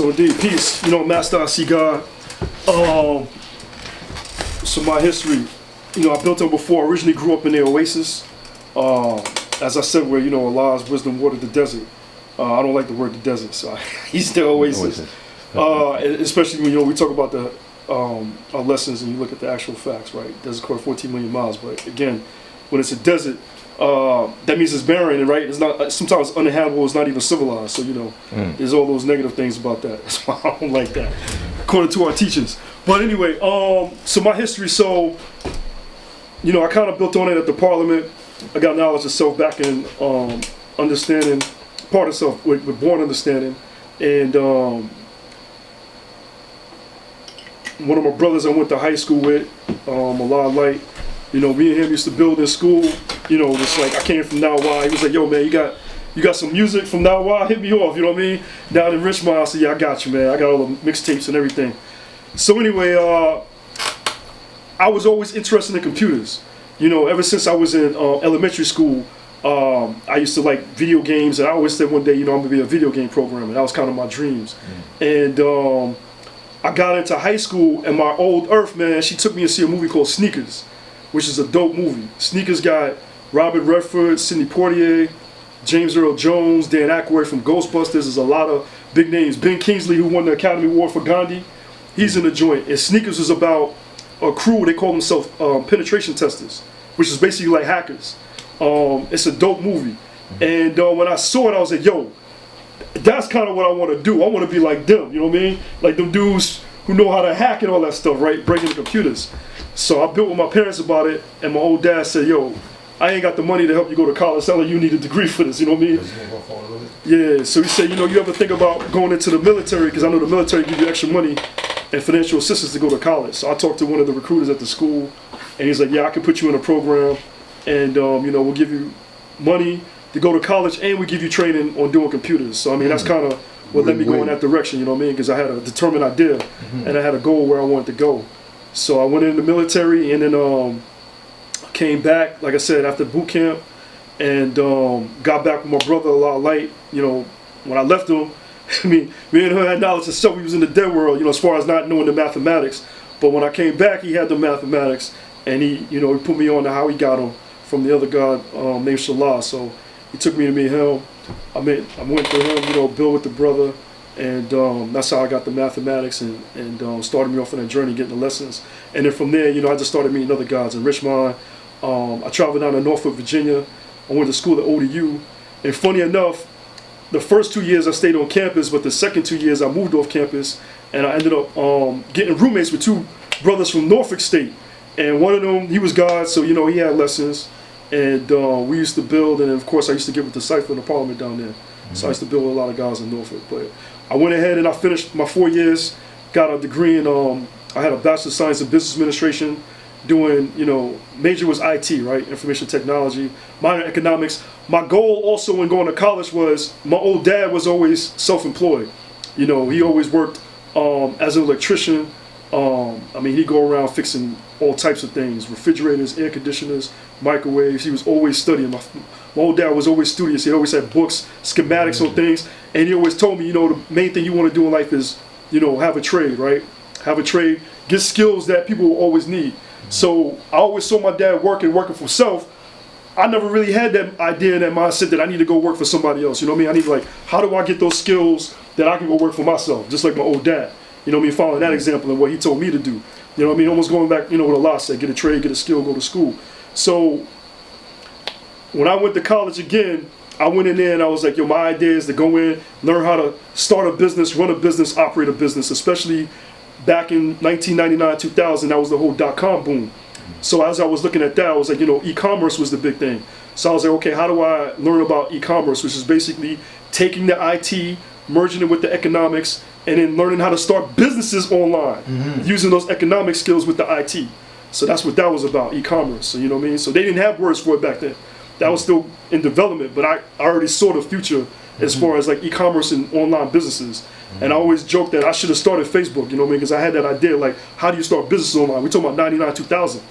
So indeed, peace. You know, Master C.I God. So my history, you know, I built up before. I originally grew up in the oasis. As I said, where, you know, Allah's wisdom watered the desert. I don't like the word the desert, so he's the oasis. Especially when, you know, we talk about the our lessons and you look at the actual facts, right? Desert covered 14 million miles, but again, when it's a desert, that means it's barren, right? It's not, sometimes uninhabitable, it's not even civilized. So, you know, there's all those negative things about that. That's why I don't like that, according to our teachers. But anyway, so my history, so, you know, I kind of built on it at the Parliament. I got knowledge of self back in understanding, part of self with born understanding. And one of my brothers I went to high school with, Allah Light, you know, me and him used to build in school. You know, it's like I came from Nawa. He was like, yo, man, you got some music from Nawa? Hit me off, you know what I mean? Down in Richmond, I said, yeah, I got you, man. I got all the mixtapes and everything. So anyway, I was always interested in computers. You know, ever since I was in elementary school, I used to like video games, and I always said one day, you know, I'm gonna be a video game programmer. That was kind of my dreams. And I got into high school, and my old earth, man, she took me to see a movie called Sneakers, which is a dope movie. Sneakers got Robert Redford, Sidney Poitier, James Earl Jones, Dan Aykroyd from Ghostbusters. There's a lot of big names. Ben Kingsley, who won the Academy Award for Gandhi, he's in the joint. And Sneakers is about a crew, they call themselves penetration testers, which is basically like hackers. It's a dope movie. And when I saw it, I was like, yo, that's kind of what I want to do. I want to be like them, you know what I mean? Like them dudes who know how to hack and all that stuff, right? Breaking the computers. So I built with my parents about it, and my old dad said, yo, I ain't got the money to help you go to college. Sound like you need a degree for this, you know what I mean? Yeah, so he said, you know, you ever think about going into the military? Because I know the military give you extra money and financial assistance to go to college. So I talked to one of the recruiters at the school, and he's like, yeah, I can put you in a program, and you know, we'll give you money to go to college, and we give you training on doing computers. So I mean, that's kind of what let me go in that direction, you know what I mean? Because I had a determined idea, and I had a goal where I wanted to go. So I went in the military, and then came back, like I said, after boot camp, and got back with my brother, a lot of light. You know, when I left him, I mean, me and him had knowledge of stuff. He was in the dead world, you know, as far as not knowing the mathematics. But when I came back, he had the mathematics, and he, you know, he put me on to how he got them from the other god named Salah. So he took me to meet him. I went to him, you know, build with the brother, and that's how I got the mathematics and started me off on that journey, getting the lessons. And then from there, you know, I just started meeting other gods in Richmond. I traveled down to Norfolk, Virginia. I went to school at ODU. And funny enough, the first 2 years I stayed on campus, but the second 2 years I moved off campus, and I ended up getting roommates with two brothers from Norfolk State. And one of them, he was God, so, you know, he had lessons. And we used to build, and of course I used to give it to Cypher in the Parliament down there. So I used to build with a lot of guys in Norfolk. But I went ahead and I finished my 4 years, got a degree in, I had a Bachelor of Science in Business Administration, doing, you know, major was IT, right? Information technology, minor economics. My goal also when going to college was, my old dad was always self-employed. You know, he always worked as an electrician. I mean, he'd go around fixing all types of things, refrigerators, air conditioners, microwaves. He was always studying. My old dad was always studious. He always had books, schematics on things. And he always told me, you know, the main thing you want to do in life is, you know, have a trade, right? Have a trade, get skills that people will always need. So I always saw my dad working for self. I never really had that idea and that mindset that I need to go work for somebody else. You know what I mean? I need like, how do I get those skills that I can go work for myself? Just like my old dad. You know what I mean? Following that example and what he told me to do. You know what I mean? Almost going back, you know, what Allah said, get a trade, get a skill, go to school. So when I went to college again, I went in there and I was like, yo, my idea is to go in, learn how to start a business, run a business, operate a business, especially back in 1999, 2000, that was the whole .com boom. So as I was looking at that, I was like, you know, e-commerce was the big thing. So I was like, okay, how do I learn about e-commerce, which is basically taking the IT, merging it with the economics, and then learning how to start businesses online, using those economic skills with the IT. So that's what that was about, e-commerce. So, you know what I mean? So they didn't have words for it back then. That was still in development, but I already saw the future as far as like e-commerce and online businesses. And I always joke that I should have started Facebook, you know what I mean? Because I had that idea, like, how do you start businesses online? We're talking about 99, 2000,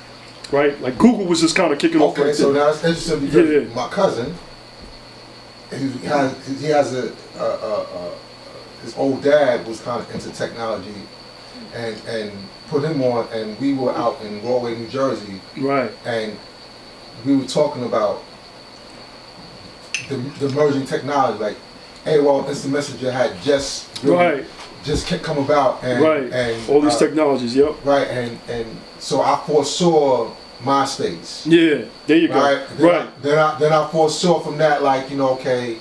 right? Like Google was just kind of kicking off. Okay, so that's interesting because my cousin, he has a his old dad was kind of into technology, and put him on, and we were out in Galway, New Jersey, right, and we were talking about the emerging technology, like AOL Instant Messenger had just really just come about, and all these technologies, yep, right, and so I foresaw MySpace. Yeah, there you go. Then I foresaw from that, like, you know, okay.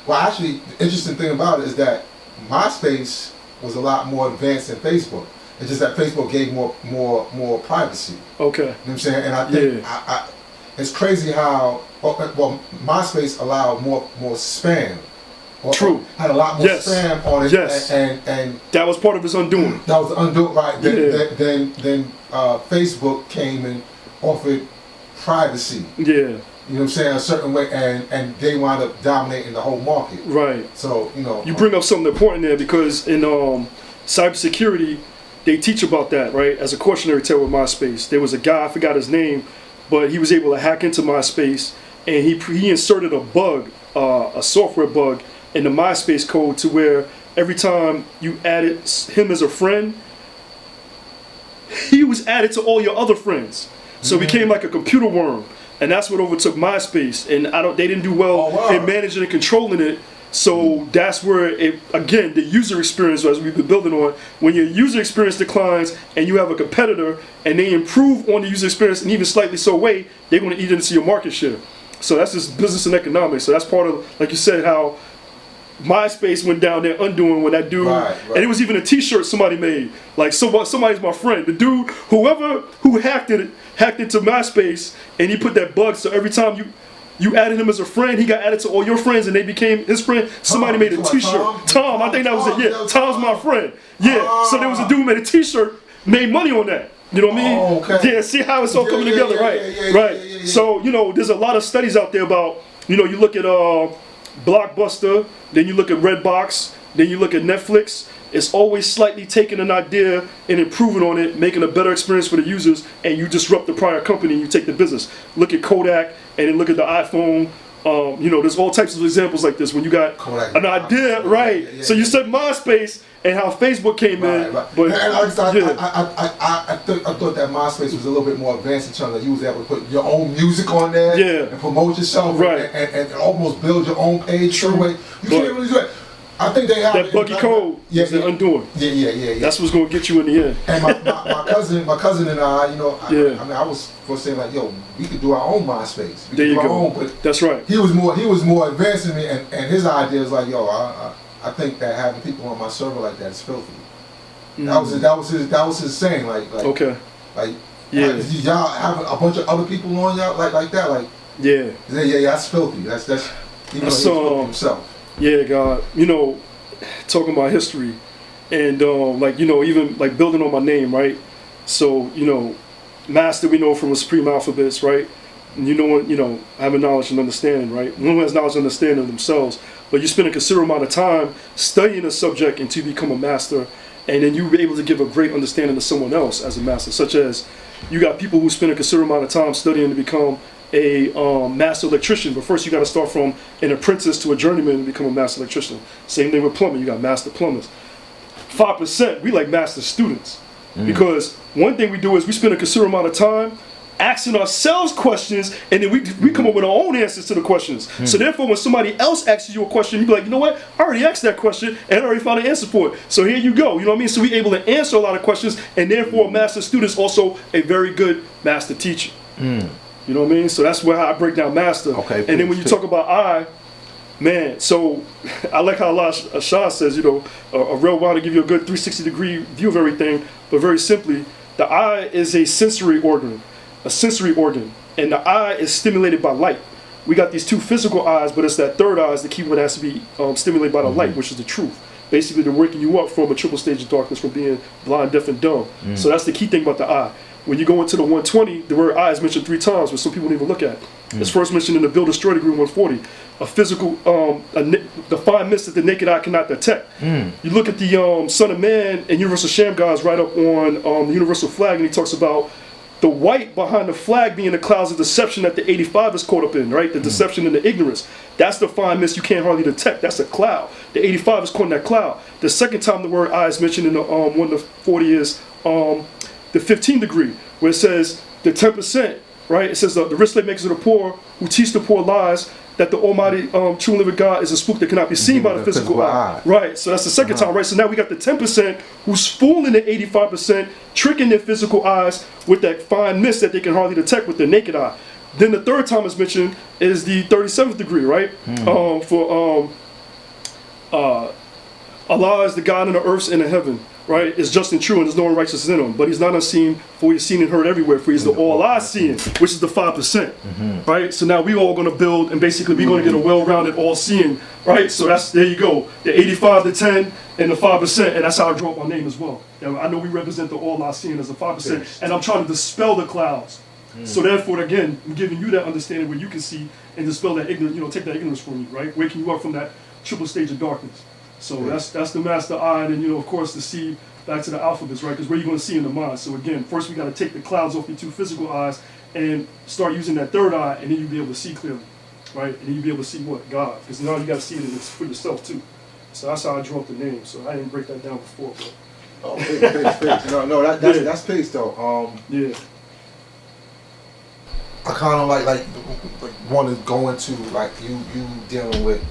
Well, actually, the interesting thing about it is that MySpace was a lot more advanced than Facebook. It's just that Facebook gave more privacy. Okay. You know what I'm saying? And I think it's crazy how well MySpace allowed more spam. True. Had a lot more spam on it. Yes. And that was part of its undoing. That was the undoing, right? Then Facebook came and offered privacy. Yeah. You know what I'm saying? A certain way, and they wound up dominating the whole market. Right. So, you know. You bring up something important there, because in cybersecurity, they teach about that, right? As a cautionary tale with MySpace. There was a guy, I forgot his name, but he was able to hack into MySpace, and he inserted a bug, a software bug, in the MySpace code to where every time you added him as a friend, he was added to all your other friends. So it became like a computer worm, and that's what overtook MySpace. And they didn't do well in managing and controlling it. So that's where it, again, the user experience, as we've been building on, when your user experience declines and you have a competitor and they improve on the user experience and even slightly so way, they're going to eat into your market share. So that's just business and economics. So that's part of, like you said, how MySpace went down there undoing when that dude, and it was even a T-shirt somebody made. Like somebody's my friend. The dude, whoever who hacked into MySpace, and he put that bug. So every time you added him as a friend, he got added to all your friends, and they became his friend. Somebody made a T-shirt. Tom, I think that was it. Yeah, Tom's my friend. Yeah. So there was a dude who made a T-shirt, made money on that. You know what I mean? Oh, okay. Yeah. See how it's all coming together, right? So there's a lot of studies out there about. You look at Blockbuster, then you look at Redbox, then you look at Netflix. It's always slightly taking an idea and improving on it, making a better experience for the users, and you disrupt the prior company and you take the business. Look at Kodak, and then look at the iPhone. There's all types of examples like this when you got Kodak, an idea, So you said MySpace and how Facebook came in. But I thought that MySpace was a little bit more advanced in terms of you was able to put your own music on there and promote yourself and almost build your own page. True. You can't really do it. I think they have that buggy code. Was the undoing. Yeah. That's what's gonna get you in the end. And my cousin and I, I was for saying like, yo, we could do our own MySpace. There you go. But that's right. He was more advanced than me, and his idea was like, yo, I think that having people on my server like that is filthy. That was his saying, like okay, like y'all have a bunch of other people on y'all like that, like yeah, that's filthy. That's even he's filthy himself. Yeah, God, talking about history, and even like building on my name, right? So master we know from the supreme alphabets, right? And having knowledge and understanding, right? No one has knowledge and understanding of themselves, but you spend a considerable amount of time studying a subject until you become a master, and then you're able to give a great understanding to someone else as a master. Such as you got people who spend a considerable amount of time studying to become a master electrician, but first you got to start from an apprentice to a journeyman and become a master electrician. Same thing with plumbing. You got master plumbers. 5%, we like master students, because one thing we do is we spend a considerable amount of time asking ourselves questions, and then we come up with our own answers to the questions. So therefore, when somebody else asks you a question, you be like, you know what? I already asked that question and I already found an answer for it. So here you go. You know what I mean? So we're able to answer a lot of questions, and therefore, a master student is also a very good master teacher. You know what I mean? So that's where I break down master. Okay. And then when you talk about so I like how Sean says, a real wine to give you a good 360-degree view of everything, but very simply, the eye is a sensory organ, and the eye is stimulated by light. We got these two physical eyes, but it's that third eye is the key one that has to be stimulated by the light, which is the truth. Basically, they're waking you up from a triple stage of darkness, from being blind, deaf, and dumb. So that's the key thing about the eye. When you go into the 120, the word eye is mentioned 3 times, but some people don't even look at it. It's first mentioned in the Build, Destroy degree 140. A physical, the fine mist that the naked eye cannot detect. You look at the Son of Man and Universal Sham Gods right up on the Universal Flag, and he talks about The white behind the flag being the clouds of deception that the 85 is caught up in, right? The deception and the ignorance. That's the fine mist you can't hardly detect. That's a cloud. The 85 is caught in that cloud. The second time the word I is mentioned in the 1 to 40 is the 15 degree, where it says the 10%, right? It says the rich slave makers of the poor who teach the poor lies, that the almighty true and living God is a spook that cannot be seen by the physical eye. Right, so that's the second time, right? So now we got the 10% who's fooling the 85%, tricking their physical eyes with that fine mist that they can hardly detect with their naked eye. Then the third time it's mentioned is the 37th degree, right? Allah is the God in the earth and in heaven, right? Is just and true, and there's no one righteous in him. But he's not unseen, for he is seen and heard everywhere, for he's the all-eye-seeing, which is the 5%, right? So now we all going to build, and basically we're going to get a well-rounded all-seeing, right? So that's, there you go, the 85, the 10, and the 5%, and that's how I draw up my name as well. And I know we represent the all-eye-seeing as the 5%, and I'm trying to dispel the clouds. So therefore, again, I'm giving you that understanding where you can see and dispel that ignorance, take that ignorance from you, right? Waking you up from that triple stage of darkness. So that's the master eye, and then, of course, the C back to the alphabets, right? Because where you're going to see in the mind. So again, first we got to take the clouds off your two physical eyes and start using that third eye, and then you'll be able to see clearly, right? And then you'll be able to see what? God. Because now you got to see it for yourself, too. So that's how I drew up the name. So I didn't break that down before, but... Oh, peace. No, that's peace, though. Yeah. I kind of like want to go into like you dealing with.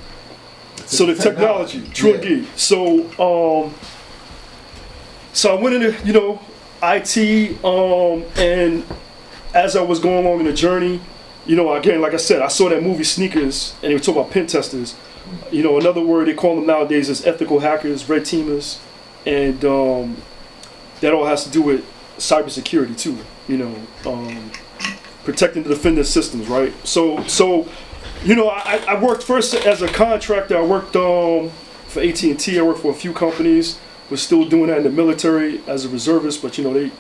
So the technology, true indeed. So I went into IT, and as I was going along in the journey, again, like I said, I saw that movie Sneakers, and they were talking about pen testers. Another word they call them nowadays is ethical hackers, red teamers, and that all has to do with cybersecurity too. Protecting the defendant systems, right? So I worked first as a contractor. I worked for AT&T. I worked for a few companies. Was still doing that in the military as a reservist, but I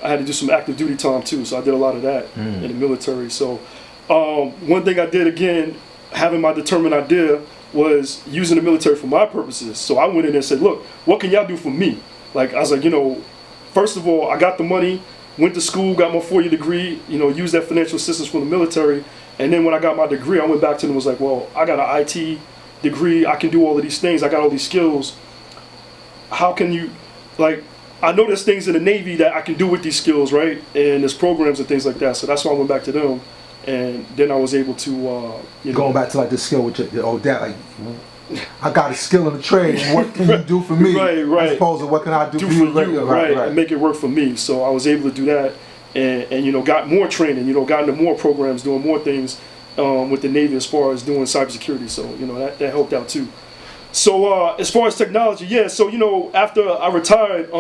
had to do some active duty time too. So I did a lot of that in the military. So one thing I did, again, having my determined idea, was using the military for my purposes. So I went in and said, look, what can y'all do for me? Like, I was like, first of all, I got the money, went to school, got my 4-year degree, used that financial assistance from the military. And then when I got my degree, I went back to them and was like, well, I got an IT degree. I can do all of these things. I got all these skills. How can you, I know there's things in the Navy that I can do with these skills, right? And there's programs and things like that. So that's why I went back to them. And then I was able to, Going back to the skill with your old dad, I got a skill in the trade. What can you do for me? Right. As opposed to what can I do for you? Right, and make it work for me. So I was able to do that, and got more training. Got into more programs, doing more things with the Navy as far as doing cybersecurity. So that helped out too. So as far as technology, yeah. So after I retired,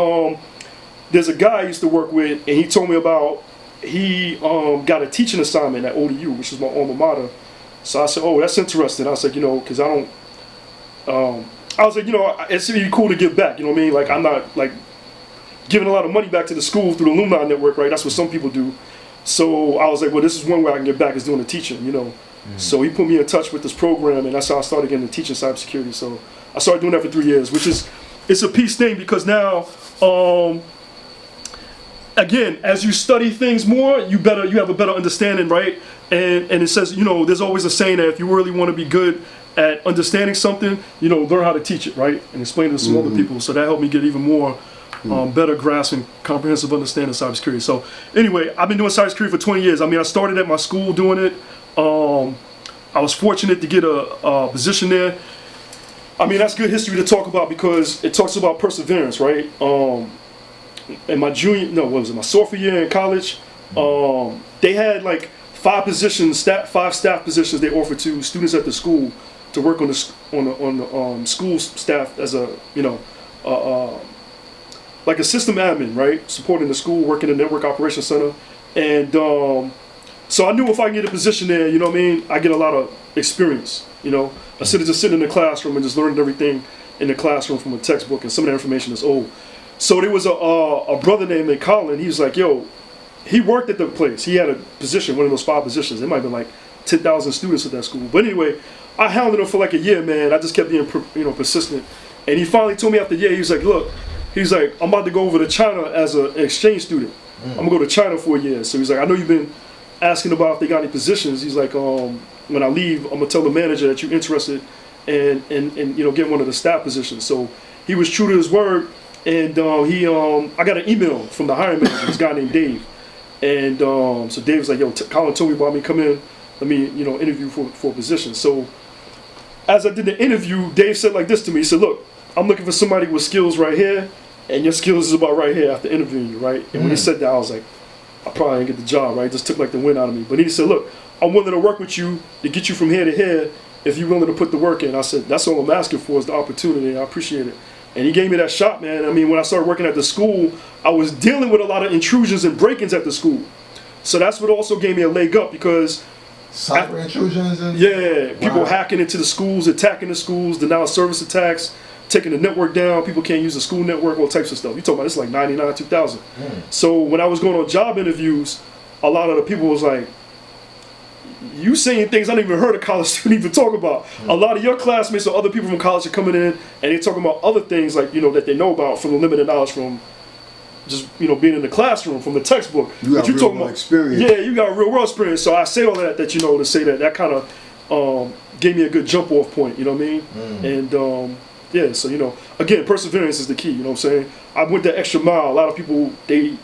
there's a guy I used to work with, and he told me about he got a teaching assignment at ODU, which is my alma mater. So I said, oh, that's interesting. I was like, because I don't. I was like, it's really cool to give back. You know what I mean? Like, I'm not giving a lot of money back to the school through the alumni network, right? That's what some people do. So I was like, well, this is one way I can give back, is doing the teaching, So he put me in touch with this program, and that's how I started getting into teaching cybersecurity. So I started doing that for 3 years, it's a peace thing, because now, again, as you study things more, you have a better understanding, right? And it says, there's always a saying that if you really want to be good at understanding something, learn how to teach it, right? And explain it to some other people. So that helped me get even more better grasp and comprehensive understanding of cybersecurity. So anyway, I've been doing cybersecurity for 20 years. I started at my school doing it. I was fortunate to get a position there. That's good history to talk about, because it talks about perseverance, right? In my my sophomore year in college, they had 5 positions, 5 staff positions they offered to students at the school to work on the school staff as a like a system admin, right? Supporting the school, working in the network operations center, and so I knew if I can get a position there, I get a lot of experience. Instead of just sitting in the classroom and just learning everything in the classroom from a textbook, and some of the information is old. So there was a brother named Colin. He was like, yo, he worked at the place. He had a position, one of those 5 positions. There might have been 10,000 students at that school. But anyway, I hounded him for a year, man. I just kept being persistent. And he finally told me after a year, he was like, look, I'm about to go over to China as an exchange student. I'm gonna go to China for a year. So he's like, I know you've been asking about if they got any positions. He's like, when I leave, I'm gonna tell the manager that you're interested in get one of the staff positions. So he was true to his word, and I got an email from the hiring manager, this guy named Dave, and so Dave was like, yo, Colin told me about me, come in, let me interview for a position. So as I did the interview, Dave said like this to me. He said, look, I'm looking for somebody with skills right here, and your skills is about right here after interviewing you, right? And when he said that, I was like, I probably didn't get the job, right? It just took like the wind out of me. But he said, look, I'm willing to work with you to get you from here to here if you're willing to put the work in. I said, that's all I'm asking for is the opportunity, and I appreciate it. And he gave me that shot, man. I mean, when I started working at the school, I was dealing with a lot of intrusions and break-ins at the school. So that's what also gave me a leg up, because cyber intrusions and people hacking into the schools, attacking the schools, denial of service attacks, taking the network down. People can't use the school network, all types of stuff. You talking about this like 99, 2000. So when I was going on job interviews, a lot of the people was like, you saying things I didn't even heard a college student even talk about. A lot of your classmates or other people from college are coming in and they're talking about other things like, that they know about from the limited knowledge from just, being in the classroom, from the textbook. You got real world experience. Yeah, you got real world experience. So I say all that to say that kind of gave me a good jump off point, you know what I mean? And so, again, perseverance is the key, you know what I'm saying? I went that extra mile. A lot of people, they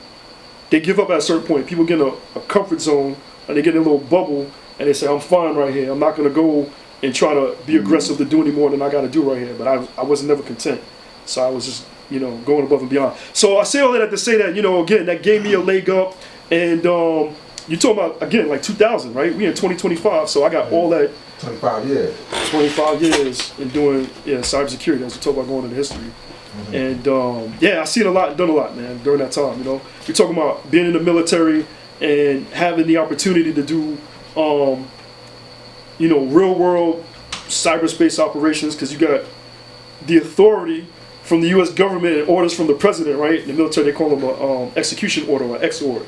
give up at a certain point. People get in a comfort zone and they get in a little bubble and they say, I'm fine right here. I'm not going to go and try to be aggressive to do any more than I got to do right here. But I was never content. So I was just, going above and beyond. So I say all that to say that, again, that gave me a leg up. And you're talking about, again, like 2000, right? We in 2025. So I got all that. 25 years. 25 years in doing cybersecurity, as we talk about going into history. And I seen a lot and done a lot, man, during that time. You're talking about being in the military and having the opportunity to do real world cyberspace operations, because you got the authority from the U.S. government and orders from the president, right? In the military, they call them a execution order or ex order.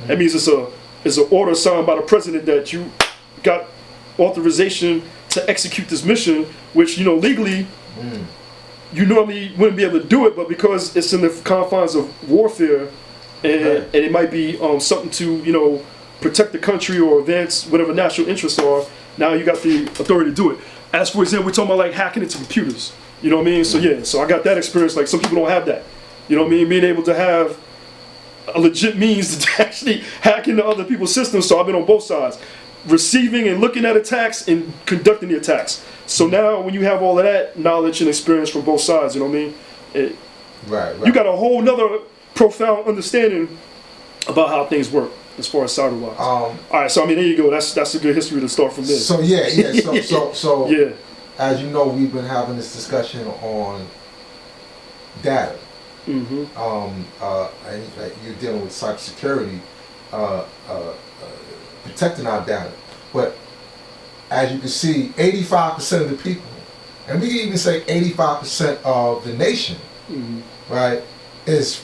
That means it's an order signed by the president that you got authorization to execute this mission, which legally you normally wouldn't be able to do it, but because it's in the confines of warfare, and it might be something to protect the country or advance whatever national interests are, now you got the authority to do it. As for example, we're talking about like hacking into computers, you know what I mean? So I got that experience. Like some people don't have that, you know what I mean? Being able to have a legit means to actually hack into other people's systems. So I've been on both sides, receiving and looking at attacks and conducting the attacks. So now when you have all of that knowledge and experience from both sides, you know what I mean? Right. You got a whole nother profound understanding about how things work as far as cyber wise. All right, so I mean, there you go. That's a good history to start from there. So So yeah. As you know, we've been having this discussion on data. And you're dealing with cybersecurity, protecting our data. But as you can see, 85% of the people, and we can even say 85% of the nation, right, is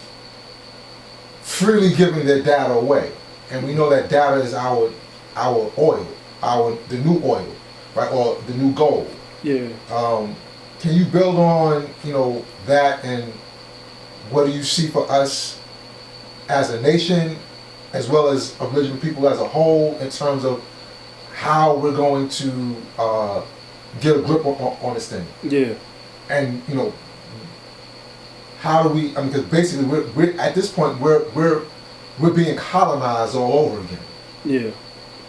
freely giving their data away. And we know that data is our oil, the new oil, right, or the new gold. Yeah. Can you build on that, and what do you see for us as a nation, as well as original people as a whole, in terms of how we're going to get a grip on this thing? Yeah. And how do we? I mean, because basically we're at this point we're being colonized all over again. Yeah.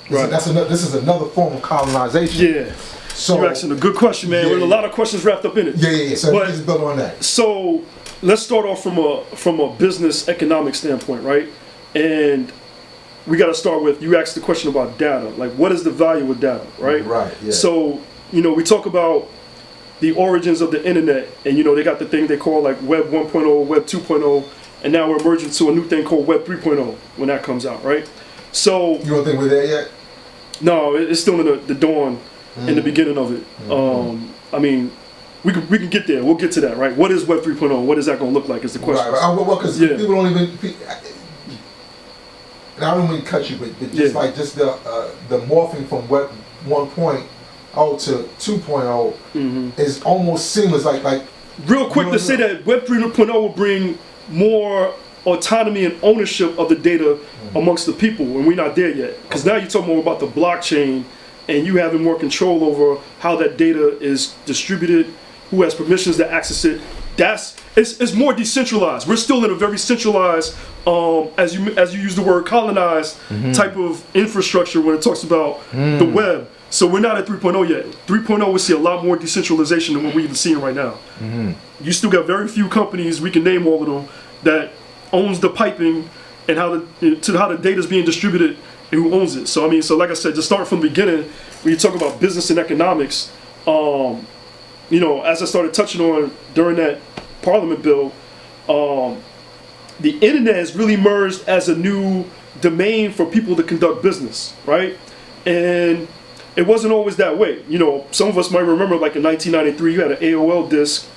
Right. This is another form of colonization. Yeah. So you're asking a good question, man. There's a lot of questions wrapped up in it. Yeah. So let's build on that. So let's start off from a business economic standpoint, right? And we got to start with, you asked the question about data. Like, what is the value of data, right? Right. Yeah. So we talk about the origins of the internet, and they got the thing they call like Web 1.0, Web 2.0, and now we're emerging to a new thing called Web 3.0 when that comes out, right? So you don't think we're there yet? No, it's still in the dawn, in the beginning of it. I mean, we can get there. We'll get to that, right? What is Web 3.0? What is that going to look like? Is the question. Right. Well, because people don't even. And I don't mean to cut you, but just like the morphing from Web 1.0 to 2.0 is almost seamless. Like real quick to say that Web 3.0 will bring more autonomy and ownership of the data amongst the people, and we're not there yet. Because now you're talking more about the blockchain, and you having more control over how that data is distributed, who has permissions to access it. It's more decentralized. We're still in a very centralized, as you use the word colonized type of infrastructure when it talks about the web. So we're not at 3.0 yet. 3.0 we see a lot more decentralization than what we're even seeing right now. You still got very few companies, we can name all of them, that owns the piping and how the data is being distributed and who owns it. So I mean, so like I said, just start from the beginning when you talk about business and economics. You know, as I started touching on during that Parliament bill, the internet has really emerged as a new domain for people to conduct business, right? And it wasn't always that way. You know, some of us might remember, like in 1993, you had an AOL disk.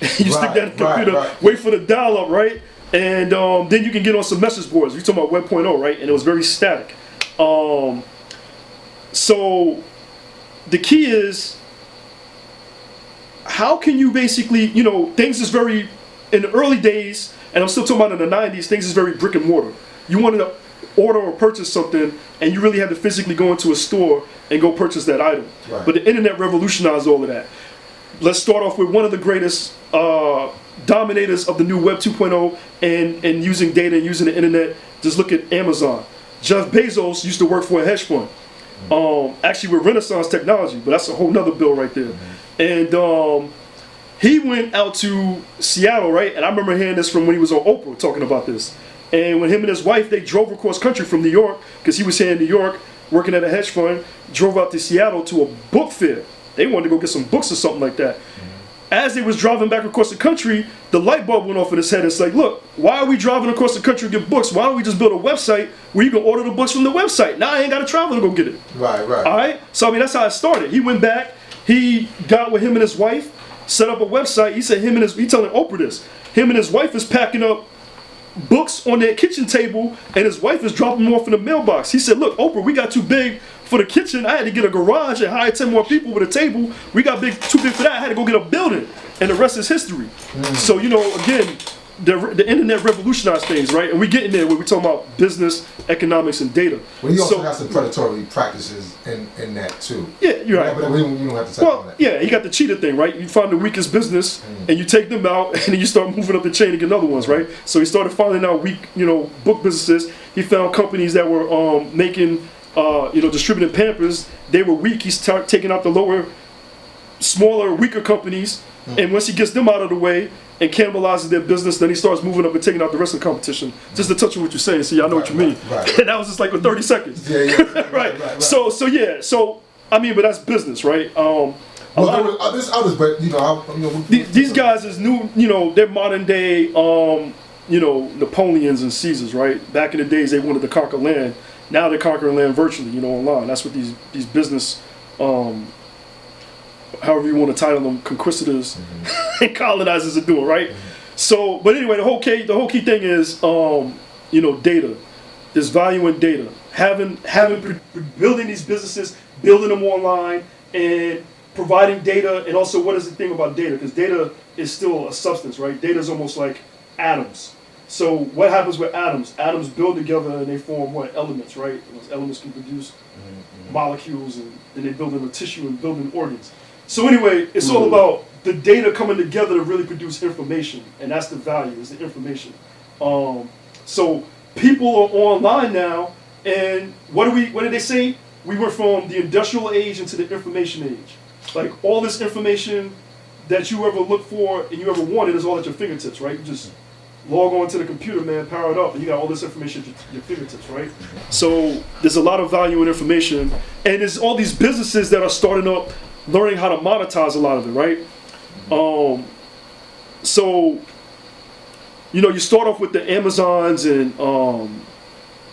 You stick that in the computer, wait for the dial-up, right? And then you can get on some message boards. You're talking about Web 0.0, right? And it was very static. So the key is, how can you basically, you know, things is very, in the early days, and I'm still talking about in the 90s, things is very brick and mortar. You wanted to order or purchase something, and you really had to physically go into a store and go purchase that item. Right. But the internet revolutionized all of that. Let's start off with one of the greatest dominators of the new Web 2.0 and using data and using the internet. Just look at Amazon. Jeff Bezos used to work for a hedge fund. Actually with Renaissance Technology, but that's a whole nother bill right there. And he went out to Seattle, right? And I remember hearing this from when he was on Oprah talking about this. And when him and his wife, they drove across country from New York, because he was here in New York working at a hedge fund, drove out to Seattle to a book fair. They wanted to go get some books or something like that. As they was driving back across the country, the light bulb went off in his head. It's like, look, why are we driving across the country to get books? Why don't we just build a website where you can order the books from the website? Now I ain't got to travel to go get it. Right. All right? So, I mean, that's how it started. He went back. He got with him and his wife, set up a website. He said he telling Oprah this. Him and his wife is packing up books on their kitchen table, and his wife is dropping them off in the mailbox. He said, look, Oprah, we got too big for the kitchen. I had to get a garage and hire 10 more people with a table. We got too big for that. I had to go get a building, and the rest is history. So, you know, again, the internet revolutionized things, right? And we get in there where we're talking about business, economics, and data. Well, you also got some predatory practices in that too. Yeah, you're right. But we don't have to touch on that. Yeah, you got the cheetah thing, right? You find the weakest business and you take them out, and then you start moving up the chain to get other ones, right? So he started finding out weak, you know, book businesses. He found companies that were making, you know, distributing Pampers. They were weak. He started taking out the smaller, weaker companies. And once he gets them out of the way and cannibalizes their business, then he starts moving up and taking out the rest of the competition. Just to touch on what you're saying, see, I know what you mean. Right. And that was just like with 30 seconds. Yeah. right. So I mean, but that's business, right? There's others, but you know, these guys is new. You know, they're modern day, you know, Napoleons and Caesars, right? Back in the days, they wanted to conquer land. Now they're conquering land virtually, you know, online. That's what these business, however you want to title them, conquistadors and colonizers are doing, right? So, but anyway, the whole key thing is, you know, data. There's value in data. Building these businesses, building them online, and providing data. And also, what is the thing about data? Because data is still a substance, right? Data is almost like atoms. So what happens with atoms? Atoms build together and they form what? Elements, right? And those elements can produce molecules, and then they build in the tissue and build in organs. So anyway, it's all about the data coming together to really produce information, and that's the value, is the information. So people are online now, and what did they say? We went from the industrial age into the information age. Like, all this information that you ever looked for and you ever wanted is all at your fingertips, right? You just log on to the computer, man, power it up, and you got all this information at your fingertips, right? So there's a lot of value in information, and there's all these businesses that are starting up, learning how to monetize a lot of it, right? So, you know, you start off with the Amazons and,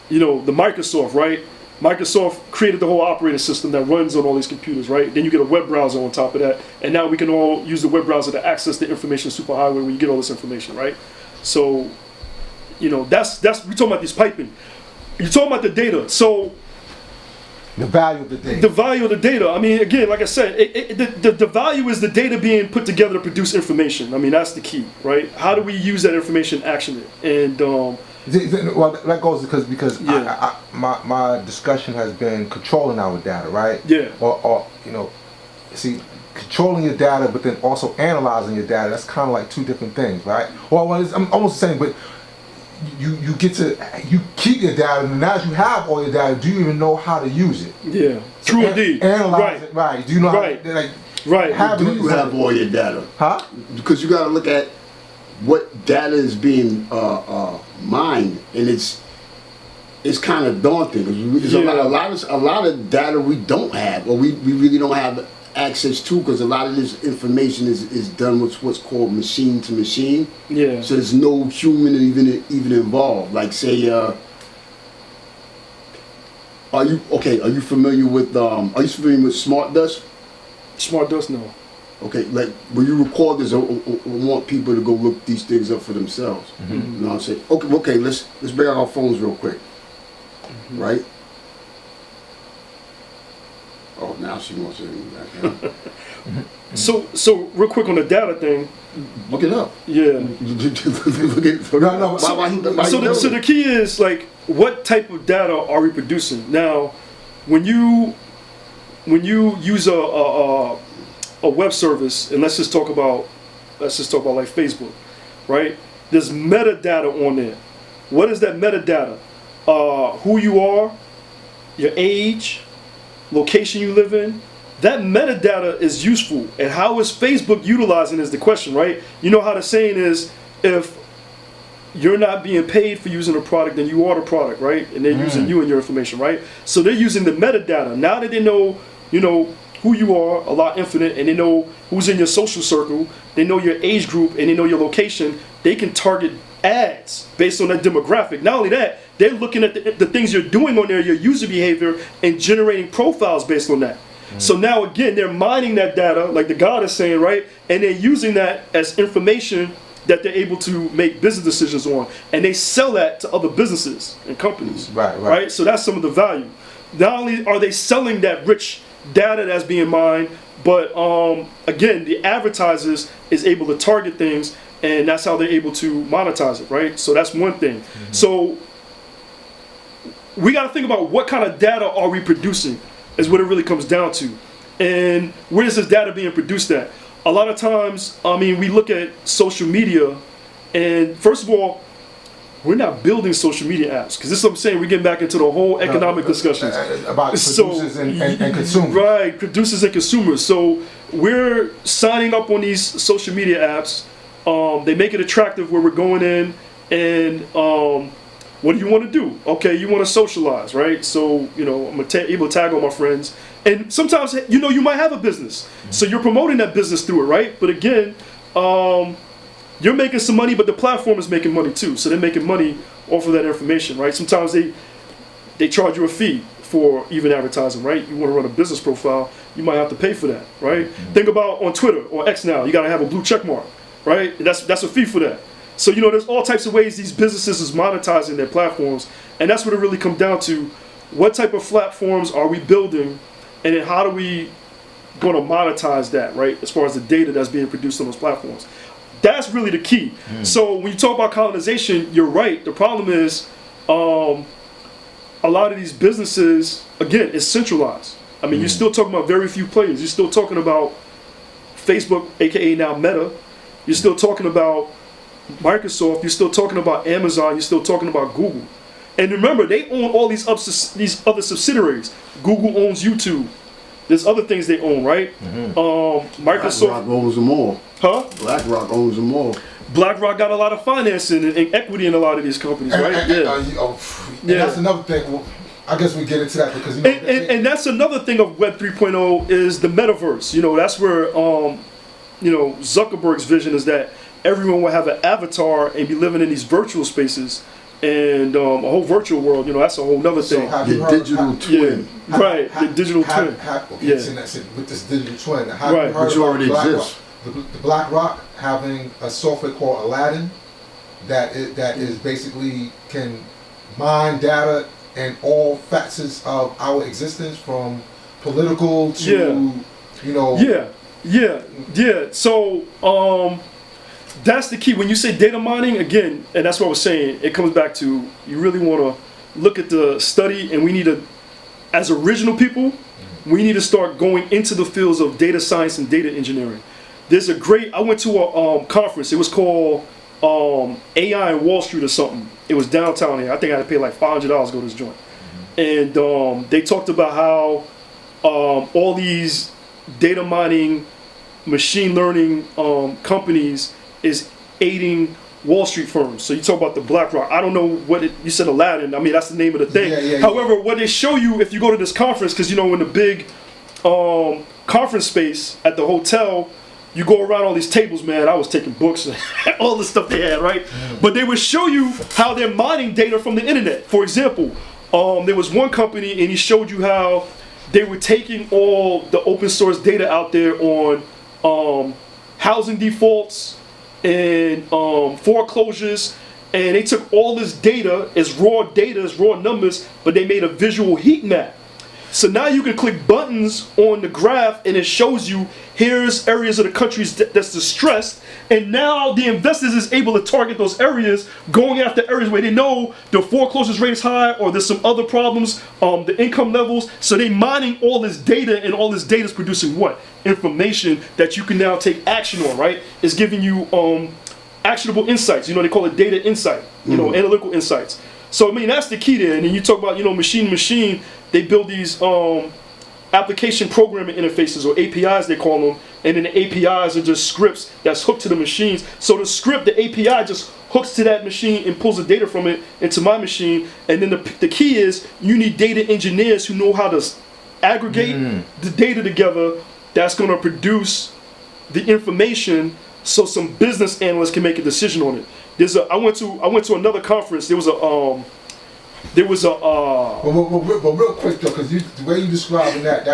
you know, the Microsoft, right? Microsoft created the whole operating system that runs on all these computers, right? Then you get a web browser on top of that, and now we can all use the web browser to access the information superhighway where you get all this information, right? So, you know, that's we're talking about these piping. You're talking about the data. So The value of the data. The value of the data. I mean, again, like I said, the value is the data being put together to produce information. I mean, that's the key, right? How do we use that information, action it? And well, that goes because Yeah. my discussion has been controlling our data, right? Yeah. Or see, controlling your data, but then also analyzing your data. That's kind of like two different things, right? Well, I'm almost the same, but you get to keep your data, and as you have all your data, do you even know how to use it? Yeah. So True indeed. Analyze it, right? Do you know Right. how? Like, Right. Do you have all your data? Huh? Because you got to look at what data is being mined, and it's kind of daunting. There's a lot of data we don't have, or we really don't have access to, because a lot of this information is done with what's called machine to machine. Yeah. So there's no human even involved. Like say, are you familiar with Smart Dust? Smart Dust, no. Okay, like when you record this, I want people to go look these things up for themselves. Mm-hmm. You know what I'm saying? Okay, let's bring out our phones real quick. Mm-hmm. Right? Oh, now she wants to back down. So real quick on the data thing. Look it up. Yeah. Look at No. So the key is, like, what type of data are we producing? Now, when you use a web service, and let's just talk about like Facebook, right? There's metadata on there. What is that metadata? Who you are, your age, location you live in. That metadata is useful, and how is Facebook utilizing is the question, right? You know how the saying is, if you're not being paid for using a product, then you are the product, right? And they're using you and your information, right? So they're using the metadata. Now that they know, who you are, a lot infinite, and they know who's in your social circle, they know your age group, and they know your location, they can target ads based on that demographic. Not only that, they're looking at the things you're doing on there, your user behavior, and generating profiles based on that. So now again, they're mining that data, like the God is saying, right? And they're using that as information that they're able to make business decisions on. And they sell that to other businesses and companies. Right? So that's some of the value. Not only are they selling that rich data that's being mined, but again, the advertisers is able to target things, and that's how they're able to monetize it, right? So that's one thing. So we got to think about what kind of data are we producing is what it really comes down to. And where is this data being produced at? A lot of times, I mean, we look at social media, and first of all, we're not building social media apps, because this is what I'm saying. We're getting back into the whole economic discussions about producers and consumers. Right, producers and consumers. So we're signing up on these social media apps. They make it attractive where we're going in, and what do you want to do? Okay, you want to socialize, right? So, I'm able to tag all my friends. And sometimes, you might have a business. So you're promoting that business through it, right? But again, you're making some money, but the platform is making money too. So they're making money off of that information, right? Sometimes they charge you a fee for even advertising, right? You want to run a business profile, you might have to pay for that, right? Think about on Twitter or X now, you got to have a blue check mark, right? And that's a fee for that. So, there's all types of ways these businesses is monetizing their platforms. And that's what it really comes down to. What type of platforms are we building? And then how do we going to monetize that, right? As far as the data that's being produced on those platforms. That's really the key. So when you talk about colonization, you're right. The problem is a lot of these businesses, again, it's centralized. I mean, you're still talking about very few players. You're still talking about Facebook, aka now Meta. You're still talking about Microsoft, you're still talking about Amazon, you're still talking about Google. And remember, they own all these other subsidiaries. Google owns YouTube. There's other things they own, right? Microsoft BlackRock owns them all. Huh? BlackRock owns them all. BlackRock got a lot of financing and equity in a lot of these companies, right? And that's another thing. Well, I guess we get into that because and that's another thing of Web 3.0 is the metaverse. That's where Zuckerberg's vision is that everyone will have an avatar and be living in these virtual spaces and a whole virtual world. That's a whole nother thing. The digital twin. Right, the digital twin. With this digital twin, Right. Which already exists. The BlackRock having a software called Aladdin that is basically can mine data in all facets of our existence, from political to you know. Yeah. So that's the key. When you say data mining, again, and that's what I was saying, it comes back to you really want to look at the study, and we need to, as original people, we need to start going into the fields of data science and data engineering. There's a great, I went to a conference, it was called AI in Wall Street or something. It was downtown here. I think I had to pay like $500 to go to this joint. And they talked about how all these data mining, machine learning companies is aiding Wall Street firms. So you talk about the BlackRock. I don't know what you said, Aladdin. I mean, that's the name of the thing. Yeah. However, what they show you if you go to this conference, because you know in the big conference space at the hotel, you go around all these tables, man. I was taking books and all the stuff they had, right? But they would show you how they're mining data from the internet. For example, there was one company and he showed you how they were taking all the open source data out there on housing defaults and foreclosures, and they took all this data as raw numbers, but they made a visual heat map. So now you can click buttons on the graph and it shows you here's areas of the country that's distressed, and now the investors is able to target those areas, going after areas where they know the foreclosures rate is high or there's some other problems, the income levels. So they mining all this data, and all this data is producing what? Information that you can now take action on, right? It's giving you actionable insights. You know, they call it data insight, you know, analytical insights. So I mean, that's the key there. And then you talk about, you know, machine to machine, they build these application programming interfaces, or APIs they call them, and then the APIs are just scripts that's hooked to the machines. So the script, the API just hooks to that machine and pulls the data from it into my machine. And then the key is you need data engineers who know how to aggregate the data together that's going to produce the information so some business analysts can make a decision on it. I went to another conference. There was a But real quick though, because the way you describing that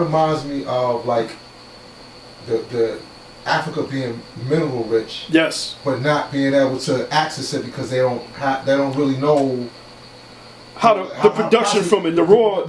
reminds me of like the Africa being mineral rich, yes, but not being able to access it because they don't really know the production from it, the raw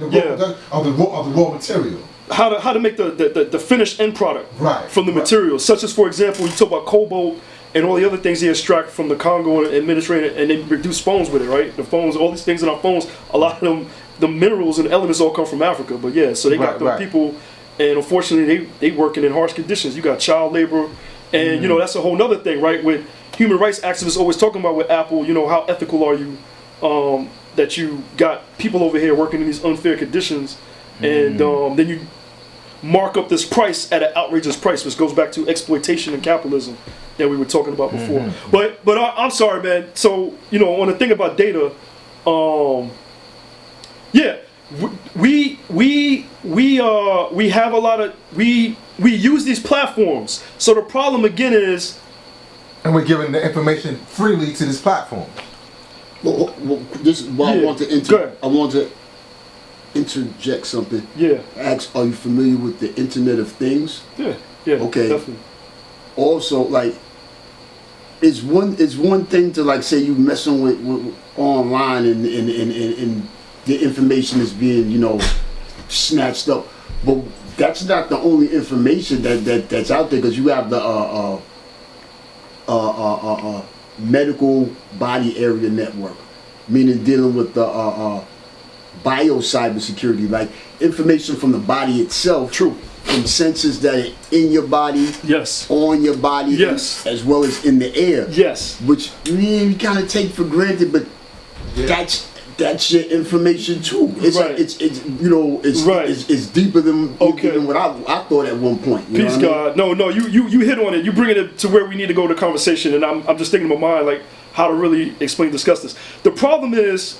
material. How to make the finished end product from the right. materials, such as, for example, you talk about cobalt and all the other things they extract from the Congo and Mediterranean, and they produce phones with it, right? The phones, all these things in our phones, a lot of them, the minerals and elements all come from Africa. But yeah, so they got the people, and unfortunately they working in harsh conditions. You got child labor, and you know, that's a whole nother thing, right? With human rights activists always talking about with Apple, you know, how ethical are you that you got people over here working in these unfair conditions, and then you mark up this price at an outrageous price, which goes back to exploitation and capitalism that we were talking about before. But I'm sorry, man. So, you know, on the thing about data, yeah, we have a lot of we use these platforms. So the problem again is, and we're giving the information freely to this platform. Well, this is why I want to interject something. Yeah. Ask, are you familiar with the Internet of Things? Yeah. Okay. Definitely. Also, like, it's one thing to like say you messing with online and the information is being, you know, snatched up, but that's not the only information that's out there, because you have the medical body area network, meaning dealing with the bio-cybersecurity, like information from the body itself. True. From sensors that are in your body, yes, on your body, yes, as well as in the air, yes, which you kind of take for granted, but that's your information too. It's right. It's you know, it's deeper than what I thought at one point. You Peace, God. No, you hit on it. You bring it to where we need to go to conversation, and I'm just thinking in my mind like how to really discuss this. The problem is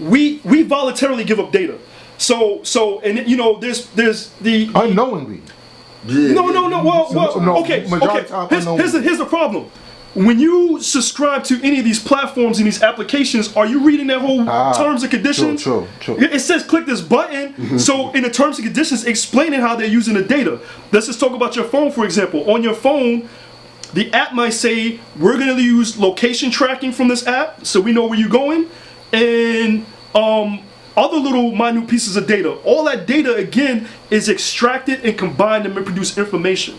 we voluntarily give up data. So, and you know, there's the unknowingly. Yeah. No. Well, okay. Here's the problem. When you subscribe to any of these platforms and these applications, are you reading their whole terms and conditions? True. It says click this button. So in the terms and conditions, explaining how they're using the data. Let's just talk about your phone, for example. On your phone, the app might say, we're going to use location tracking from this app, so we know where you're going, and other little minute pieces of data. All that data, again, is extracted and combined and produce information.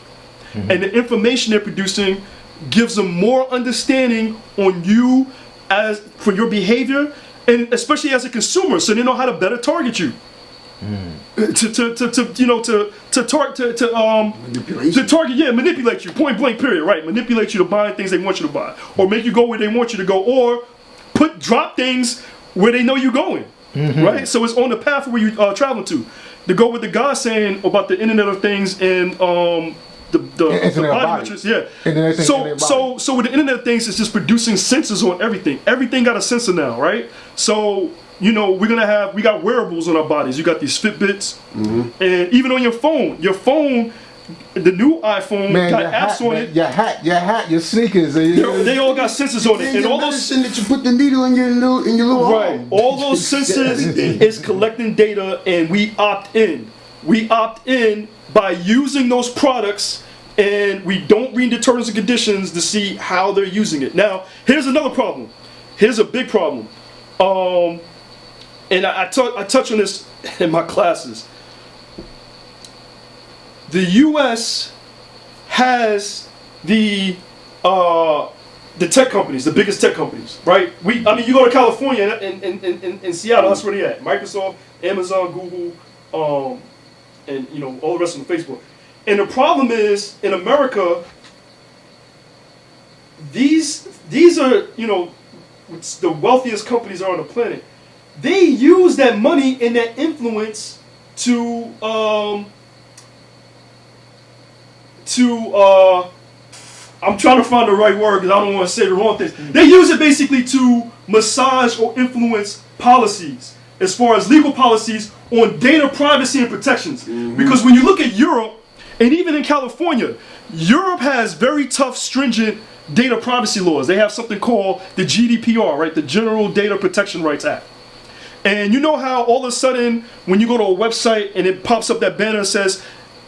And the information they're producing gives them more understanding on you as for your behavior, and especially as a consumer, so they know how to better target you. Manipulate you, point blank, period, right? Manipulate you to buy things they want you to buy, or make you go where they want you to go, or drop things where they know you're going, right? So it's on the path where you traveling to go with the guy saying about the Internet of Things and the body metrics, yeah. So with the Internet of Things, it's just producing sensors on everything. Everything got a sensor now, right? So we got wearables on our bodies. You got these Fitbits, and even on your phone, the new iPhone got apps on it. Your hat, your sneakers. They all got sensors on it, and all those that you put the needle in your little right. arm. All those sensors is collecting data, and we opt in. We opt in by using those products, and we don't read the terms and conditions to see how they're using it. Now, here's another problem. Here's a big problem. And I touch on this in my classes. The U.S. has the tech companies, the biggest tech companies, right? You go to California and Seattle, that's where they at. Microsoft, Amazon, Google, and all the rest of them, Facebook. And the problem is, in America, these are the wealthiest companies are on the planet. They use that money and that influence to I'm trying to find the right word because I don't want to say the wrong things. They use it basically to massage or influence policies, as far as legal policies on data privacy and protections. Because when you look at Europe, and even in California, Europe has very tough, stringent data privacy laws. They have something called the GDPR, right? The General Data Protection Rights Act. And you know how all of a sudden, when you go to a website and it pops up that banner that says,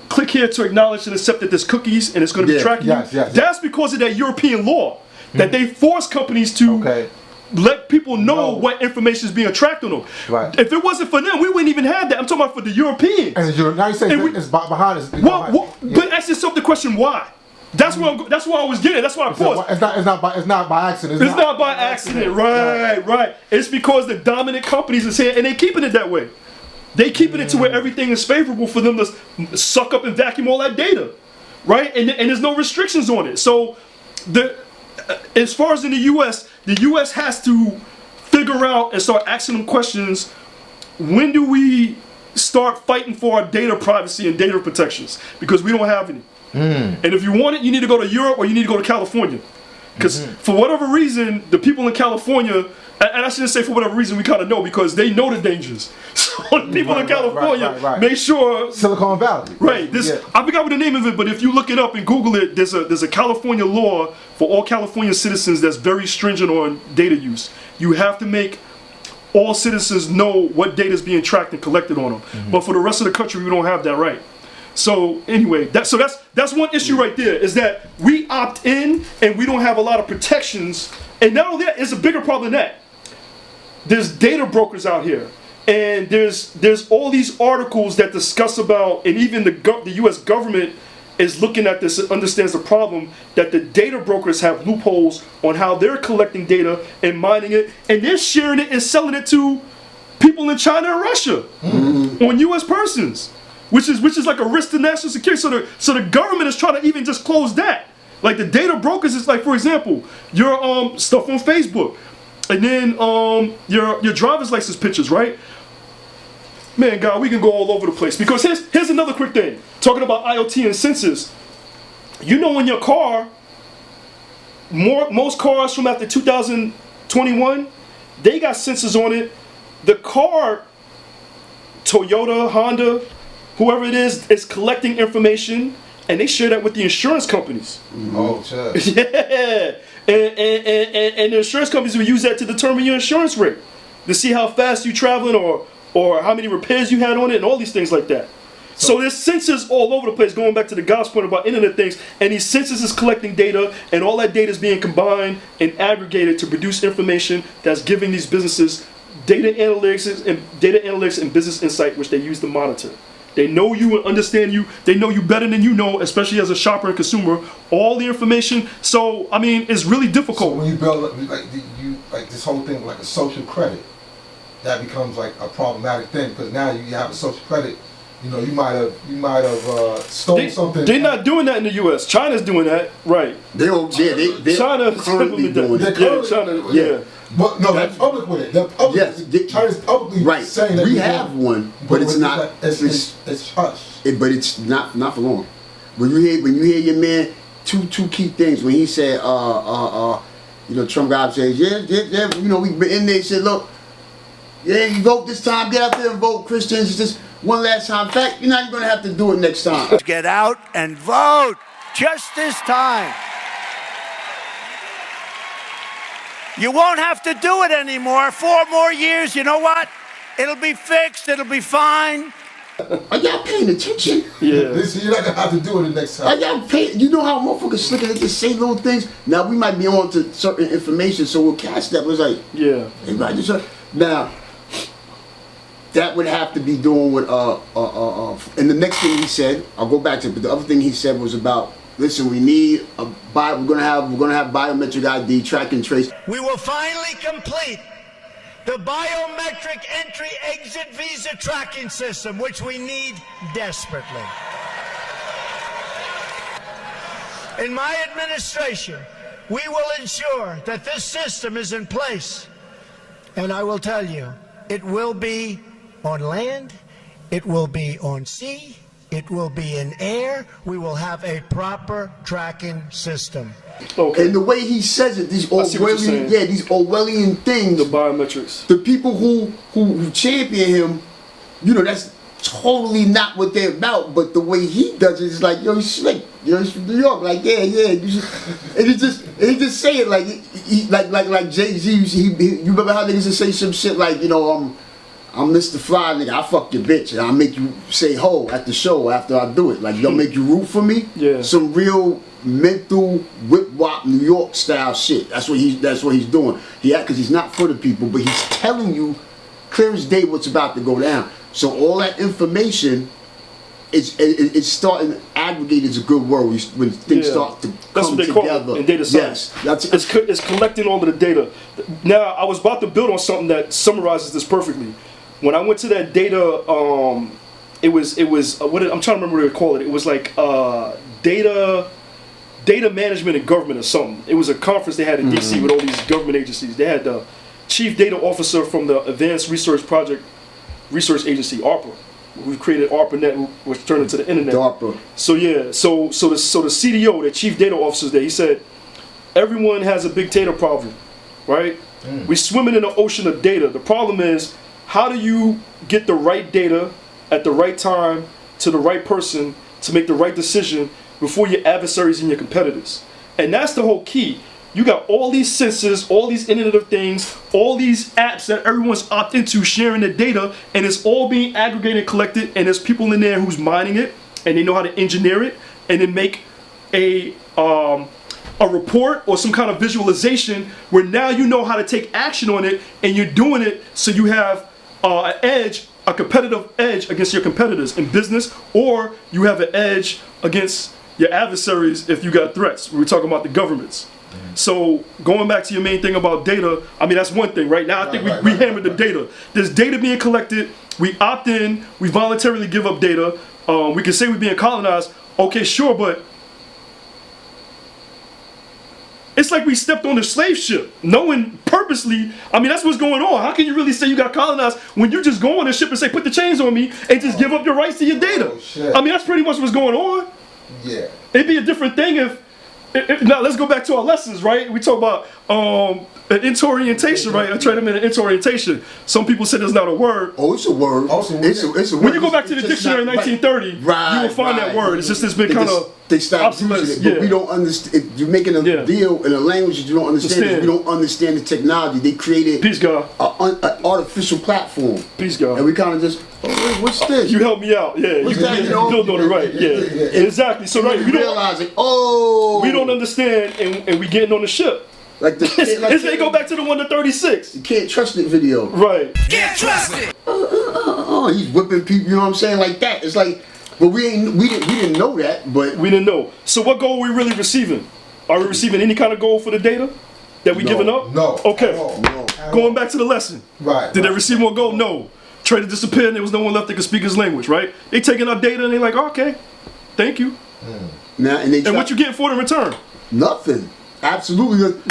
click here to acknowledge and accept that there's cookies and it's going to be tracking you? Yes. That's because of that European law that they force companies to let people know what information is being tracked on them. Right. If it wasn't for them, we wouldn't even have that. I'm talking about for the Europeans. And now you say it's behind us. But ask yourself the question, why? That's where I was getting. That's why I paused. It's not by accident. It's not by accident. Right. It's because the dominant companies is here and they keeping it that way. They keeping it to where everything is favorable for them to suck up and vacuum all that data, right? And there's no restrictions on it. So as far as in the U.S. has to figure out and start asking them questions. When do we start fighting for our data privacy and data protections? Because we don't have any. And if you want it, you need to go to Europe or you need to go to California. Because for whatever reason, the people in California, and I shouldn't say for whatever reason, we kind of know because they know the dangers. So the people in California make sure. Silicon Valley. Right. I forgot what the name of it, but if you look it up and Google it, there's a California law for all California citizens that's very stringent on data use. You have to make all citizens know what data is being tracked and collected on them. But for the rest of the country, we don't have that right. So anyway, that's one issue right there, is that we opt in and we don't have a lot of protections. And not only that, it's a bigger problem than that. There's data brokers out here, and there's all these articles that discuss about, and even the U.S. government is looking at this and understands the problem that the data brokers have loopholes on how they're collecting data and mining it, and they're sharing it and selling it to people in China and Russia on U.S. persons. Which is like a risk to national security. So the government is trying to even just close that. Like the data brokers is like, for example, your stuff on Facebook, and then your driver's license pictures, right? Man, God, we can go all over the place. Because here's another quick thing. Talking about IoT and sensors. You know, in your car, most cars from after 2021, they got sensors on it. The car, Toyota, Honda, whoever it is collecting information, and they share that with the insurance companies. Oh, sure. Yeah. And the insurance companies will use that to determine your insurance rate, to see how fast you're traveling or how many repairs you had on it and all these things like that. So there's sensors all over the place, going back to the God's point about Internet things, and these sensors is collecting data, and all that data is being combined and aggregated to produce information that's giving these businesses data analytics and business insight, which they use to monitor. They know you and understand you. They know you better than you know, especially as a shopper and consumer. All the information. So I mean, it's really difficult. So when you build like this whole thing like a social credit, that becomes like a problematic thing because now you have a social credit. You know, you might have stolen something. They're not doing that in the U.S. China's doing that, right? They're China's currently doing that. it. Yeah, China. Yeah. But no, they're public with it. They're public. Yes, China's publicly right. saying that we have one, but it's not. It's hush. But it's not for long. When you hear your man, two key things. When he said, you know, Trump guy says, yeah, you know, we've been in there. He said, look, yeah, you vote this time. Get out there and vote, Christians. It's just one last time. In fact, you're not even gonna have to do it next time. Get out and vote just this time. You won't have to do it anymore. 4 more years, you know what? It'll be fixed, it'll be fine. Are y'all paying attention? Yeah. Listen, you're not gonna have to do it the next time. Are y'all paying? You know how motherfuckers slick at just say little things? Now we might be on to certain information, so we'll catch that. But it's like, Yeah. everybody just now that would have to be doing with and the next thing he said, I'll go back to it, but the other thing he said was about, listen, we need we're gonna have biometric ID, track and trace. We will finally complete the biometric entry-exit visa tracking system, which we need desperately. In my administration, we will ensure that this system is in place. And I will tell you, it will be on land, it will be on sea, it will be in air. We will have a proper tracking system. Okay. And the way he says it, these I see what you're saying. these Orwellian things, The biometrics. the people who champion him, you know, that's totally not what they're about. But the way he does it is like, yo, he's slick. You know, he's from New York. Like, yeah. And he just say it like Jay-Z. You remember how niggas would say some shit like, you know, I'm Mr. Fly, nigga. I fuck your bitch and I'll make you say ho at the show after I do it. Like, they'll make you root for me. Yeah. Some real mental whip wop New York style shit. That's what he's doing. Because he's not for the people, but he's telling you clear as day what's about to go down. So all that information, it's starting to aggregate is a good word when things start to That's come what they together. call it in data science. Yes, It's collecting all of the data. Now, I was about to build on something that summarizes this perfectly. When I went to that data, it was I'm trying to remember what they call it. It was like data management and government or something. It was a conference they had in DC with all these government agencies. They had the chief data officer from the Advanced Research Project Research Agency, ARPA, who created ARPANET, which turned into the internet. DARPA. So yeah, so the CDO, the chief data officer there, he said, everyone has a big data problem, right? We're swimming in an ocean of data. The problem is, how do you get the right data at the right time to the right person to make the right decision before your adversaries and your competitors? And that's the whole key. You got all these sensors, all these Internet of Things, all these apps that everyone's opted into sharing the data, and it's all being aggregated and collected, and there's people in there who's mining it, and they know how to engineer it, and then make a report or some kind of visualization where now you know how to take action on it, and you're doing it so you have an edge, a competitive edge against your competitors in business, or you have an edge against your adversaries if you got threats. We're talking about the governments. So going back to your main thing about data, I mean, that's one thing, right? Now I think we hammered the data. There's data being collected, we opt in, we voluntarily give up data, we can say we're being colonized, okay, sure, but it's like we stepped on the slave ship, knowing purposely. I mean, that's what's going on. How can you really say you got colonized when you just go on the ship and say, put the chains on me and just give up your rights to your data? I mean, that's pretty much what's going on. Yeah. It'd be a different thing if now let's go back to our lessons, right? We talk about intorientation, right? I trained them in intorientation. Some people say there's not a word. Oh, it's a word. It's a word. When you go back to the dictionary in 1930, you will find that word. It's just it's been kind of they stopped using it, but we don't understand. You're making a deal in a language that you don't understand. We don't understand the technology. They created Peace, God. An artificial platform. Peace, God. And we kind of just, what's this? You helped me out. Yeah, you build on it right. Yeah, exactly. So right, we don't realizing, we don't understand, and we getting on the ship. Like the They go back to the 1 to 36. You can't trust it video. Right. Can't trust it. Oh, he's whipping people. You know what I'm saying? Like that. It's like, but we didn't know that. But We didn't know. So what goal are we really receiving? Are we receiving any kind of goal for the data that we giving up? No. Okay. At all. No. At Going all. back to the lesson. Right. Did they right. receive more gold? No. Trader disappeared and there was no one left that could speak his language, right? They taking our data and they like, okay, thank you. now And what you getting for it in return? nothing. Absolutely.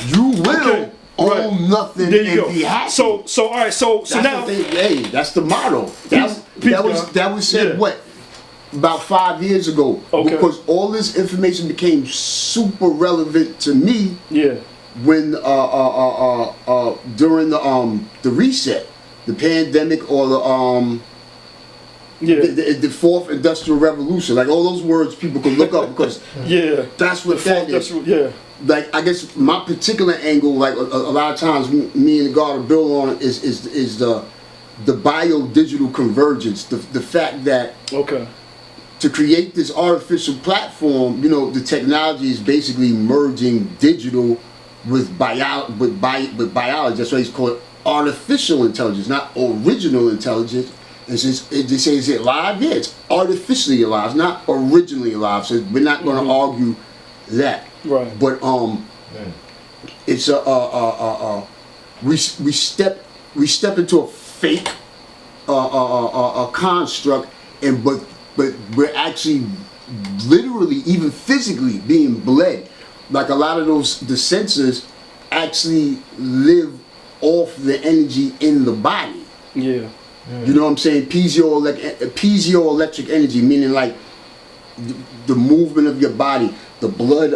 You will Okay, own right. nothing There you and be go. happy. So all right, so that's now the thing. Hey, that's the motto. That Peace, was God. said Yeah. what? About 5 years ago. Okay. Because all this information became super relevant to me yeah. when during the reset, the pandemic, or Yeah. the fourth industrial revolution. Like all those words people could look up because Yeah. that's what that is. Yeah. Like I guess my particular angle, like a lot of times me and God will build on is the bio-digital convergence. The fact that Okay. to create this artificial platform, you know, the technology is basically merging digital with biology. That's why it's called artificial intelligence, not original intelligence. And since they say is it alive? Yeah, it's artificially alive, it's not originally alive. So we're not going to argue that. Right. But it's we step into a fake a construct, and but we're actually literally, even physically, being bled. Like a lot of the sensors actually live off the energy in the body. Yeah. You know what I'm saying? Piezoelectric energy, meaning like the movement of your body, the blood,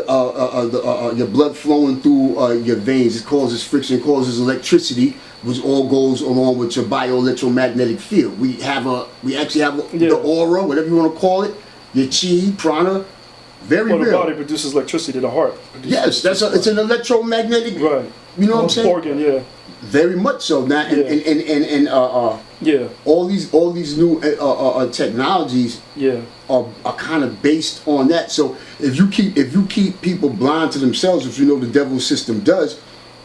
your blood flowing through your veins. It causes friction, it causes electricity, which all goes along with your bioelectromagnetic field. We actually have the aura, whatever you want to call it, your chi, prana, very Well, the real. body produces electricity. The heart. produces Yes, electricity. it's an electromagnetic. Right. You know what I'm saying? Organ. Yeah. Very much so. Now, and Yeah. all these new technologies Yeah. are kind of based on that. So if you keep people blind to themselves, which you know the devil's system does,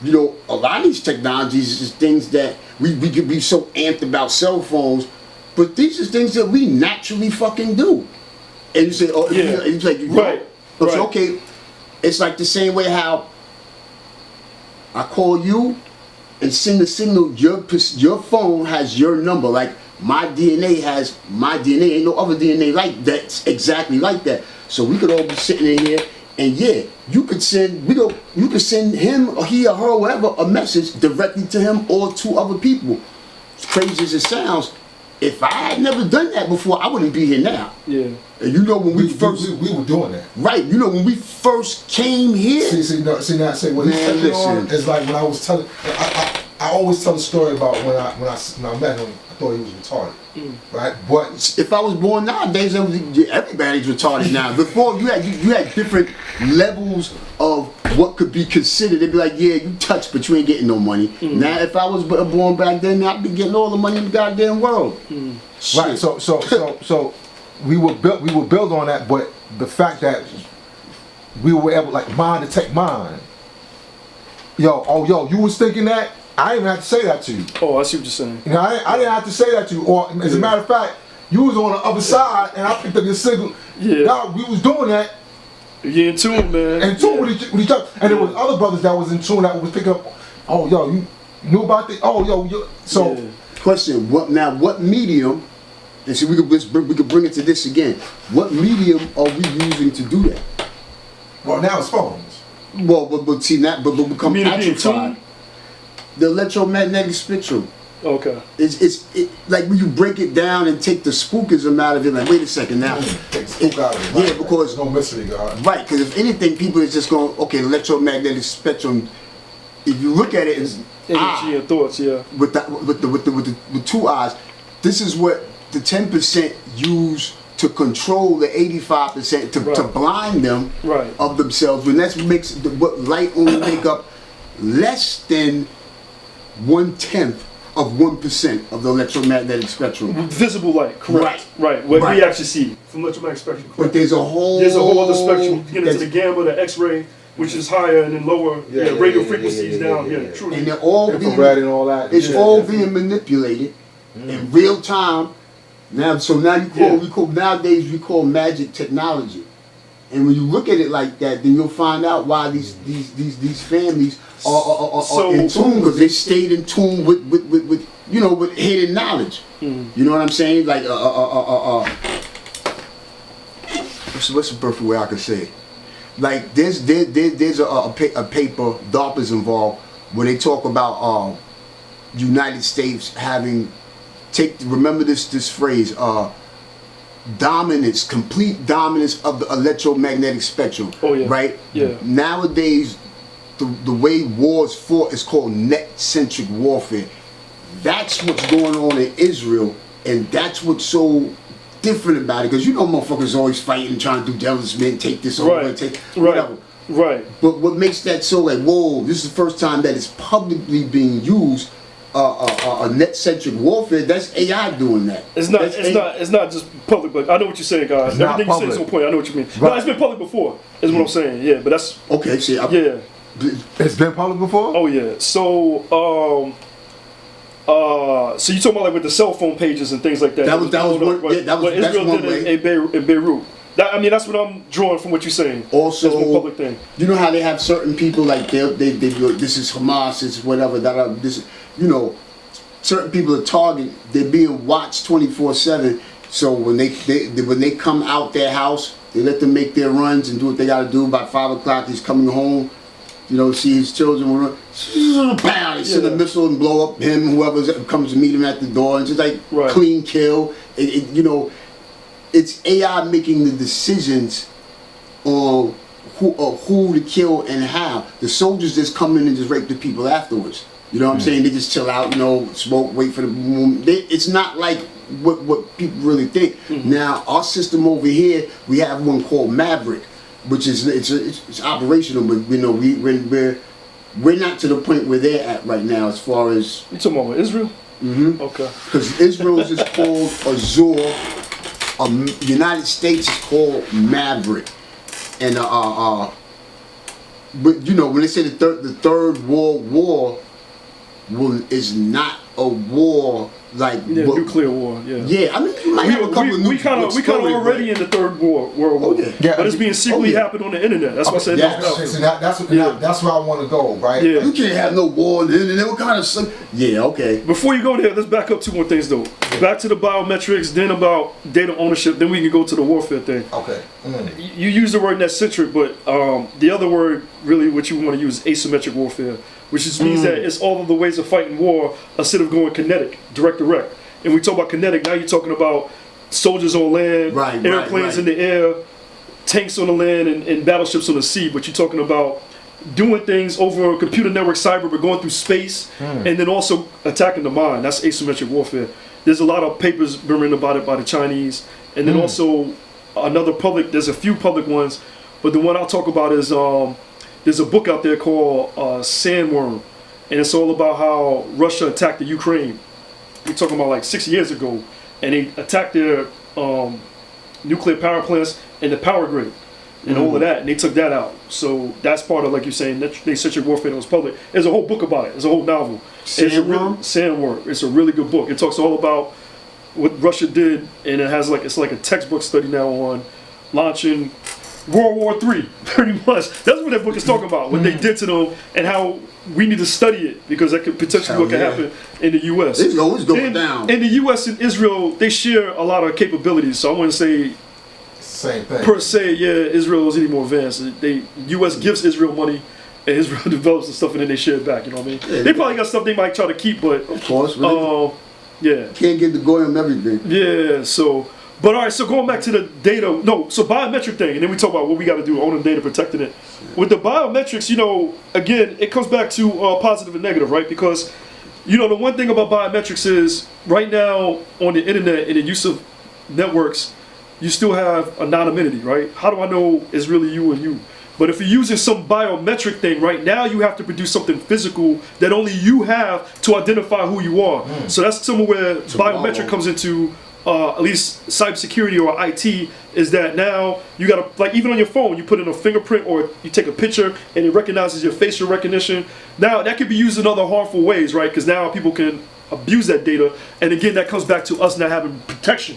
you know, a lot of these technologies is things that we could be so amped about cell phones, but these are things that we naturally fucking do. And you say, oh, Yeah. it's like, Right. It's Right. okay. It's like the same way how I call you and send the signal. Your phone has your number. Like my DNA has my DNA. Ain't no other DNA like that's exactly like that. So we could all be sitting in here, and yeah, you could send you could send him or he or her or whatever a message directly to him or to other people. As crazy as it sounds, if I had never done that before, I wouldn't be here now. Yeah. And you know when we We were doing that. right, you know when we first came here. See, what he's touching on listen. is like when I was telling. I always tell the story about when I met him. I thought he was retarded, right? But If I was born nowadays, everybody's retarded now. Before you had different levels of what could be considered. They'd be like, yeah, you touched, but you ain't getting no money. Now, if I was born back then, I'd be getting all the money in the goddamn world. Right. So we would build on that, but the fact that we were able, like, mind to take mind. Yo, you was thinking that? I didn't have to say that to you. Oh, I see what you're saying. You know, I didn't have to say that to you. Or as a matter of fact, you was on the other side, and I picked up your signal. Yeah. Now, we was doing that, You in tune, man. and in tune with each other. And there was other brothers that was in tune that was picking up. Oh, yo, you knew about this? Oh, yo, so. Yeah. Question: What medium? And see, we could bring it to this again. What medium are we using to do that? well, now it's phones. Well, but see that, but become You mean to be in atrophied. tune? The electromagnetic spectrum. Okay. It's like when you break it down and take the spookism out of it. Like, wait a second now. Take spook out of it. Yeah, because there's no mystery, God. right, because if anything, people is just going, okay, electromagnetic spectrum. If you look at it as Energy and thoughts. Yeah. with the two eyes, this is what the 10% use to control the 85% to Right. blind them Right. of themselves. When that makes what light only make up less than 1/10 of 1% of the electromagnetic spectrum. Visible light. Correct. Right. What we actually see from electromagnetic spectrum. But there's a whole There's a whole other spectrum. You get into the gamma, the X-ray, which is higher, and then lower radio frequencies down. Yeah, true. And they're all infrared and all that. It's all being manipulated in real time. Now, so now nowadays we call magic technology. And when you look at it like that, then you'll find out why these families are in tune, because they stayed in tune with hidden knowledge. You know what I'm saying? Like what's the perfect way I could say it? Like there's a paper, DARPA's involved, where they talk about United States having remember this phrase, dominance, complete dominance of the electromagnetic spectrum. Oh yeah. Right? Yeah. Nowadays the way war's fought is called net-centric warfare. That's what's going on in Israel, and that's what's so different about it, because motherfuckers always fighting, trying to do devil's men, take this over, take whatever. Right. But what makes that so like, whoa, this is the first time that it's publicly being used, a net-centric warfare. That's AI doing that. It's not just public, but I know what you're saying, guys. Everything you say is on point. I know what you mean. Right. No, it's been public before, is what I'm saying. Yeah, but that's okay. See, it's been public before. Oh yeah. So so you talking about like with the cell phone pages and things like that? That was one. Yeah, that was Israel one did way. in Beirut. That's what I'm drawing from what you're saying. Also, that's a public thing. You know how they have certain people like they this is Hamas, this is whatever, this, certain people are target, they're being watched 24/7. So when they come out their house, they let them make their runs and do what they got to do. By 5 o'clock, he's coming home. See his children will run. They send a missile and blow up him, whoever comes to meet him at the door, and just like clean kill. It's AI making the decisions on who to kill and how. The soldiers just come in and just rape the people afterwards. You know what I'm saying? They just chill out, smoke, wait for the boom. It's not like what people really think. Now, our system over here, we have one called Maverick, which is it's operational, but we're not to the point where they're at right now as far as. You talking about Israel? Mm-hmm. Okay. Because Israel's is called Azure. United States is called Maverick, and but when they say the third World War is not a war like nuclear war. Yeah, I mean you might have a couple of we kind of already in the third World War. Yeah, but it's being secretly happened on the internet. That's what I said. That's where I want to go, right? Yeah. You can't have no war on the internet. What kind of okay. Before you go there, let's back up 2 more things though. Back to the biometrics, then about data ownership, then we can go to the warfare thing. Okay. You use the word net-centric, but the other word, really, what you want to use is asymmetric warfare, which just means that it's all of the ways of fighting war instead of going kinetic, direct. And we talk about kinetic, now you're talking about soldiers on land, airplanes in the air, tanks on the land, and battleships on the sea, but you're talking about doing things over a computer network cyber, but going through space, and then also attacking the mind. That's asymmetric warfare. There's a lot of papers been written about it by the Chinese, and then also there's a few public ones, but the one I'll talk about is there's a book out there called Sandworm, and it's all about how Russia attacked the Ukraine. We're talking about like 6 years ago, and they attacked their nuclear power plants and the power grid and all of that, and they took that out. So that's part of, like you're saying, asymmetric warfare that was public. There's a whole book about it. There's a whole novel. Sandworm. It's a really good book. It talks all about what Russia did, and it's like a textbook study now on launching World War III, pretty much. That's what that book is talking about, what they did to them, and how we need to study it, because that could potentially what could happen in the U.S. It's always going down. In the U.S. and Israel, they share a lot of capabilities, so I wouldn't say same thing. Per se, Israel is any more advanced. U.S. gives Israel money, and Israel develops the stuff, and then they share it back, you know what I mean? Yeah, they probably got stuff they might try to keep, but... Of course. Can't get the goyim everything. Yeah, so... But all right, so going back to the data, so biometric thing, and then we talk about what we got to do, owning data, protecting it. With the biometrics, again, it comes back to positive and negative, right? Because, the one thing about biometrics is, right now, on the internet and the use of networks, you still have anonymity, right? How do I know it's really you and you? But if you're using some biometric thing, right now you have to produce something physical that only you have to identify who you are. So that's somewhere where biometric comes into at least cybersecurity or IT, is that now you gotta, like, even on your phone, you put in a fingerprint or you take a picture and it recognizes your facial recognition. Now that could be used in other harmful ways, right? Because now people can abuse that data, and again, that comes back to us not having protection.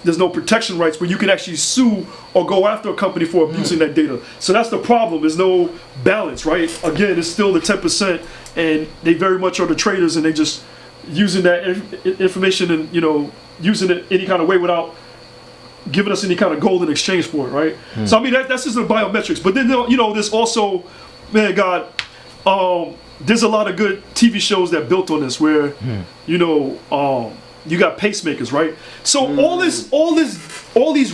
There's no protection rights where you can actually sue or go after a company for abusing that data. So that's the problem. There's no balance, right? Again, it's still the 10%, and they very much are the traders, and they just using that information and, you know, using it any kind of way without giving us any kind of gold in exchange for it, right? So I mean, that's just the biometrics. But then, you know, there's also, man, God, there's a lot of good TV shows that built on this, where, you know, you got pacemakers, right? So all these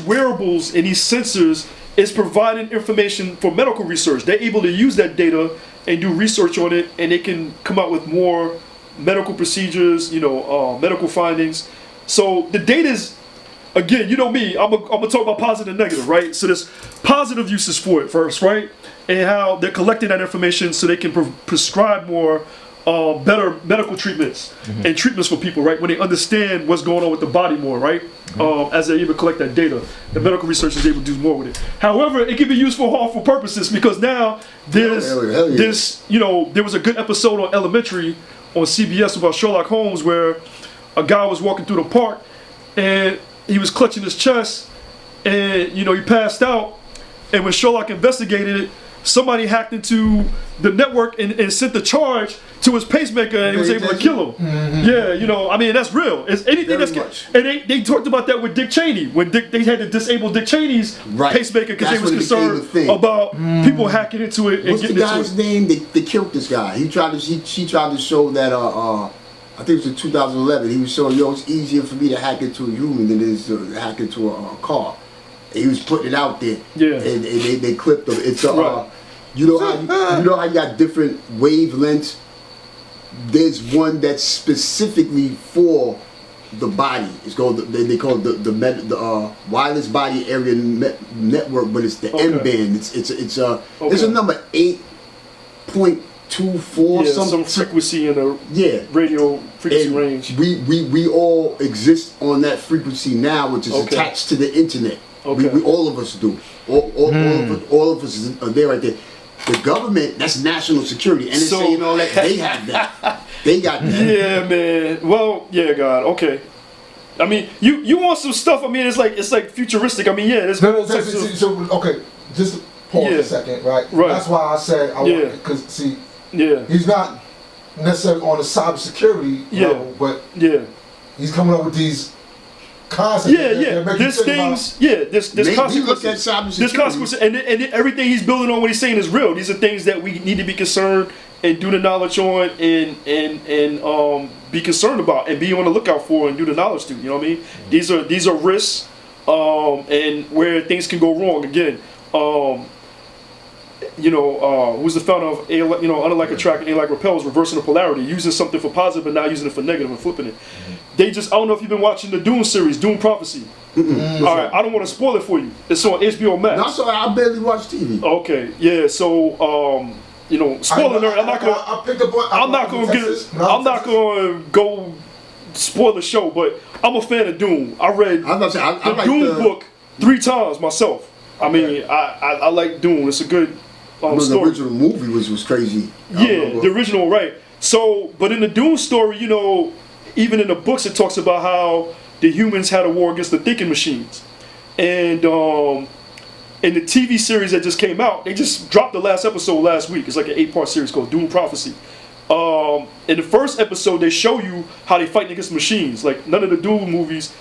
wearables and these sensors is providing information for medical research. They're able to use that data and do research on it, and they can come out with more medical procedures, you know, medical findings. So the data is, again, you know me, I'm gonna talk about positive and negative, right? So there's positive uses for it first, right? And how they're collecting that information so they can prescribe more better medical treatments and treatments for people, right? When they understand what's going on with the body more, right? As they even collect that data, the medical research is able to do more with it. However, it can be used for harmful purposes, because now there's, you know, there was a good episode on Elementary on CBS about Sherlock Holmes, where a guy was walking through the park and he was clutching his chest, and, you know, he passed out. And when Sherlock investigated it, somebody hacked into the network and sent the charge to his pacemaker, and he was able to kill him. Yeah, you know, I mean, that's real. It's anything Very that's much. and they talked about that with Dick Cheney, when they had to disable Dick Cheney's pacemaker because they was That's when it concerned became a thing. about people hacking into it and What's the getting into guy's it. name? They killed this guy. He tried to. She tried to show that. I think it was in 2011. He was showing, yo, it's easier for me to hack into a human than it is to hack into a car. He was putting it out there. Yeah. And they clipped him. It's a. Right. You know how you got different wavelengths. There's one that's specifically for the body. It's called they call it the wireless body area network, but it's the M band. It's a number 8.24 Some frequency in the radio frequency and range. We all exist on that frequency now, which is attached to the internet. We all of us do. All of us are there right there. The government, that's national security, NSA and all that, they have that. They got that. Yeah, man. Well, yeah, God. Okay. I mean, you want some stuff? I mean, it's like futuristic. I mean, yeah. There's Okay, just pause a second, right? That's why I said I want, because see, he's not necessarily on the cybersecurity level, but he's coming up with these concepts. There's things. There's consequences. There's consequences, and everything he's building on what he's saying is real. These are things that we need to be concerned and do the knowledge on, and be concerned about, and be on the lookout for, and do the knowledge to. You know what I mean? These are risks, and where things can go wrong. Again, who's the founder of unlike attract and A-like repels, reversing the polarity, using something for positive and now using it for negative and flipping it. They just, I don't know if you've been watching the Dune series, Dune Prophecy. All right, I don't want to spoil it for you. It's on HBO Max. No, so I barely watch TV. Okay, yeah. So, spoiler alert. I'm not gonna go spoil the show, but I'm a fan of Dune. I read the Dune book 3 times myself. I mean, I like Dune. It's a good story. The original movie was crazy. The original, right. So, but in the Dune story, even in the books, it talks about how the humans had a war against the thinking machines. And in the TV series that just came out, they just dropped the last episode last week. It's like an 8-part series called Dune Prophecy. In the first episode, they show you how they fight against machines. Like, none of the Dune movies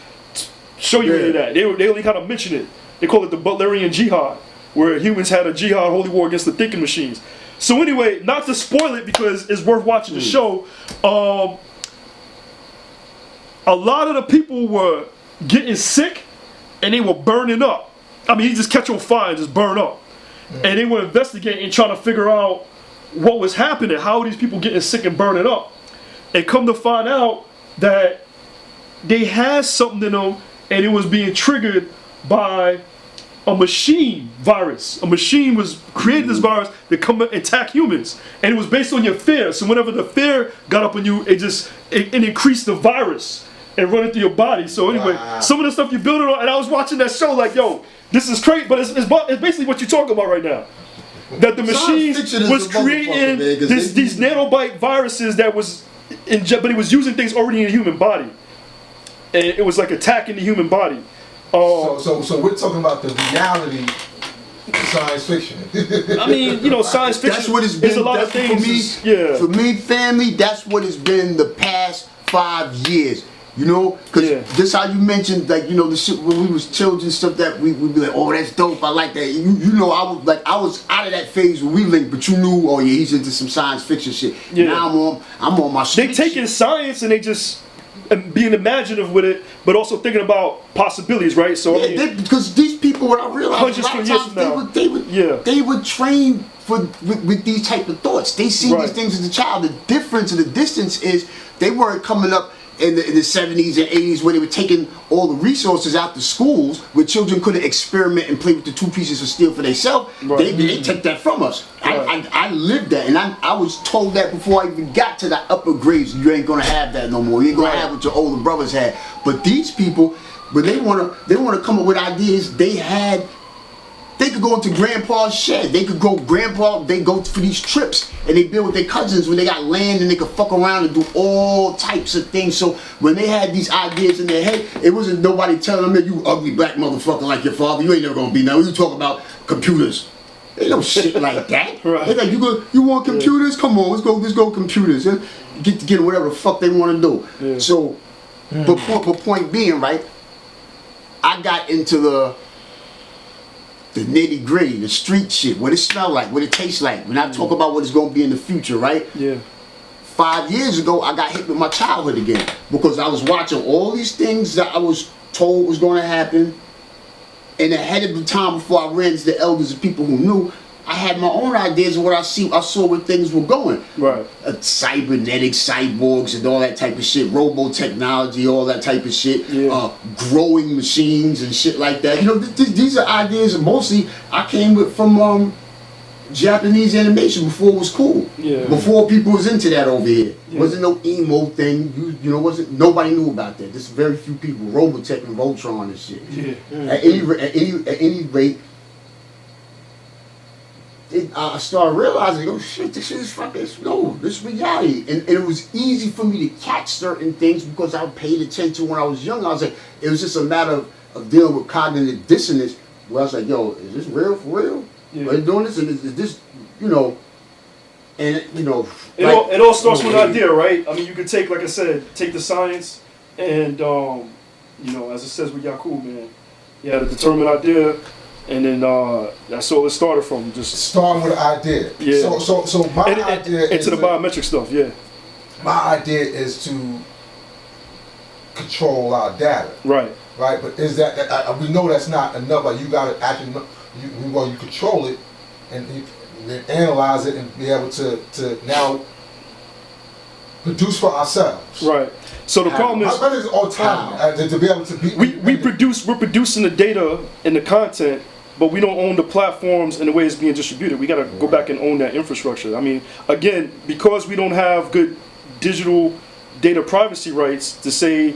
show you any of that. They only kind of mention it. They call it the Butlerian Jihad, where humans had a jihad, holy war against the thinking machines. So anyway, not to spoil it because it's worth watching the show, a lot of the people were getting sick and they were burning up. I mean, you just catch on fire and just burn up. And they were investigating, trying to figure out what was happening, how are these people getting sick and burning up. And come to find out that they had something in them, and it was being triggered by a machine virus. A machine was created this virus that come and attack humans, and it was based on your fear. So whenever the fear got up on you, it increased the virus, and run it through your body. So anyway, Wow. some of the stuff you build it on, and I was watching that show like, yo, this is crazy, but it's basically what you're talking about right now. That the machines fiction is was a motherfucker, creating man, 'cause these nanobite viruses that was, but it was using things already in the human body, and it was like attacking the human body. So we're talking about the reality of science fiction. I mean, you know, science fiction. That's what it's been. There's a lot of That's things. for me. Yeah. For me, family, that's what it's been the past 5 years. You know, because Yeah. just how you mentioned, like, you know, the shit when we was children, stuff that we'd be like, oh, that's dope, I like that. You know, I was out of that phase when we linked, but you knew, oh yeah, he's into some science fiction shit. Yeah. Now I'm on my They street taking science and they just being imaginative with it, but also thinking about possibilities, right? So I mean, Yeah, because these people, what I realized, Hundreds a lot of of years times from now. they would train with these type of thoughts. They see Right. these things as a child. The difference and the distance is they weren't coming up in the 70s and 80s where they were taking all the resources out the schools where children couldn't experiment and play with the 2 pieces of steel for themselves. Right. They took that from us. Right. I lived that, and I was told that before I even got to the upper grades. You ain't gonna have that no more. You ain't gonna Right. have what your older brothers had. But these people, but they wanna come up with ideas they had. They could go into grandpa's shed. They go for these trips and they build with their cousins when they got land and they could fuck around and do all types of things. So when they had these ideas in their head, it wasn't nobody telling them, you ugly black motherfucker like your father, you ain't never gonna be nothing. You talk about computers. Ain't no shit like that. Right. They like, you want computers? Come on, let's go computers. Get together whatever the fuck they wanna do. Yeah. So but point being, right, I got into the nitty gritty, the street shit, what it smell like, what it tastes like. When I talk about what it's gonna be in the future, right? yeah, 5 years ago, I got hit with my childhood again because I was watching all these things that I was told was gonna happen, and ahead of the time before I ran to the elders and people who knew, I had my own ideas of what I saw where things were going. right. Cybernetic cyborgs and all that type of shit, robo technology, all that type of shit, Yeah. growing machines and shit like that. You know, these are ideas mostly I came with from Japanese animation before it was cool. Yeah. Before people was into that over here. Yeah. Wasn't no emo thing. You know, nobody knew about that. Just very few people. Robotech and Voltron and shit. Yeah. At any rate. I started realizing, oh shit, this is fucking, this reality. And it was easy for me to catch certain things because I paid attention when I was young. I was like, it was just a matter of dealing with cognitive dissonance where I was like, yo, is this real for real? Yeah. Are they doing this? And is this, you know, and you know. It all starts with an idea, right? I mean, you could take, like I said, take the science and, you know, as it says with Yakub, man, you had a determined idea. And then that's all it started from. Just Starting with an idea. Yeah. So my idea is into the biometric stuff. Yeah. my idea is to control our data. Right. Right, but is that we know that's not enough? Like you got to actually you control it and then analyze it and be able to now produce for ourselves. Right. So the problem is how is autonomy to be able to be we're producing the data and the content, but we don't own the platforms and the way it's being distributed. We got to go back and own that infrastructure. I mean, again, because we don't have good digital data privacy rights to say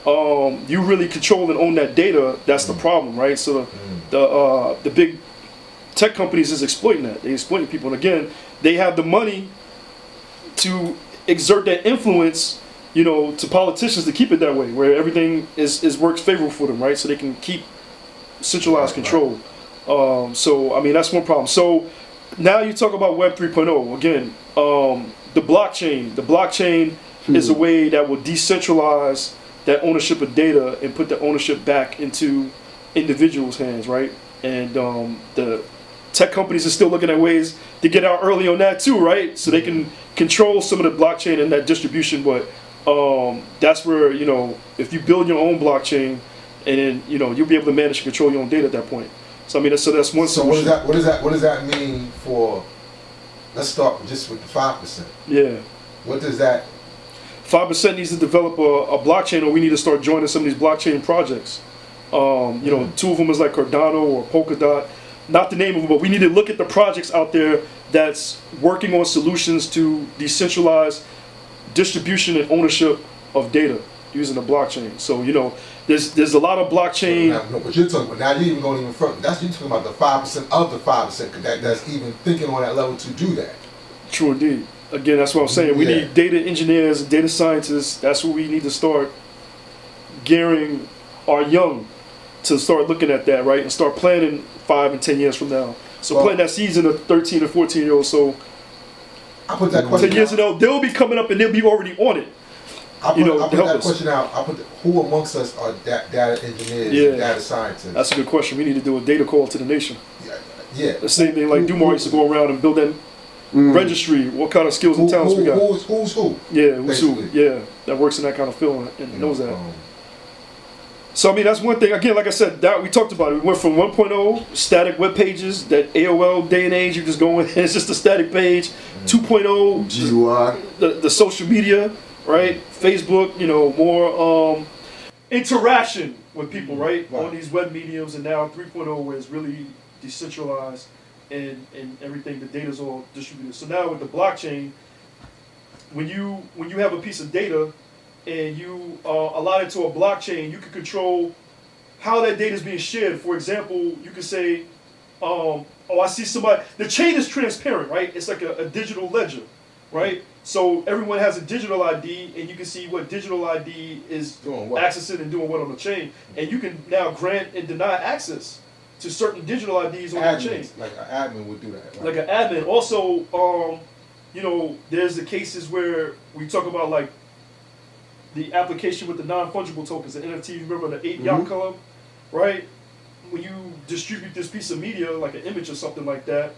you really control and own that data. That's the problem, right? So the big tech companies is exploiting that. They're exploiting people, and again, they have the money to exert that influence, you know, to politicians to keep it that way, where everything is works favorable for them, right? So they can keep centralized control. So I mean, that's one problem. So now you talk about Web 3.0 again. The blockchain is a way that will decentralize that ownership of data and put the ownership back into individuals' hands, right? And the tech companies are still looking at ways to get out early on that too, right? So they can control some of the blockchain and that distribution, but that's where, you know, if you build your own blockchain, and then, you know, you'll be able to manage and control your own data at that point. So I mean, that's one So solution. what does that mean for? Let's start just with the 5%. Yeah. What does that? 5% needs to develop a blockchain, or we need to start joining some of these blockchain projects. You know, two of them is like Cardano or Polkadot. Not the name of them, but we need to look at the projects out there that's working on solutions to decentralize distribution and ownership of data. using the blockchain. So there's a lot of blockchain. No, but you're talking. But now you're even going even further. That's you talking about the 5% of the 5%. That's even thinking on that level to do that. True indeed. Again, that's what I'm saying. We need data engineers, data scientists. That's what we need to start gearing our young to start looking at that, right? And start planning 5 and 10 years from now. So plant that seeds in a 13 or 14-year-old. So I put that question 10 years ago, they'll be coming up and they'll be already on it. I put that question out. Who amongst us are data engineers and data scientists? That's a good question. We need to do a data call to the nation. Yeah. The same thing like Dumar used to go around and build that registry. What kind of skills and talents we got? Who's who? Yeah, who's who? Yeah, that works in that kind of field and knows that. So I mean, that's one thing. Again, like I said, that we talked about it. We went from 1.0 static web pages, that AOL day and age. You just go in, it's just a static page. 2.0 GUI, the social media, right? Facebook, more interaction with people, right? On these web mediums, and now 3.0 where it's really decentralized and everything. The data's all distributed. So now with the blockchain, when you have a piece of data and you allot it to a blockchain, you can control how that data is being shared. For example, you could say, I see somebody, the chain is transparent, right? It's like a digital ledger, right? So everyone has a digital ID, and you can see what digital ID is accessing and doing what on the chain. And you can now grant and deny access to certain digital IDs on the chain. Like an admin would do that. Right? Like an admin. Also, there's the cases where we talk about like the application with the non-fungible tokens, the NFT. Remember the 8 Yacht Club, right? When you distribute this piece of media, like an image or something like that,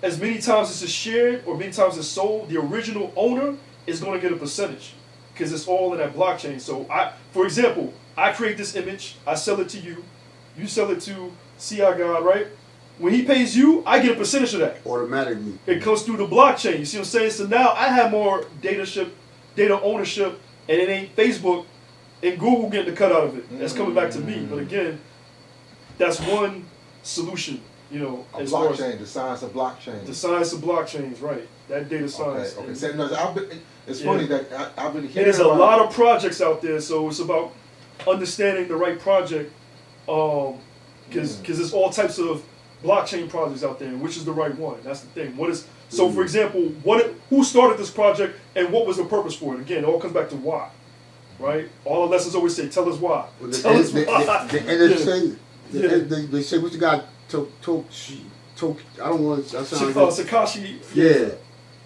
as many times as it's shared or many times it's sold, the original owner is going to get a percentage because it's all in that blockchain. So, for example, I create this image, I sell it to you, you sell it to C.I God, right? When he pays you, I get a percentage of that. automatically. It comes through the blockchain. You see what I'm saying? So now I have more data ownership, and it ain't Facebook and Google getting the cut out of it. That's coming back to me. But again, that's one solution. A blockchain, the science of blockchain. The science of blockchains, right? That data science. Okay. So, it's funny that I've been hearing. There's a lot of projects out there, so it's about understanding the right project, because there's all types of blockchain projects out there, and which is the right one. That's the thing. For example, who started this project and what was the purpose for it? Again, it all comes back to why, right? All the lessons always say, tell us why. Well, Tell us why. They say, what's the guy? I don't want to. Satoshi. Yeah,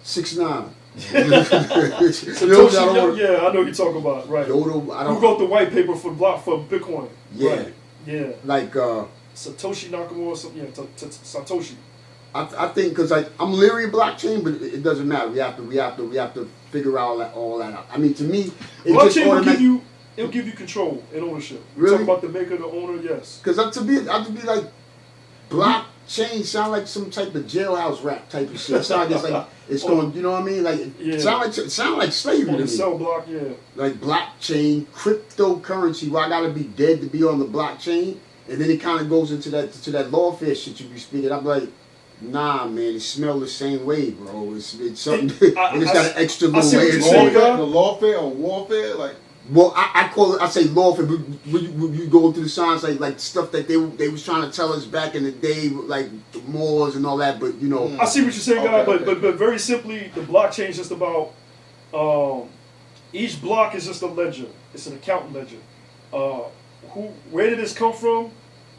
6ix9ine. Satoshi, I know you're talking about, right? Who wrote the white paper for Bitcoin? Yeah, right. Yeah. Like Satoshi Nakamoto or something. Yeah, Satoshi. I think because I'm leery of blockchain, but it doesn't matter. We have to figure all that out. I mean, to me, blockchain will give you control and ownership. Really? Talk about the maker, the owner, yes. Because to be like blockchain sound like some type of jailhouse rap type of shit. It sound like it's going, you know what I mean? Like sound like slavery to me. Cell block, like blockchain, cryptocurrency. Where I gotta be dead to be on the blockchain, and then it kind of goes into that lawfare shit you be speaking. I'm like, nah, man, it smells the same way, bro. It's something. And it's got an extra little way of saying the lawfare or warfare, like. Well, I call it. I say lawfare. When you go through the signs, like stuff that they was trying to tell us back in the day, like the Moors and all that. But I see what you're saying, guy. But very simply, the blockchain is just about each block is just a ledger. It's an account ledger. Where did this come from?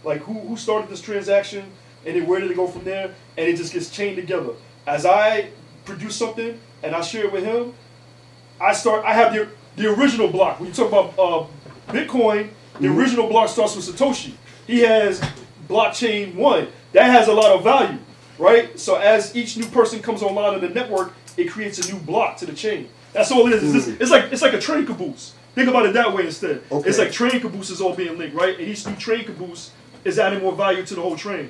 Like who started this transaction, and then where did it go from there? And it just gets chained together. As I produce something and I share it with him, I have the original block. When you talk about Bitcoin, the original block starts with Satoshi. He has blockchain 1. That has a lot of value, right? So as each new person comes online in the network, it creates a new block to the chain. That's all it is. It's like a train caboose. Think about it that way instead. Okay. It's like train cabooses all being linked, right? And each new train caboose is adding more value to the whole train,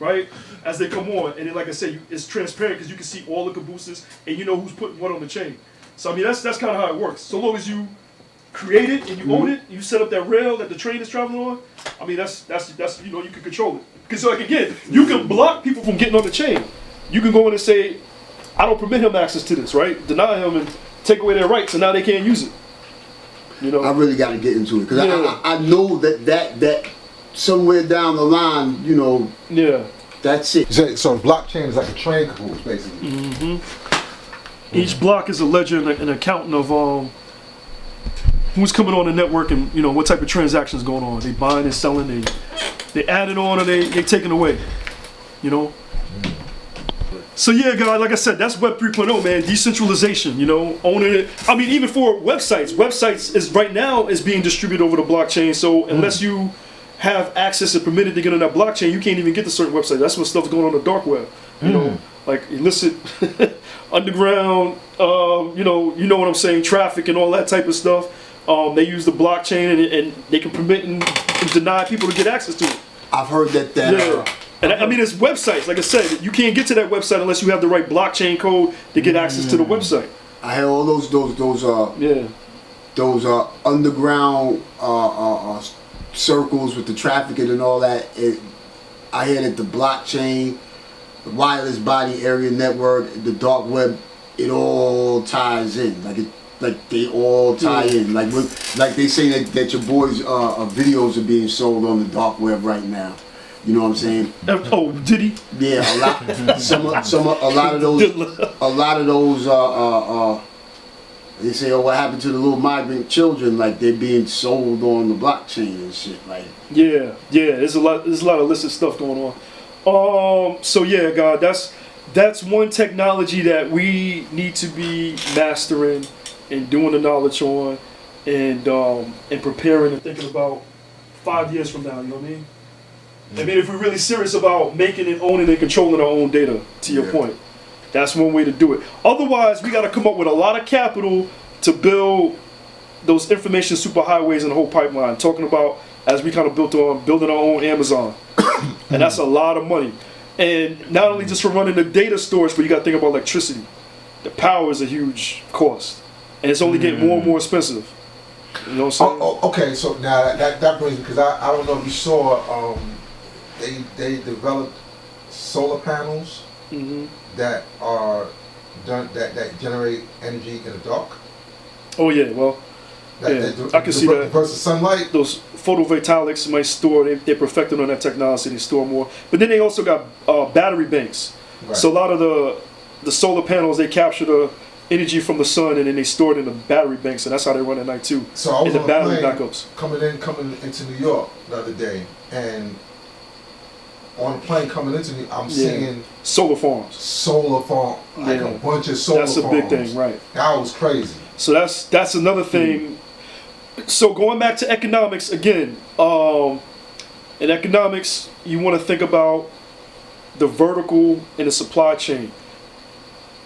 right? As they come on. And then, like I said, it's transparent because you can see all the cabooses and you know who's putting what on the chain. So I mean that's kind of how it works. So long as you create it and you own it, you set up that rail that the train is traveling on. I mean that's you can control it. Because like again, you can block people from getting on the chain. You can go in and say, I don't permit him access to this, right? Deny him and take away their rights, and now they can't use it. You know, I really got to get into it because Yeah. I know that somewhere down the line, you know, yeah. that's it. So blockchain is like a train caboose, basically. Each block is a ledger and an accountant of who's coming on the network and you know what type of transactions going on. They buying and selling. They add it on or they taking away. You know. So yeah, guys, like I said, that's Web 3.0, man. Decentralization, you know, owning it. I mean, even for websites is right now is being distributed over the blockchain. So unless you have access and permitted to get on that blockchain, you can't even get to certain websites. That's what stuff's going on the dark web. You know, like illicit, underground, you know what I'm saying, traffic and all that type of stuff. They use the blockchain and they can permit and deny people to get access to it. I've heard that. Yeah. And I mean, it's websites. Like I said, you can't get to that website unless you have the right blockchain code to get access to the website. I had all those underground circles with the trafficking and all that. I had it, the blockchain, the wireless body area network, the dark web. It all ties in. Like they all tie in. Like they say that your boys' videos are being sold on the dark web right now. You know what I'm saying? Oh, did he? Yeah, a lot of those. They say, oh, what happened to the little migrant children? Like they're being sold on the blockchain and shit. Like yeah. There's a lot of illicit stuff going on. So yeah, God, that's one technology that we need to be mastering and doing the knowledge on, and preparing and thinking about 5 years from now. You know what I mean? I mean, if we're really serious about making and owning and controlling our own data, to your point, that's one way to do it. Otherwise, we got to come up with a lot of capital to build those information superhighways and the whole pipeline. Talking about, as we kind of built on, building our own Amazon. And that's a lot of money. And not only just for running the data storage, but you got to think about electricity. The power is a huge cost. And it's only getting more and more expensive. You know what I'm saying? Okay, so now that brings me, because I don't know if you saw, they developed solar panels that are done that generate energy in the dark. Oh yeah, well, I can see that. Versus sunlight. Those photovoltaics might store. They're perfected on that technology. They store more. But then they also got battery banks. Right. So a lot of the solar panels, they capture the energy from the sun and then they store it in the battery banks, and that's how they run at night too. So I was on on the battery a plane backups. coming into New York the other day, and on the plane coming into New York, I'm seeing solar farms. Like a bunch of solar farms. That's a big thing, right? That was crazy. So that's another thing. So going back to economics again, in economics, you want to think about the vertical and the supply chain.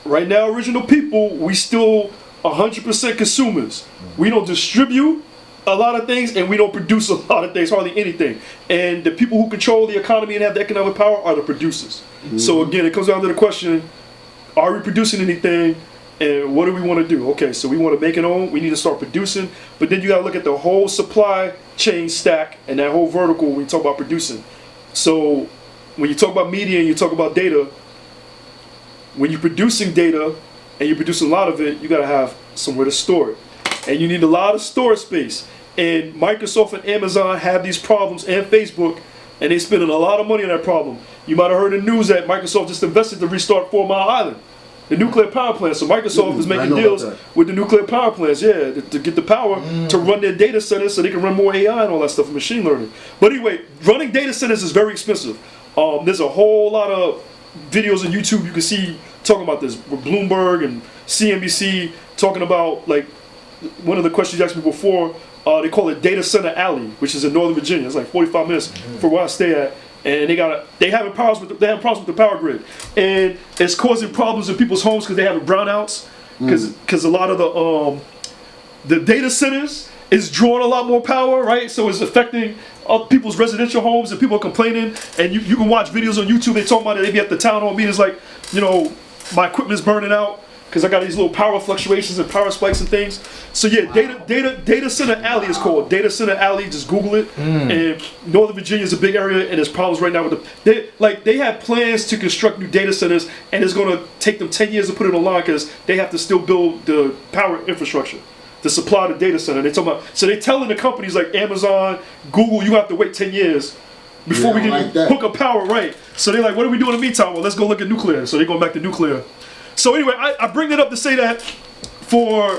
Right now, original people, we still 100% consumers. We don't distribute a lot of things, and we don't produce a lot of things, hardly anything. And the people who control the economy and have the economic power are the producers. So again, it comes down to the question, are we producing anything, and what do we want to do? Okay, so we want to make it own, we need to start producing, but then you got to look at the whole supply chain stack and that whole vertical when you talk about producing. So when you talk about media and you talk about data, when you're producing data and you're producing a lot of it, you got to have somewhere to store it. And you need a lot of storage space. And Microsoft and Amazon have these problems, and Facebook, and they're spending a lot of money on that problem. You might have heard in the news that Microsoft just invested to restart 4 Mile Island, the nuclear power plant. So Microsoft is making deals with the nuclear power plants, to get the power to run their data centers so they can run more AI and all that stuff, and machine learning. But anyway, running data centers is very expensive. There's a whole lot of videos on YouTube you can see talking about this, with Bloomberg and CNBC talking about, like, one of the questions you asked me before, they call it Data Center Alley, which is in Northern Virginia. It's like 45 minutes from where I stay at, and they having problems with the power grid, and it's causing problems in people's homes because they have brownouts, because a lot of the data centers is drawing a lot more power, right? So it's affecting people's residential homes, and people are complaining. And you can watch videos on YouTube. They talk about it. They be at the town hall meetings like, my equipment's burning out because I got these little power fluctuations and power spikes and things. So yeah, Data Center Alley is called. Data Center Alley, just Google it. And Northern Virginia is a big area, and there's problems right now with they have plans to construct new data centers, and it's going to take them 10 years to put it online because they have to still build the power infrastructure to supply the data center. They talking about, so they telling the companies like Amazon, Google, you have to wait 10 years before we can hook up power, right? So they're like, what are we doing in the meantime? Well, let's go look at nuclear. So they're going back to nuclear. So anyway, I bring that up to say that for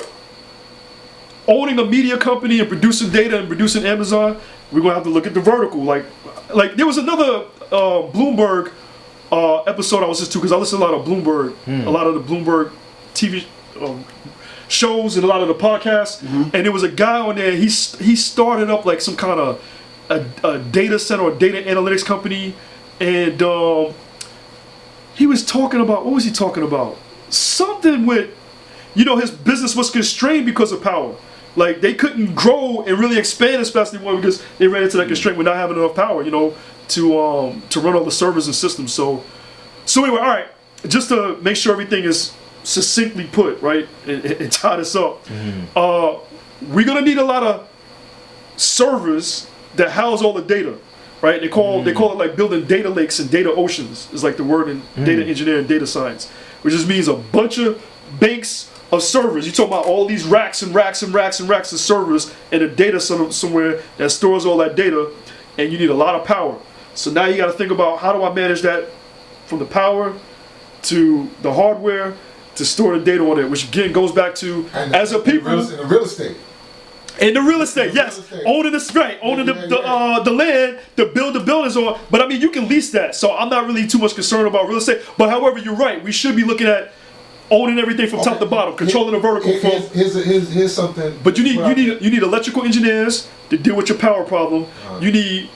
owning a media company and producing data and producing Amazon, we're gonna have to look at the vertical. Like there was another Bloomberg episode I was listening to, because I listen to a lot of Bloomberg, a lot of the Bloomberg TV shows and a lot of the podcasts. And there was a guy on there. He started up like some kind of a data center or data analytics company, and he was talking about, what was he talking about? Something with, his business was constrained because of power. Like they couldn't grow and really expand as fast as they wanted because they ran into that constraint with not having enough power, to run all the servers and systems. So anyway, all right, just to make sure everything is succinctly put, right, and tie this up, we're gonna need a lot of servers that house all the data, right? They call it like building data lakes and data oceans is like the word in data engineering and data science, which just means a bunch of banks of servers. You talk about all these racks and racks and racks and racks of servers and a data center somewhere that stores all that data, and you need a lot of power. So now you got to think about, how do I manage that from the power to the hardware to store the data on it, which again goes back to as a people in the real estate. In the real estate, yes, owning this, right, owning the land to build the buildings on. But I mean, you can lease that, so I'm not really too much concerned about real estate. But however, you're right, we should be looking at owning everything from top to bottom, controlling the vertical. Here's something. But you need electrical engineers to deal with your power problem. You need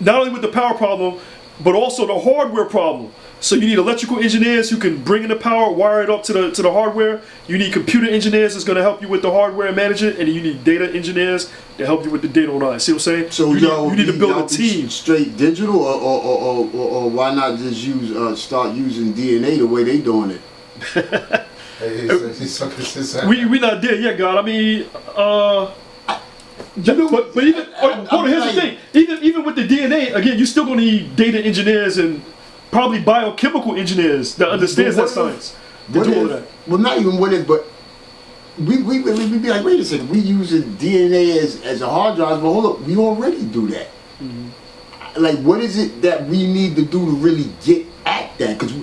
not only with the power problem, but also the hardware problem. So you need electrical engineers who can bring in the power, wire it up to the hardware. You need computer engineers that's going to help you with the hardware and manage it, and you need data engineers to help you with the data online. See what I'm saying? So you need to build a team. Straight digital, or why not just start using DNA the way they doing it? We not there yet, God. I mean, but even here's the thing. Even with the DNA, again, you're still going to need data engineers and probably biochemical engineers that understands that science. Well, not even with it, but we be like, wait a second, we using DNA as a hard drive, but hold up, we already do that. Like, what is it that we need to do to really get at that? Because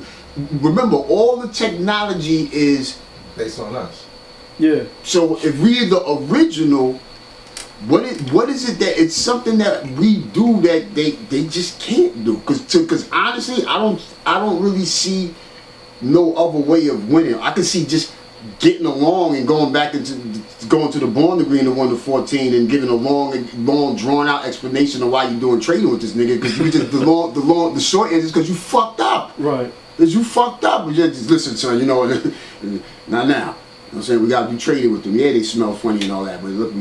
remember, all the technology is based on us. Yeah. So if we're the original, what is it that it's something that we do that they just can't do? Because honestly, I don't really see no other way of winning. I can see just getting along and going to the Born Degree in the 1 to 14 and giving a long drawn out explanation of why you're doing trading with this nigga, because you just the short answer is because you fucked up. Right. Because you fucked up. But just listen, son. Not now. You know what I'm saying? We got to be trading with them. Yeah, they smell funny and all that, but look,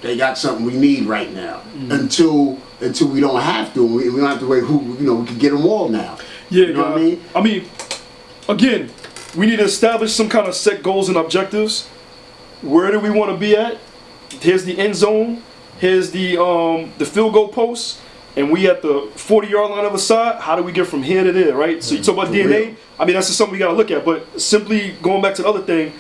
they got something we need right now. Until we don't have to. We don't have to wait. We can get them all now. Yeah, you know what I mean? I mean, again, we need to establish some kind of set goals and objectives. Where do we want to be at? Here's the end zone. Here's the field goal post, and we at the 40-yard line of the side. How do we get from here to there, right? So you talk about DNA. I mean, that's just something we got to look at. But simply going back to the other thing,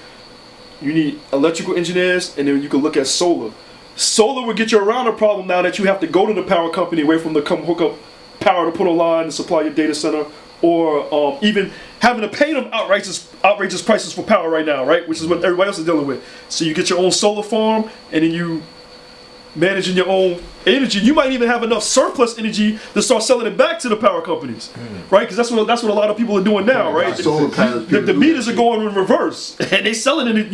you need electrical engineers, and then you can look at solar. Solar will get you around the problem now that you have to go to the power company, away from the come hook up power to put online and supply your data center, or even having to pay them outrageous prices for power right now, right? Which is what everybody else is dealing with. So you get your own solar farm, and then you managing your own energy. You might even have enough surplus energy to start selling it back to the power companies, right? Because that's what a lot of people are doing now, right? The meters are going in reverse, and they selling it,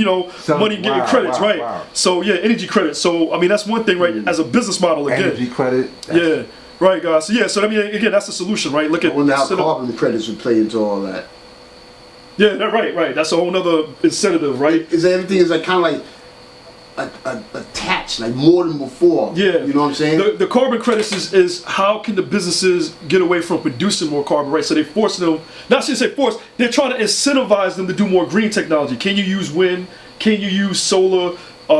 money getting credits, right? Wow. So yeah, energy credits. So I mean, that's one thing, right? As a business model, again, energy credit. Yeah, right, guys. So yeah, so I mean, again, that's the solution, right? Look at how carbon credits would play into all that. Yeah, right. That's a whole nother incentive, right? Everything is like kind of like attached, like more than before. Yeah, you know what I'm saying? The carbon credits is how can the businesses get away from producing more carbon, right? So they force them, not to say force, they're trying to incentivize them to do more green technology. Can you use wind? Can you use solar?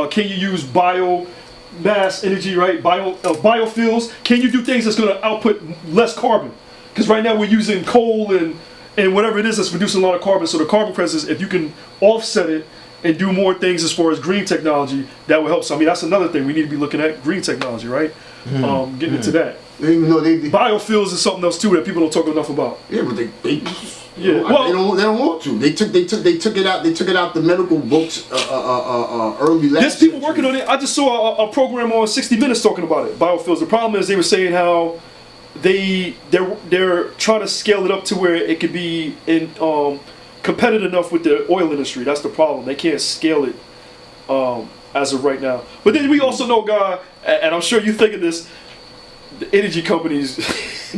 Can you use biomass energy, right? Biofuels? Can you do things that's going to output less carbon? Because right now we're using coal and whatever it is that's producing a lot of carbon. So the carbon credits is if you can offset it and do more things as far as green technology that will help. So I mean, that's another thing we need to be looking at, green technology, right? Getting into that. Even though they Biofuels is something else too that people don't talk enough about. yeah, but they Yeah, well, they don't want to. They took it out the medical books early last. there's people working on it. I just saw a program on 60 Minutes talking about it. Biofuels. The problem is they were saying how they're trying to scale it up to where it could be in competitive enough with the oil industry. That's the problem. They can't scale it as of right now. But then we also know, God, and I'm sure you think of this, the energy companies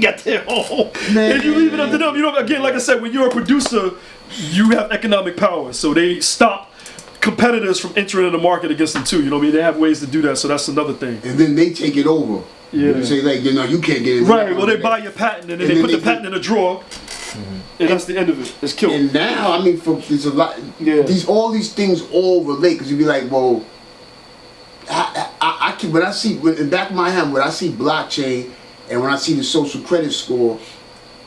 got their own. Man. And you leave it up to them. You know, again, like I said, when you're a producer, you have economic power. So they stop competitors from entering the market against them too. You know what I mean? They have ways to do that. So that's another thing. And then they take it over. Yeah. You say like, you know, you can't get it. Right. Well, they buy your patent and then they put the patent in a drawer. And that's the end of it. It's killed. And now, I mean, there's a lot. Yeah. All these things all relate because you be like, well, I can when I see in the back of my hand when I see blockchain and when I see the social credit score,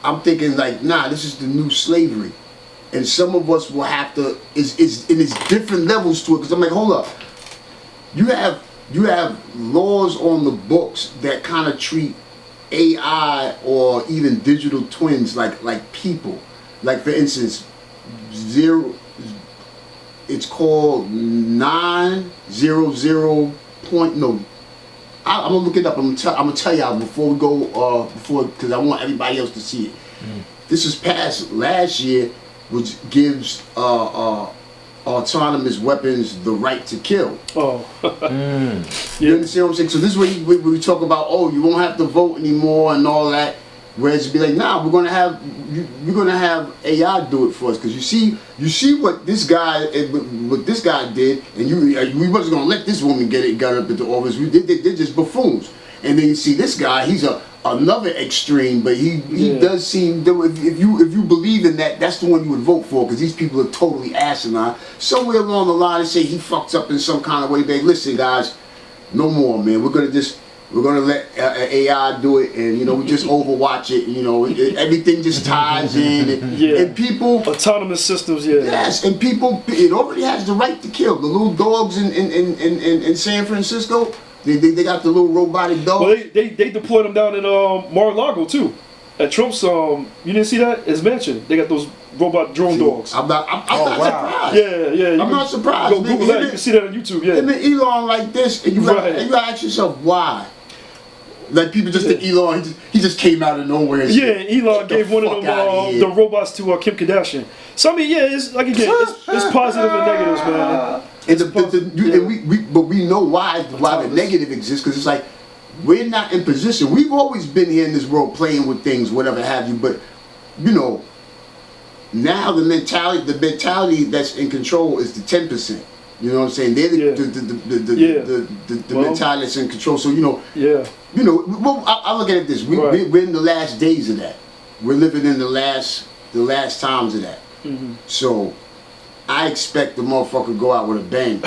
I'm thinking like, nah, this is the new slavery, and some of us will have to is and it's different levels to it because I'm like, hold up, you have laws on the books that kind of treat AI or even digital twins like people. Like for instance, it's called 900 point. No, I'm gonna look it up. I'm gonna tell y'all before we go. Because I want everybody else to see it. This was passed last year, which gives autonomous weapons the right to kill. Oh. You understand what I'm saying? So this is where we talk about, oh, you won't have to vote anymore and all that. Whereas it'd be like, nah, we're gonna have AI do it for us because you see what this guy did, and we wasn't gonna let this woman got up into office. They're just buffoons. And then you see this guy, he's another extreme, but he does seem if you believe in that, that's the one you would vote for because these people are totally asinine. Somewhere along the line, they say he fucks up in some kind of way. They listen, guys, no more, man. We're gonna let AI do it, and you know we just overwatch it. You know everything just ties in, and people autonomous systems. Yeah. Yes, and people it already has the right to kill. The little dogs in San Francisco, they got the little robotic dogs. Well, they deployed them down in Mar-a-Lago too. At Trump's you didn't see that? His mansion. They got those robot drone dogs. I'm not surprised. Yeah. I'm not surprised. Go Google that. You can see that on YouTube. Yeah. And then Elon like this, and you gotta ask yourself why. Like people just think Elon, he just came out of nowhere. And yeah, Elon gave one of them the robots to Kim Kardashian. So I mean, yeah, it's like again, it's positive and negatives, man. But we know why the negative exists because it's like we're not in position. We've always been here in this world playing with things, whatever have you. But you know, now the mentality that's in control is the 10%. You know what I'm saying? They're the mentality that's in control. So you know, well, I look at it this: we're in the last days of that. We're living in the last times of that. So I expect the motherfucker to go out with a bang.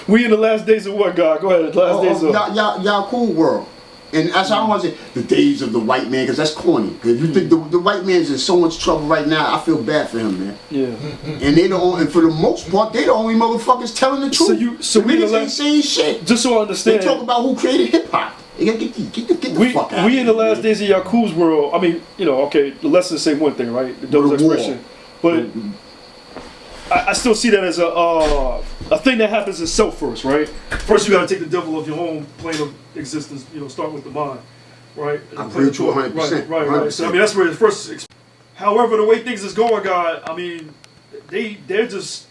We in the last days of what, God? Go ahead. Last days of y'all cool world. And that's how I want to say the days of the white man, because that's corny. Because you think the white man's in so much trouble right now, I feel bad for him, man. Yeah. And for the most part, they the only motherfuckers telling the truth. So the niggas ain't saying shit. Just so I understand. They talk about who created hip hop. You gotta get the fuck out. We in the last days of Yakub's world. I mean, you know, okay, the lessons say one thing, right? The devil's expression. But I still see that as a thing that happens itself first, right? First, you got to take the devil of your own plane of existence. You know, start with the mind, right? I agree to 100%. Right. So I mean, that's where it first. However, the way things is going, God, I mean, they're just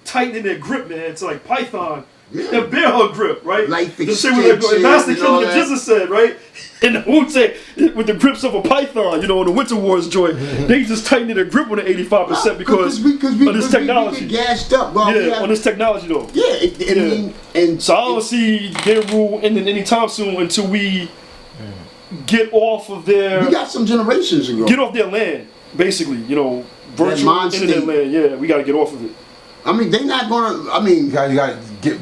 tightening their grip, man. It's like Python. The bear hug grip, right? Life the shit with Master King the Jesus said, right? And the Wu-Tang with the grips of a python, you know, in the Winter Wars joint, they just tightened their grip on the 85% because of this technology. We gassed up, bro. On this technology though. Yeah, I mean, and so I don't see their rule ending anytime soon until we get off of their. We got some generations ago. Get off their land, basically. You know, virtual internet land. Yeah, we got to get off of it. I mean, they not gonna. I mean, you gotta get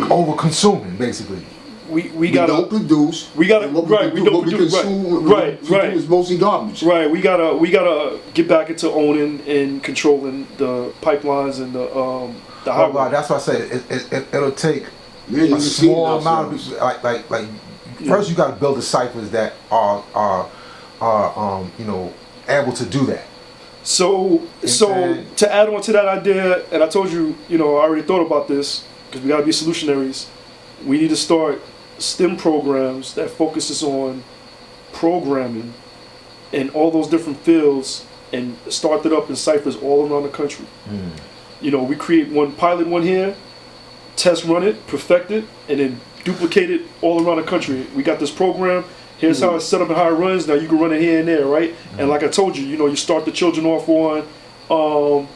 over consuming, basically. we gotta don't produce. We gotta and what right. We, We don't what produce we consume, right. what we Right. consume is mostly garbage. Right. We gotta get back into owning and controlling the pipelines and the Oh, highway. right, that's why I say it'll take We ain't a even seen small amount ourselves. of like first you got to build the ciphers that are you know, able to do that. So to add on to that idea, and I told you, you know, I already thought about this because we gotta be solutionaries. We need to start STEM programs that focuses on programming in all those different fields and start it up in ciphers all around the country. You know, we create one pilot one here, test run it, perfect it, and then duplicate it all around the country. We got this program. Here's how it's set up and how it runs. Now you can run it here and there, right? And like I told you, you know, you start the children off on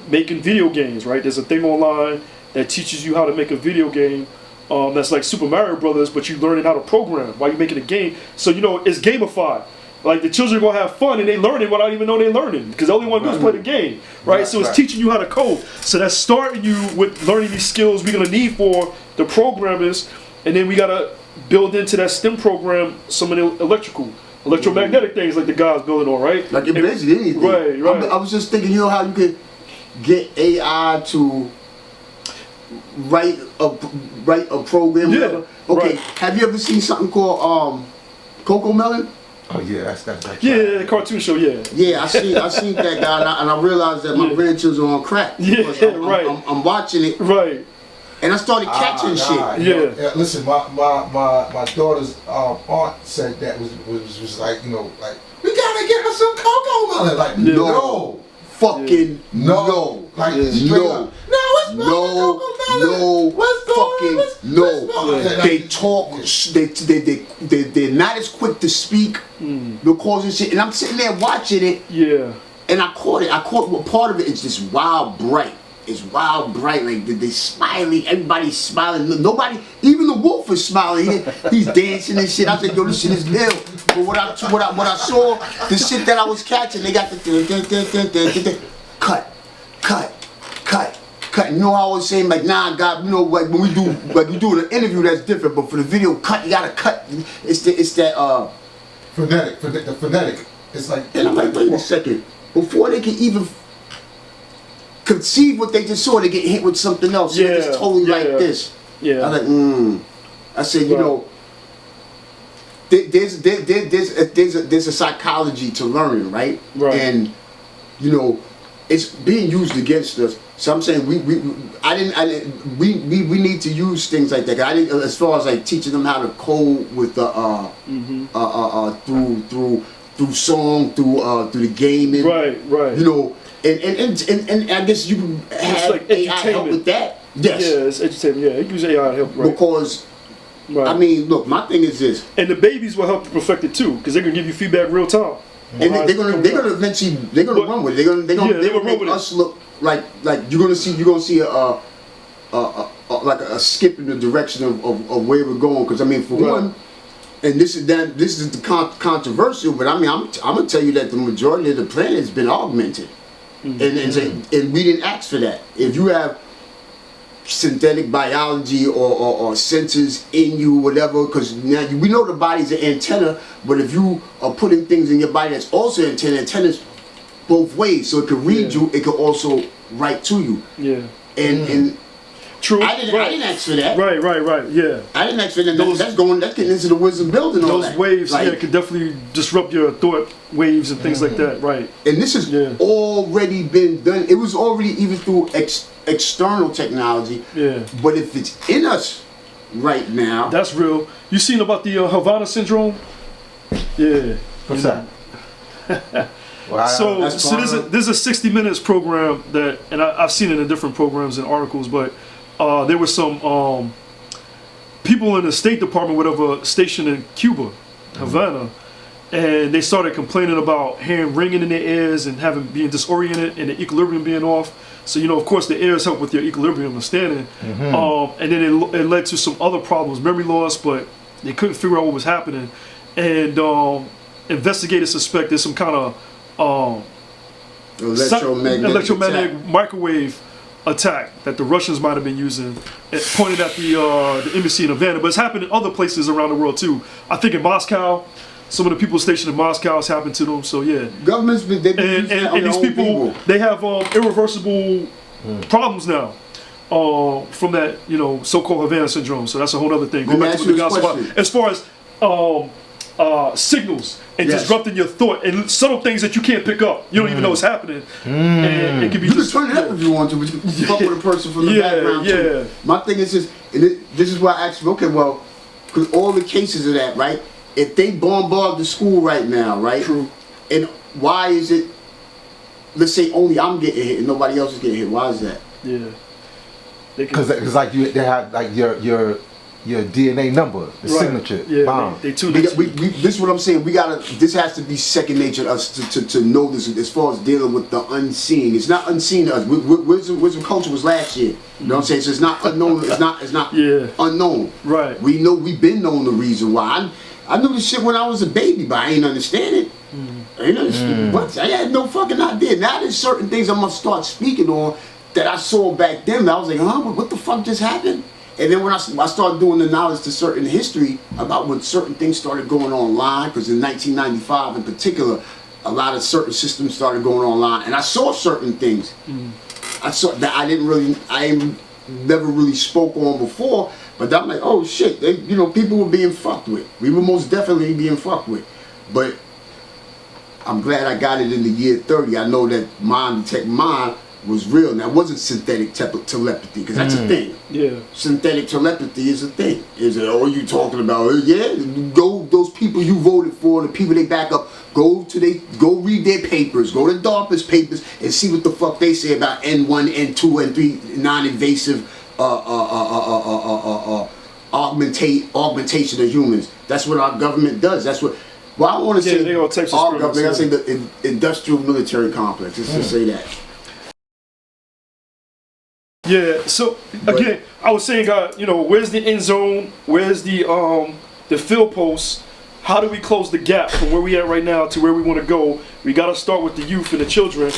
making video games, right? There's a thing online that teaches you how to make a video game. That's like Super Mario Brothers, but you're learning how to program while you're making a game. So you know it's gamified. Like the children are gonna have fun and they learn it without even know they're learning because all they want to do is play the game, right? So it's teaching you how to code. So that's starting you with learning these skills we're gonna need for the programmers, and then we gotta build into that STEM program some of the electromagnetic things like the guys building on, right? Like basically anything. Right. I was just thinking, you know how you could get AI to write a program. Yeah, Whatever? Okay. right. Have you ever seen something called Coco Melon? Oh yeah, that's Yeah, the cartoon show, yeah. Yeah, I seen that guy, and I realized that my grandchildren are on crack. Yeah, Because right. I'm watching it, Right. and I started catching shit. Yeah. Listen, my daughter's aunt said that was like, you know, like, we gotta get her some cocoa melon. Like, Yeah. no, Fucking no, like straight no. up. No, what's wrong with cocoa melon? No, What's going? What's wrong? Like, They talk. They're not as quick to speak because of shit. And I'm sitting there watching it, Yeah. and I caught it. What part of it is just wild bright. It's wild bright. Like they smiling. Everybody's smiling. Nobody, even the wolf is smiling. He's dancing and shit. I said, yo, this shit is ill. But what I saw, the shit that I was catching, they got the cut. You know, I was saying like, nah, God, you know, like when we do an interview, that's different. But for the video cut, you gotta cut. It's that phonetic, the phonetic. It's like. And I'm like, wait a second. Before they can even conceive what they just saw, they get hit with something else. Yeah, It's totally yeah, like this. Yeah. I'm like, I said, you Right. know, there's a psychology to learning, right? Right. And you know, it's being used against us. So I'm saying we need to use things like that. I didn't, as far as like teaching them how to code with the through song, through the gaming. Right. You know, and I guess you can have like AI help entertainment. with that. Yes. Yeah, it's entertainment. Yeah, you can use AI to help, right? Because Right. I mean, look, my thing is this. And the babies will help you perfect it too, because they're gonna give you feedback real time. And they're gonna eventually run with it. They're gonna run make with it. us look like you're gonna see like a skip in the direction of where we're going. Because I mean, for Right. one, and this is the controversial, but I mean, I'm gonna tell you that the majority of the planet has been augmented, and we didn't ask for that. If you have synthetic biology or sensors in you, whatever, because now we know the body's an antenna, but if you are putting things in your body that's also antennas both ways, so it can read you, it can also write to you. Yeah. And True. I didn't ask for that. Right. Yeah. I didn't ask for that. That's getting into the wisdom building. All Those that. waves, Like, could definitely disrupt your thought waves and things like that. Right. and this has already been done. It was already even through external technology. Yeah. But if it's in us right now, That's real. You seen about the Havana syndrome? Yeah. What's that? Wow. So That's part there's a 60 Minutes program that, and I've seen it in different programs and articles, but there were some people in the State Department, whatever, stationed in Cuba, Havana, and they started complaining about hearing ringing in their ears and being disoriented and the equilibrium being off. So of course, the ears help with your equilibrium and standing, and then it led to some other problems, memory loss, but they couldn't figure out what was happening, and investigators suspect there's some kind of electromagnetic attack. microwave attack that the Russians might have been using, pointed at the embassy in Havana, but it's happened in other places around the world too. I think in Moscow, some of the people stationed in Moscow has happened to them. So yeah, Governments they've been using that on and these their own people, they have irreversible problems now. From that, so-called Havana syndrome. So that's a whole other thing. Go back to what the guys about. As far as signals and disrupting your thought and subtle things that you can't pick up. You don't even know what's happening. And it can be you can turn it up if you want to, but you can fuck with a person from the background too. My thing is this, this is why I asked you, okay, well, because all the cases of that, right? If they bombard the school right now, right? True. And why is it, let's say only I'm getting hit and nobody else is getting hit? Why is that? Yeah. Because like they have like your DNA number, the signature, bomb. This is what I'm saying. This has to be second nature to us to know this as far as dealing with the unseen. It's not unseen to us. Wisdom culture was last year. You know what I'm saying? So it's not unknown. It's not unknown. Right. We know we've been known the reason why. I knew this shit when I was a baby, but I ain't understand it. I ain't understand what. I had no fucking idea. Now there's certain things I'm gonna start speaking on that I saw back then. I was like, huh, what the fuck just happened? And then when I started doing the knowledge to certain history about when certain things started going online, because in 1995 in particular, a lot of certain systems started going online, and I saw certain things. I saw that I never really spoke on before, but I'm like, oh shit, people were being fucked with. We were most definitely being fucked with. But I'm glad I got it in the year 30. I know that mind detect mind was real. Now, it wasn't synthetic telepathy, because that's a thing. Yeah. Synthetic telepathy is a thing. Is it, you talking about? Yeah, go, those people you voted for, the people they back up, go read their papers, go to DARPA's papers, and see what the fuck they say about N1, N2, N3, non-invasive augmentation of humans. That's what our government does. That's what. Well, I want to say our government. I say the industrial military complex. Let's just say that. Yeah, so again, I was saying, where's the end zone? Where's the field post? How do we close the gap from where we at right now to where we want to go? We got to start with the youth and the children.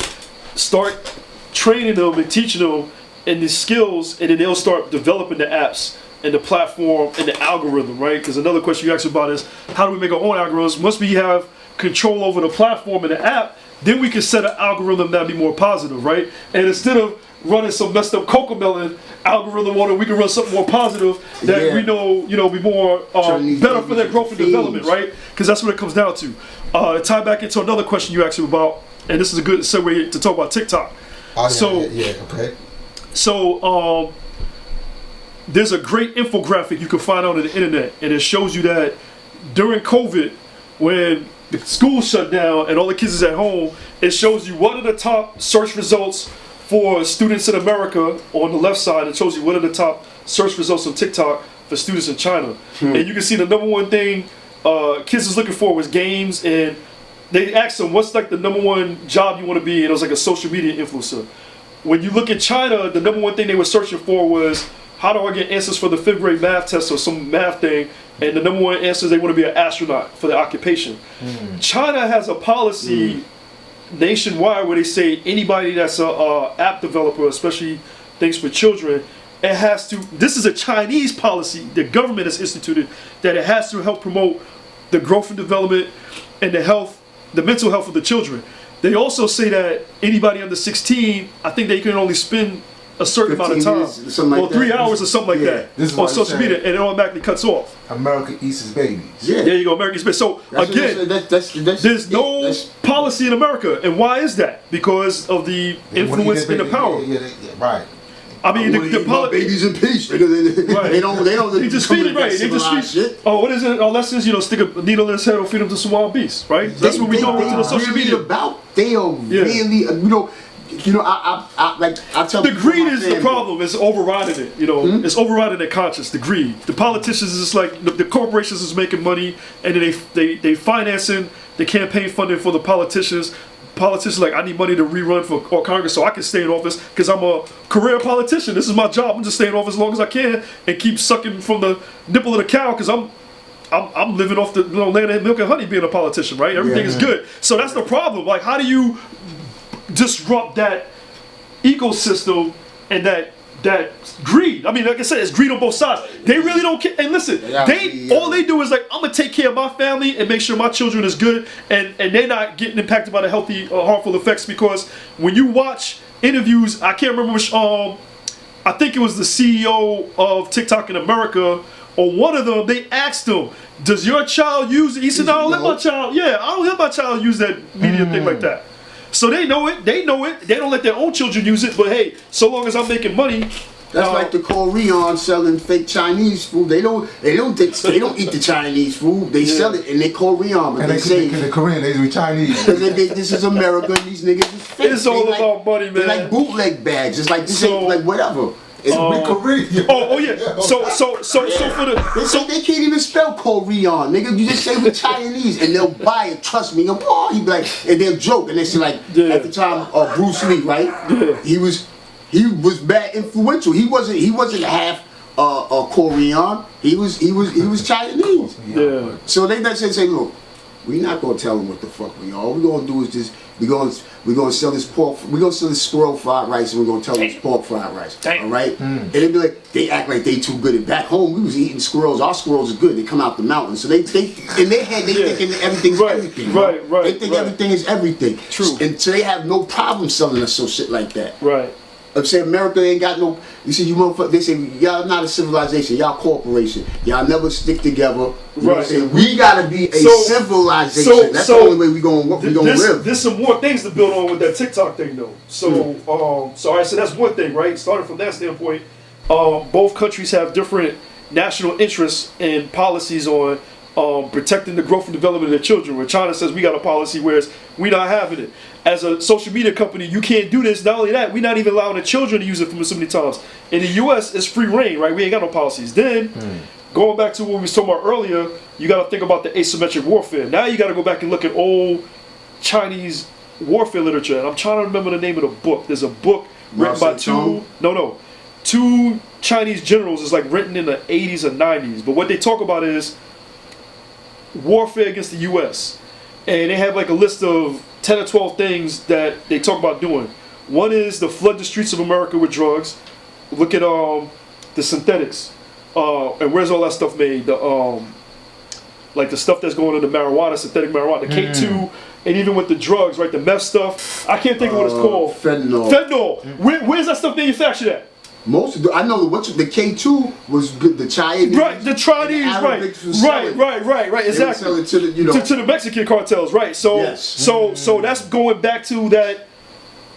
Start training them and teaching them in the skills, and then they'll start developing the apps and the platform and the algorithm, right? Because another question you asked about is, how do we make our own algorithms? Once we have control over the platform and the app, then we can set an algorithm that'd be more positive, right? And instead of running some messed up Cocomelon algorithm on it, we can run something more positive that we know, be more better for their growth and development, right? Because that's what it comes down to. Tie back into another question you asked me about, and this is a good segue to talk about TikTok. Okay. So there's a great infographic you can find on the internet, and it shows you that during COVID, when the school shut down and all the kids is at home, it shows you what are the top search results for students in America. On the left side, it shows you what are the top search results on TikTok for students in China. And you can see the number one thing kids is looking for was games, and they asked them, what's like the number one job you want to be? And it was like a social media influencer. When you look at China, the number one thing they were searching for was, how do I get answers for the 5th grade math test or some math thing? And the number one answer is they want to be an astronaut for their occupation. China has a policy nationwide where they say anybody that's a app developer, especially things for children, it has to, this is a Chinese policy the government has instituted, that it has to help promote the growth and development and the mental health of the children. They also say that anybody under 16, I think they can only spend a certain amount of time, or 3 hours or something like that on social media, and it automatically cuts off. America eats its babies. Yeah. There you go, America eats babies. So again, there's no policy in America, and why is that? Because of the influence and the power. Right. I mean, the babies in peace. They don't. They just feed it, right? They just feed. Oh, what is it? Our lessons, stick a needle in his head or feed him to some wild beasts, right? That's what we do to the social media. They are really, I tell the greed is the problem. It's overriding it. It's overriding their conscience. The greed. The politicians is like the corporations is making money, and then they financing the campaign funding for the politicians. Politicians like, I need money to rerun for Congress so I can stay in office because I'm a career politician. This is my job. I'm just staying in office as long as I can and keep sucking from the nipple of the cow because I'm living off the land of milk and honey being a politician, right? Everything is good. So that's the problem. Like, how do you disrupt that ecosystem and that greed. I mean, like I said, it's greed on both sides. They really don't care. And listen, all they do is like, I'm gonna take care of my family and make sure my children is good, and they're not getting impacted by the healthy or harmful effects. Because when you watch interviews, I can't remember which, I think it was the CEO of TikTok in America, or one of them. They asked him, "Does your child use it?" He said, "No, I don't let my child. Yeah, I don't let my child use that media thing like that." So they know it. They know it. They don't let their own children use it. But hey, so long as I'm making money. That's like the Korean selling fake Chinese food. They don't eat the Chinese food. They sell it and they Korean, but And they say the Korean, they do Chinese. because this is America and these niggas is fake. It's all about money, man. They like bootleg bags. It's like this ain't like whatever. It's Korean. Oh yeah. So for the they can't even spell Korean, nigga. You just say with Chinese and they'll buy it. Trust me. Oh, he be like, and they'll joke and they say like at the time Bruce Lee, right? Yeah. He was bad influential. He wasn't half Korean. He was Chinese. Yeah. So they say, look, we're not gonna tell them what the fuck we are. All we're gonna do is just we're gonna sell this pork. We're gonna sell this squirrel fried rice, and we're gonna tell them it's pork fried rice. Damn. All right? And they be like, they act like they too good. And back home, we was eating squirrels. Our squirrels are good. They come out the mountain. So they in their head they thinking everything's everything. Right. They think everything is everything. True. And so they have no problem selling us some shit like that. Right. I'm saying America ain't got no. You see, you motherfuckers. They say y'all not a civilization. Y'all corporation. Y'all never stick together. You know what I'm saying? We gotta be a civilization. That's the only way we gonna live. There's some more things to build on with that TikTok thing, though. So, all right. So that's one thing, right? Starting from that standpoint, both countries have different national interests and policies on protecting the growth and development of their children. Where China says we got a policy, whereas we not having it. As a social media company, you can't do this. Not only that, we're not even allowing the children to use it from so many times. In the U.S., it's free reign, right? We ain't got no policies. Then, going back to what we was talking about earlier, you got to think about the asymmetric warfare. Now you got to go back and look at old Chinese warfare literature. And I'm trying to remember the name of the book. There's a book written by two Chinese generals. It's like written in the 80s or 90s. But what they talk about is warfare against the U.S. And they have like a list of 10 or 12 things that they talk about doing. One is to flood the streets of America with drugs. Look at the synthetics. And where's all that stuff made? The like the stuff that's going into marijuana, synthetic marijuana, the K2, and even with the drugs, right? The meth stuff. I can't think of what it's called. Fentanyl. Where's that stuff manufactured at? Most of I know the K2 was the Chinese. Right, the Chinese, right, exactly. Sell it to the, to the Mexican cartels, right? So, yes. So that's going back to that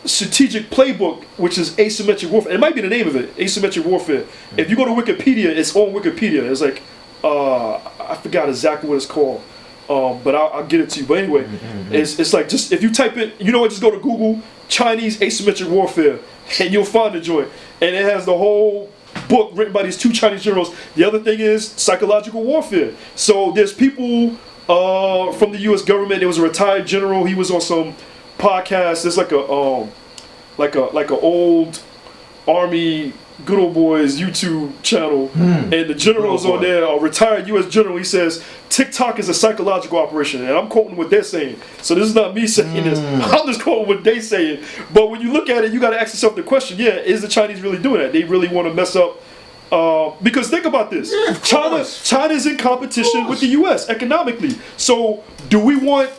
strategic playbook, which is asymmetric warfare. It might be the name of it, asymmetric warfare. If you go to Wikipedia, it's on Wikipedia. It's like I forgot exactly what it's called, but I'll get it to you. But anyway, it's like just if you type it, you know what? Just go to Google Chinese asymmetric warfare, and you'll find the joint. And it has the whole book written by these two Chinese generals. The other thing is psychological warfare. So there's people from the U.S. government. There was a retired general. He was on some podcast. There's like a old Army Good Old Boys YouTube channel, and the general's on there, a retired U.S. general. He says TikTok is a psychological operation, and I'm quoting what they're saying. So this is not me saying this. I'm just quoting what they're saying. But when you look at it, you got to ask yourself the question: yeah, is the Chinese really doing that? They really want to mess up? Because think about this: China's in competition with the U.S. economically. So do we want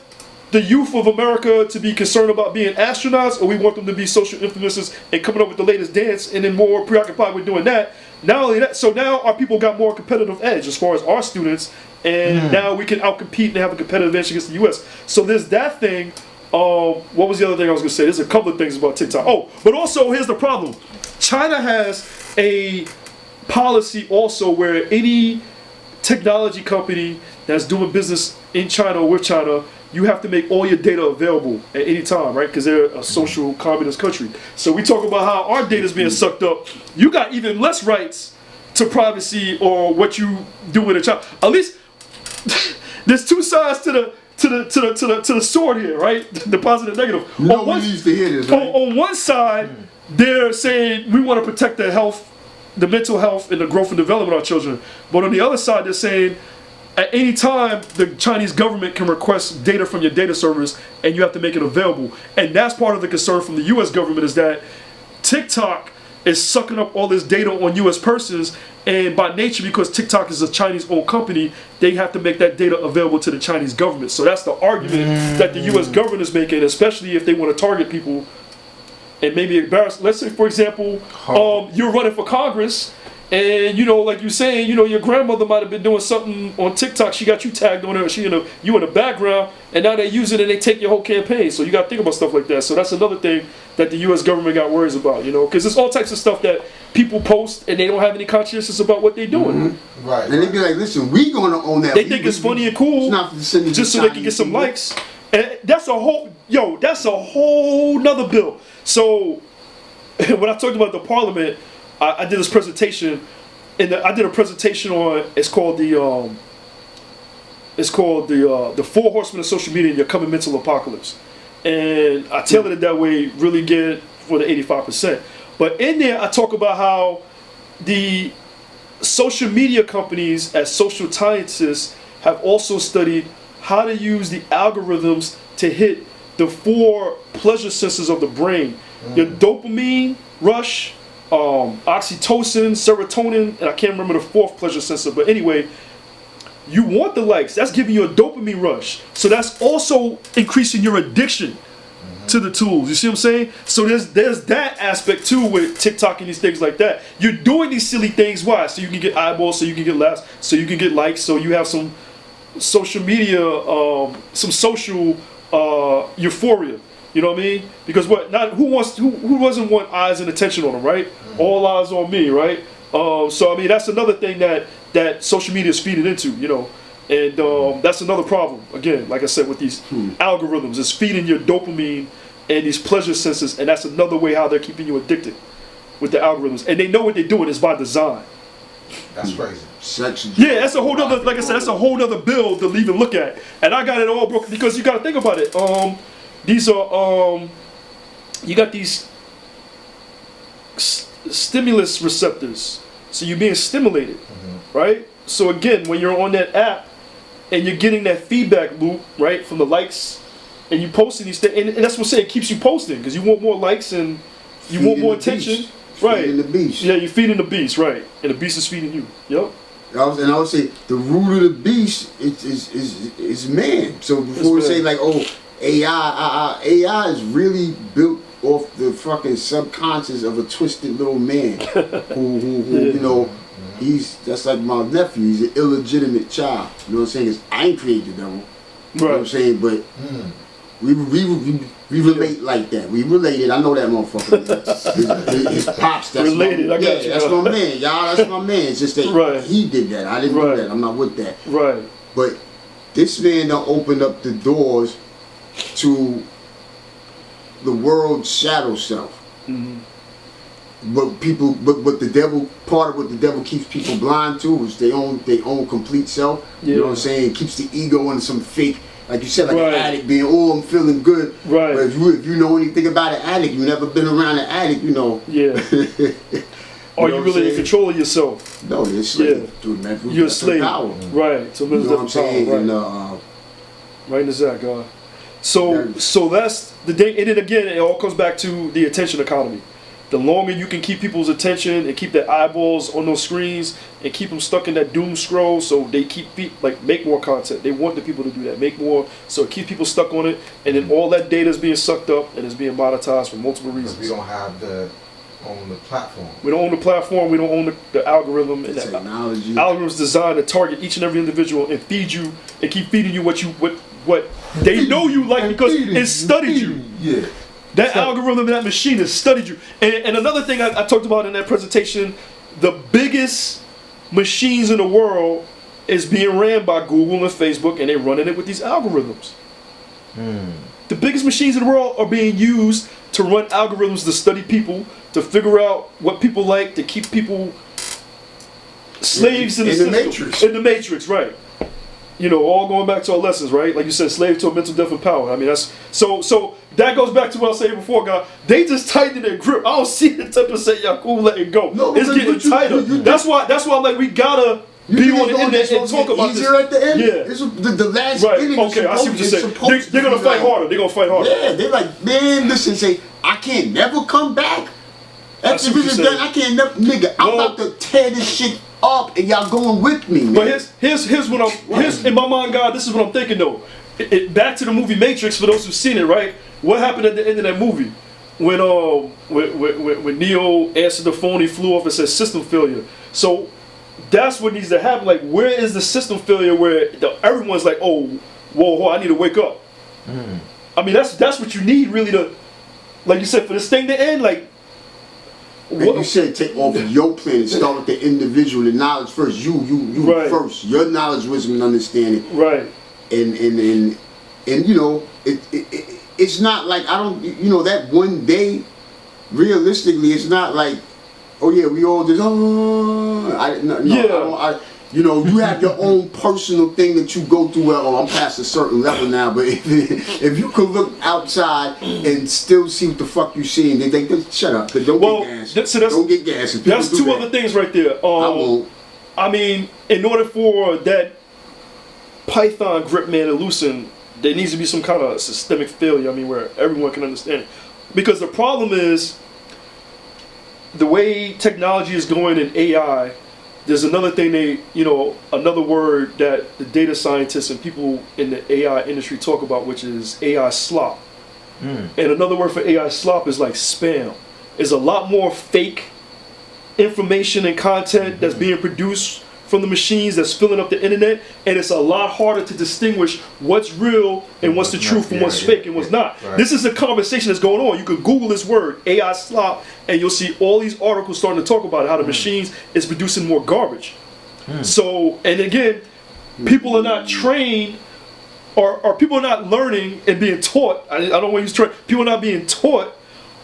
the youth of America to be concerned about being astronauts, or we want them to be social influencers and coming up with the latest dance and then more preoccupied with doing that? Not only that, so now our people got more competitive edge as far as our students, and now we can outcompete and have a competitive edge against the U.S. So there's that thing. What was the other thing I was going to say? There's a couple of things about TikTok. Oh, but also here's the problem. China has a policy also where any technology company that's doing business in China or with China, you have to make all your data available at any time, right? Because they're a social communist country. So we talk about how our data is being sucked up. You got even less rights to privacy or what you do with a child. At least there's two sides to the sword here, right? The positive and negative. You know we used to hear this, right? On one side, they're saying we want to protect the health, the mental health, and the growth and development of our children. But on the other side, they're saying at any time, the Chinese government can request data from your data servers, and you have to make it available. And that's part of the concern from the U.S. government, is that TikTok is sucking up all this data on U.S. persons, and by nature, because TikTok is a Chinese-owned company, they have to make that data available to the Chinese government. So that's the argument that the U.S. government is making, especially if they want to target people and maybe embarrass. Let's say, for example, you're running for Congress, and you know, like you're saying, you know, your grandmother might have been doing something on TikTok. She got you tagged on her. You in the background, and now they use it and they take your whole campaign. So you got to think about stuff like that. So that's another thing that the U.S. government got worries about. You know, because there's all types of stuff that people post and they don't have any conscience about what they're doing. Right. And they be like, listen, we gonna own that. They think it's funny and cool, it's not to send it just to so they can get some people. likes. And that's a whole nother bill. So when I talked about the parliament, I did this presentation, and I did a presentation on, it's called the 4 horsemen of social media in your coming mental apocalypse. And I tailored it that way, really good for the 85%. But in there, I talk about how the social media companies, as social scientists, have also studied how to use the algorithms to hit the 4 pleasure senses of the brain. Your dopamine rush, oxytocin, serotonin, and I can't remember the 4th pleasure sensor, but anyway, you want the likes. That's giving you a dopamine rush. So that's also increasing your addiction to the tools. You see what I'm saying? So there's that aspect too with TikTok and these things like that. You're doing these silly things. Why? So you can get eyeballs, so you can get laughs, so you can get likes, so you have some social media, some social euphoria. You know what I mean? Because who doesn't want eyes and attention on them, right? All eyes on me, right? So I mean, that's another thing that social media is feeding into, you know, and that's another problem. Again, like I said, with these algorithms, it's feeding your dopamine and these pleasure senses, and that's another way how they're keeping you addicted with the algorithms. And they know what they're doing is by design. That's crazy. Yeah, that's a whole other, like I said, that's a whole other bill to even look at. And I got it all broken because you got to think about it. These are you got these stimulus receptors, so you're being stimulated, right? So again, when you're on that app and you're getting that feedback loop, right, from the likes, and you posting these things, and that's what I'm saying, it keeps you posting because you want more likes and you want more attention, right? Feeding the beast. Yeah, you're feeding the beast, right? And the beast is feeding you. Yep. I would say the root of the beast is man. So before we say like, oh, AI is really built off the fucking subconscious of a twisted little man who you know, that's like my nephew. He's an illegitimate child. You know what I'm saying? 'Cause I ain't created the devil. You know what I'm saying? But we relate like that. We related. I know that motherfucker. His pops. That's related. I got you. That's my man, y'all. That's my man. It's just that he did that. I didn't do that. I'm not with that. Right. But this man done opened up the doors to the world's shadow self. But the devil, part of what the devil keeps people blind to is their own complete self. You know what I'm saying? It keeps the ego into some fake, like you said, like an addict being, oh, I'm feeling good. Right. But if you know anything about an addict, you never been around an addict, you know. Yeah. Are you really in control of yourself? No, you're a slave. Dude, man, you're a slave. Power. Right. So you know what I'm saying? Right. And, right in the Z.I God. So that's the thing, and then again, it all comes back to the attention economy. The longer you can keep people's attention and keep their eyeballs on those screens and keep them stuck in that doom scroll, so they make more content. They want the people to do that, make more, so it keeps people stuck on it, and then all that data is being sucked up and is being monetized for multiple reasons. We don't have own the platform. We don't own the platform. We don't own the algorithm. And technology. The algorithm's designed to target each and every individual and feed you and keep feeding you what they know you like because it studied you. Yeah. That algorithm, that machine has studied you. And another thing I talked about in that presentation, the biggest machines in the world is being ran by Google and Facebook, and they're running it with these algorithms. The biggest machines in the world are being used to run algorithms to study people, to figure out what people like, to keep people slaves in the system. Matrix. In the matrix, right. You know, all going back to our lessons, right? Like you said, slave to a mental death and power. I mean, that's so that goes back to what I was saying before, God. They just tightened their grip. I don't see the 10% Yaku letting go. No, it's getting tighter. That's why I'm like, we gotta be on the internet and talk about easier this. At the end? Yeah. It's the last right. inning. Okay, I see what you're saying. They're gonna fight harder. They're gonna fight harder. Yeah, they're like, man, listen, say, I can't never come back. I see what you're Activision saying. done. I can't never, nigga. I'm Well- about to tear this shit up, and y'all going with me, man. But here's what here's in my mind, God. This is what I'm thinking though. Back to the movie Matrix for those who've seen it, right? What happened at the end of that movie when Neo answered the phone, he flew off and said system failure. So that's what needs to happen. Like, where is the system failure where everyone's like, oh, whoa, I need to wake up. I mean, that's what you need really to, like you said, for this thing to end. Like, And you said take off of your plan and start with the individual, the knowledge first. You Right. first. Your knowledge, wisdom, and understanding. right? And you know, it's not like I don't, you know, that one day, realistically, it's not like, oh yeah, we all just you know, you have your own personal thing that you go through. Well, oh, I'm past a certain level now, but if you could look outside and still see what the fuck you seeing, they think, shut up, don't get gas. Don't get gas. That's two other things right there. I won't. I mean, in order for that Python grip man to loosen, there needs to be some kind of systemic failure. I mean, where everyone can understand it. Because the problem is the way technology is going in AI. There's another thing another word that the data scientists and people in the AI industry talk about, which is AI slop. And another word for AI slop is like spam. There's a lot more fake information and content that's being produced from the machines that's filling up the internet, and it's a lot harder to distinguish what's real and what's the truth from what's fake and what's not. Right. This is a conversation that's going on. You could Google this word, AI slop, and you'll see all these articles starting to talk about how the machines is producing more garbage. So, and again, people are not trained, or people are not learning and being taught. I don't want to use train. People are not being taught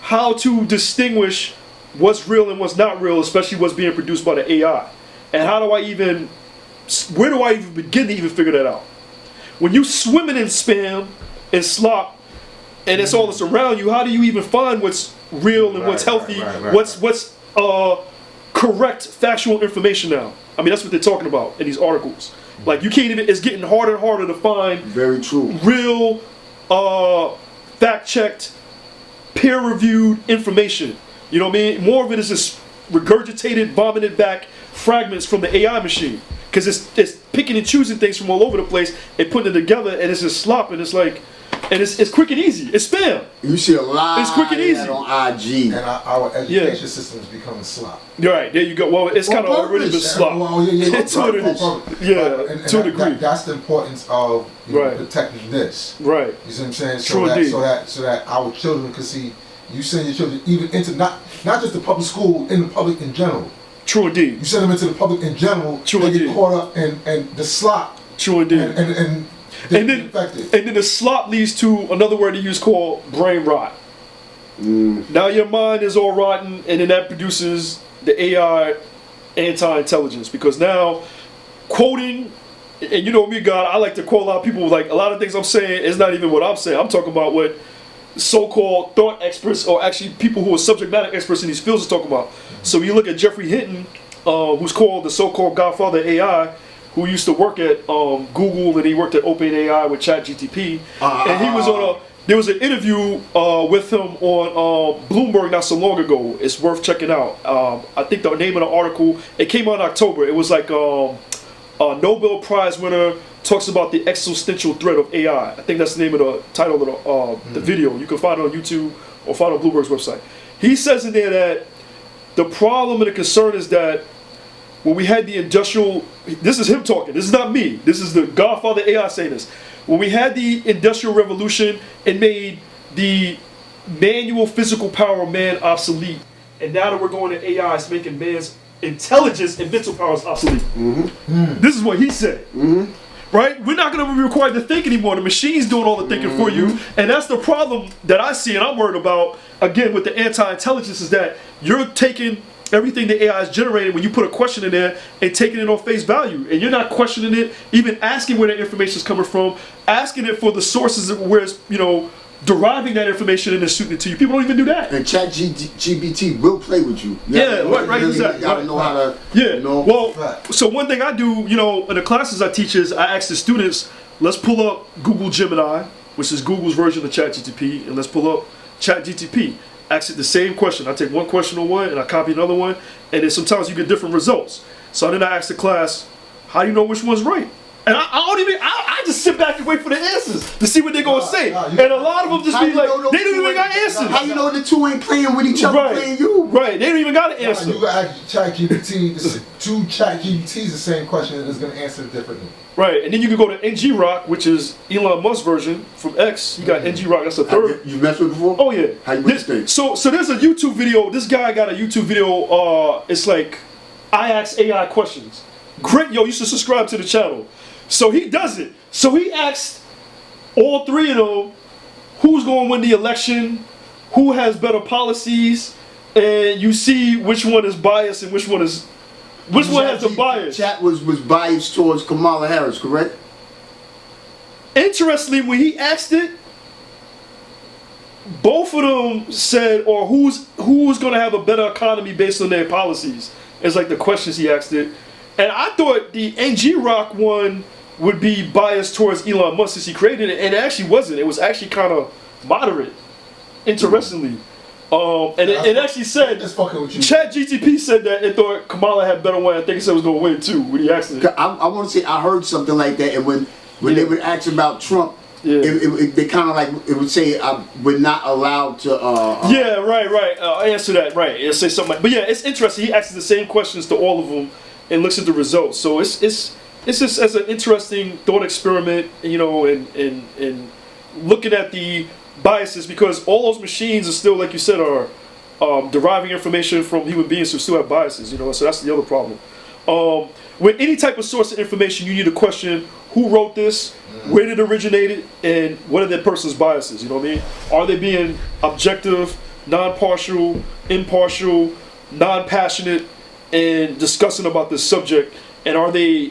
how to distinguish what's real and what's not real, especially what's being produced by the AI. And where do I even begin to even figure that out? When you swimming in spam and slop, and it's all that's around you, how do you even find what's real and what's healthy, what's correct factual information now? I mean, that's what they're talking about in these articles. Like, you can't even, it's getting harder and harder to find Very true. real, fact-checked, peer-reviewed information. You know what I mean? More of it is just regurgitated, vomited back fragments from the AI machine, because it's picking and choosing things from all over the place and putting it together, and it's just slop, and it's like, and it's quick and easy. It's spam. You see a lot It's quick and of easy. that on IG. And our education system is becoming slop. You're right. There you go. Well, it's kind of already been slop. Well, yeah, To a degree. To a degree. That's the importance of Right. protecting this. Right. You see what I'm saying? True So indeed. so that our children can see. You send your children even into not just the public school, in the public in general. True indeed. You send them into the public in general. True they indeed. get caught up in the slop. True indeed. And And get then, infected. and then the slop leads to another word they use called brain rot. Now your mind is all rotten, and then that produces the AI anti-intelligence, because now quoting, and you know me, God, I like to quote a lot of people. Like, a lot of things I'm saying is not even what I'm saying. I'm talking about what so-called thought experts, or actually people who are subject matter experts in these fields, are talking about. So you look at Jeffrey Hinton, who's called the so-called godfather of AI, who used to work at Google, and he worked at OpenAI with ChatGPT, and he was on there was an interview with him on Bloomberg not so long ago. It's worth checking out. I think the name of the article, it came out in October. It was like a Nobel Prize winner talks about the existential threat of AI. I think that's the name of the title of the video. You can find it on YouTube or find it on Bloomberg's website. He says in there that the problem and the concern is that when we had the industrial, this is him talking, this is not me, this is the godfather AI saying this. When we had the industrial revolution, it made the manual physical power of man obsolete. And now that we're going to AI, it's making man's intelligence and mental powers obsolete. This is what he said. Right? We're not going to be required to think anymore. The machine's doing all the thinking for you. And that's the problem that I see and I'm worried about, again, with the anti-intelligence, is that you're taking everything the AI is generating when you put a question in there and taking it on face value. And you're not questioning it, even asking where that information is coming from, asking it for the sources of where it's, deriving that information and then shooting it to you. People don't even do that. And ChatGPT will play with you. Right, exactly. You gotta know how to, Well, Right. so one thing I do, in the classes I teach is I ask the students, let's pull up Google Gemini, which is Google's version of ChatGPT, and let's pull up ChatGPT. ask it the same question. I take one question on one and I copy another one, and then sometimes you get different results. So then I ask the class, how do you know which one's right? And I just sit back and wait for the answers to see what they're gonna say. And a lot of them just be like, they don't even got answers. How you know the two ain't playing with each other, playing you? Right, they don't even got an answer. You gotta ask ChatGPT, two ChatGPTs the same question and it's gonna answer it differently. Right, and then you can go to NG Rock, which is Elon Musk's version from X. You got NG Rock, that's the third. You messed with it before? Oh yeah. How you think? So there's a YouTube video. This guy got a YouTube video. It's like I ask AI questions. Great, yo, you should subscribe to the channel. So he does it. So he asked all three of them, who's going to win the election, who has better policies, and you see which one is biased and which one has the bias. Chat was biased towards Kamala Harris, correct? Interestingly, when he asked it, both of them said, or who's going to have a better economy based on their policies. It's like the questions he asked it. And I thought the NG Rock one would be biased towards Elon Musk since he created it, and it actually wasn't. It was actually kind of moderate, interestingly. And it actually said, ChatGPT said that it thought Kamala had better one. I think it said it was going to win too when he asked it. I want to say I heard something like that, and when they would ask about Trump, they kind of like it would say we're not allowed to. Yeah, right. Answer that right. It'll say something like, but yeah, it's interesting. He asks the same questions to all of them and looks at the results. So it's just as an interesting thought experiment, you know, and looking at the biases, because all those machines are still, like you said, are deriving information from human beings who still have biases, you know. So that's the other problem. With any type of source of information, you need to question who wrote this, where did it originate, and what are that person's biases. You know what I mean? Are they being objective, non-partial, impartial, non-passionate, and discussing about this subject? And are they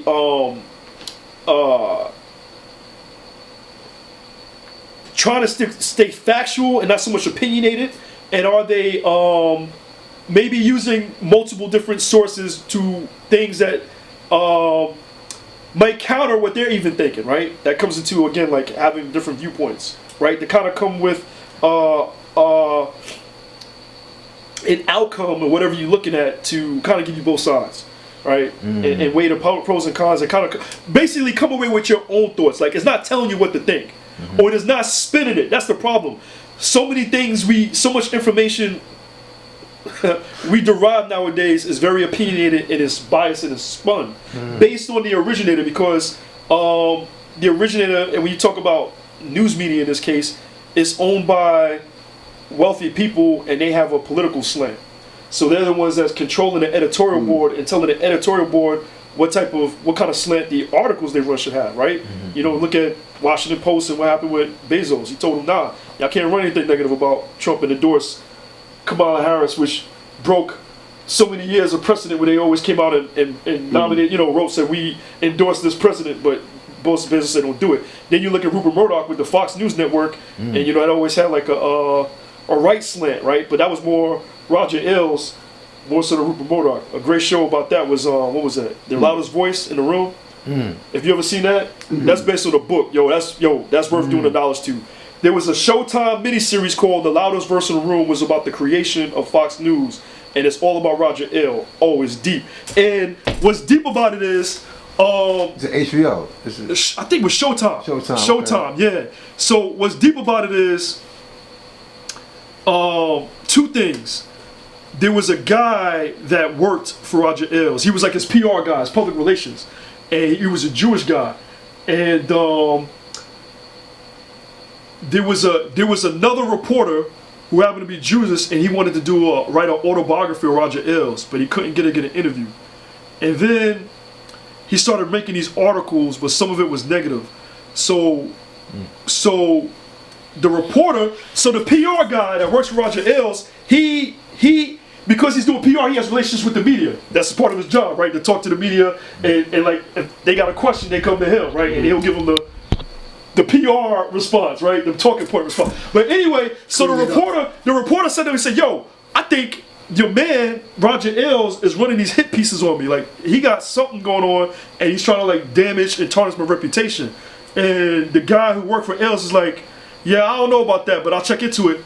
trying to stay factual and not so much opinionated? And are they maybe using multiple different sources to things that might counter what they're even thinking, right? That comes into, again, like having different viewpoints, right? To kind of come with an outcome or whatever you're looking at to kind of give you both sides, right? And weigh the pros and cons and kind of basically come away with your own thoughts. Like, it's not telling you what to think, or it is not spinning it. That's the problem. So many things, so much information we derive nowadays is very opinionated and it's biased and it's spun based on the originator, because the originator, and when you talk about news media in this case, is owned by wealthy people and they have a political slant. So they're the ones that's controlling the editorial board and telling the editorial board what kind of slant the articles they run should have, right? You know, look at Washington Post and what happened with Bezos. He told them, nah, y'all can't run anything negative about Trump and endorse Kamala Harris, which broke so many years of precedent where they always came out and nominated, you know, wrote, said we endorse this president, but most businesses say don't do it. Then you look at Rupert Murdoch with the Fox News Network, and you know, it always had like a right slant, right? But that was more Roger Ailes, more so than Rupert Murdoch. A great show about that was what was that? The Loudest Voice in the Room. If you ever seen that, that's based on a book. That's worth doing $1 to. There was a Showtime miniseries called The Loudest Voice in the Room, was about the creation of Fox News, and it's all about Roger Ailes. Oh, it's deep. And what's deep about it is, is it HBO? I think it was Showtime. Showtime, yeah. So what's deep about it is two things. There was a guy that worked for Roger Ailes. He was like his PR guy, his public relations, and he was a Jewish guy. And there was another reporter who happened to be Jewish, and he wanted to write an autobiography of Roger Ailes, but he couldn't get an interview. And then he started making these articles, but some of it was negative. So the reporter, so the PR guy that works for Roger Ailes, he because he's doing PR, he has relationships with the media. That's part of his job, right? To talk to the media, and like if they got a question, they come to him, right? And he'll give them the PR response, right? The talking point response. But anyway, so the reporter said to him, he said, "Yo, I think your man Roger Ailes is running these hit pieces on me. Like, he got something going on, and he's trying to like damage and tarnish my reputation." And the guy who worked for Ailes is like, "Yeah, I don't know about that, but I'll check into it."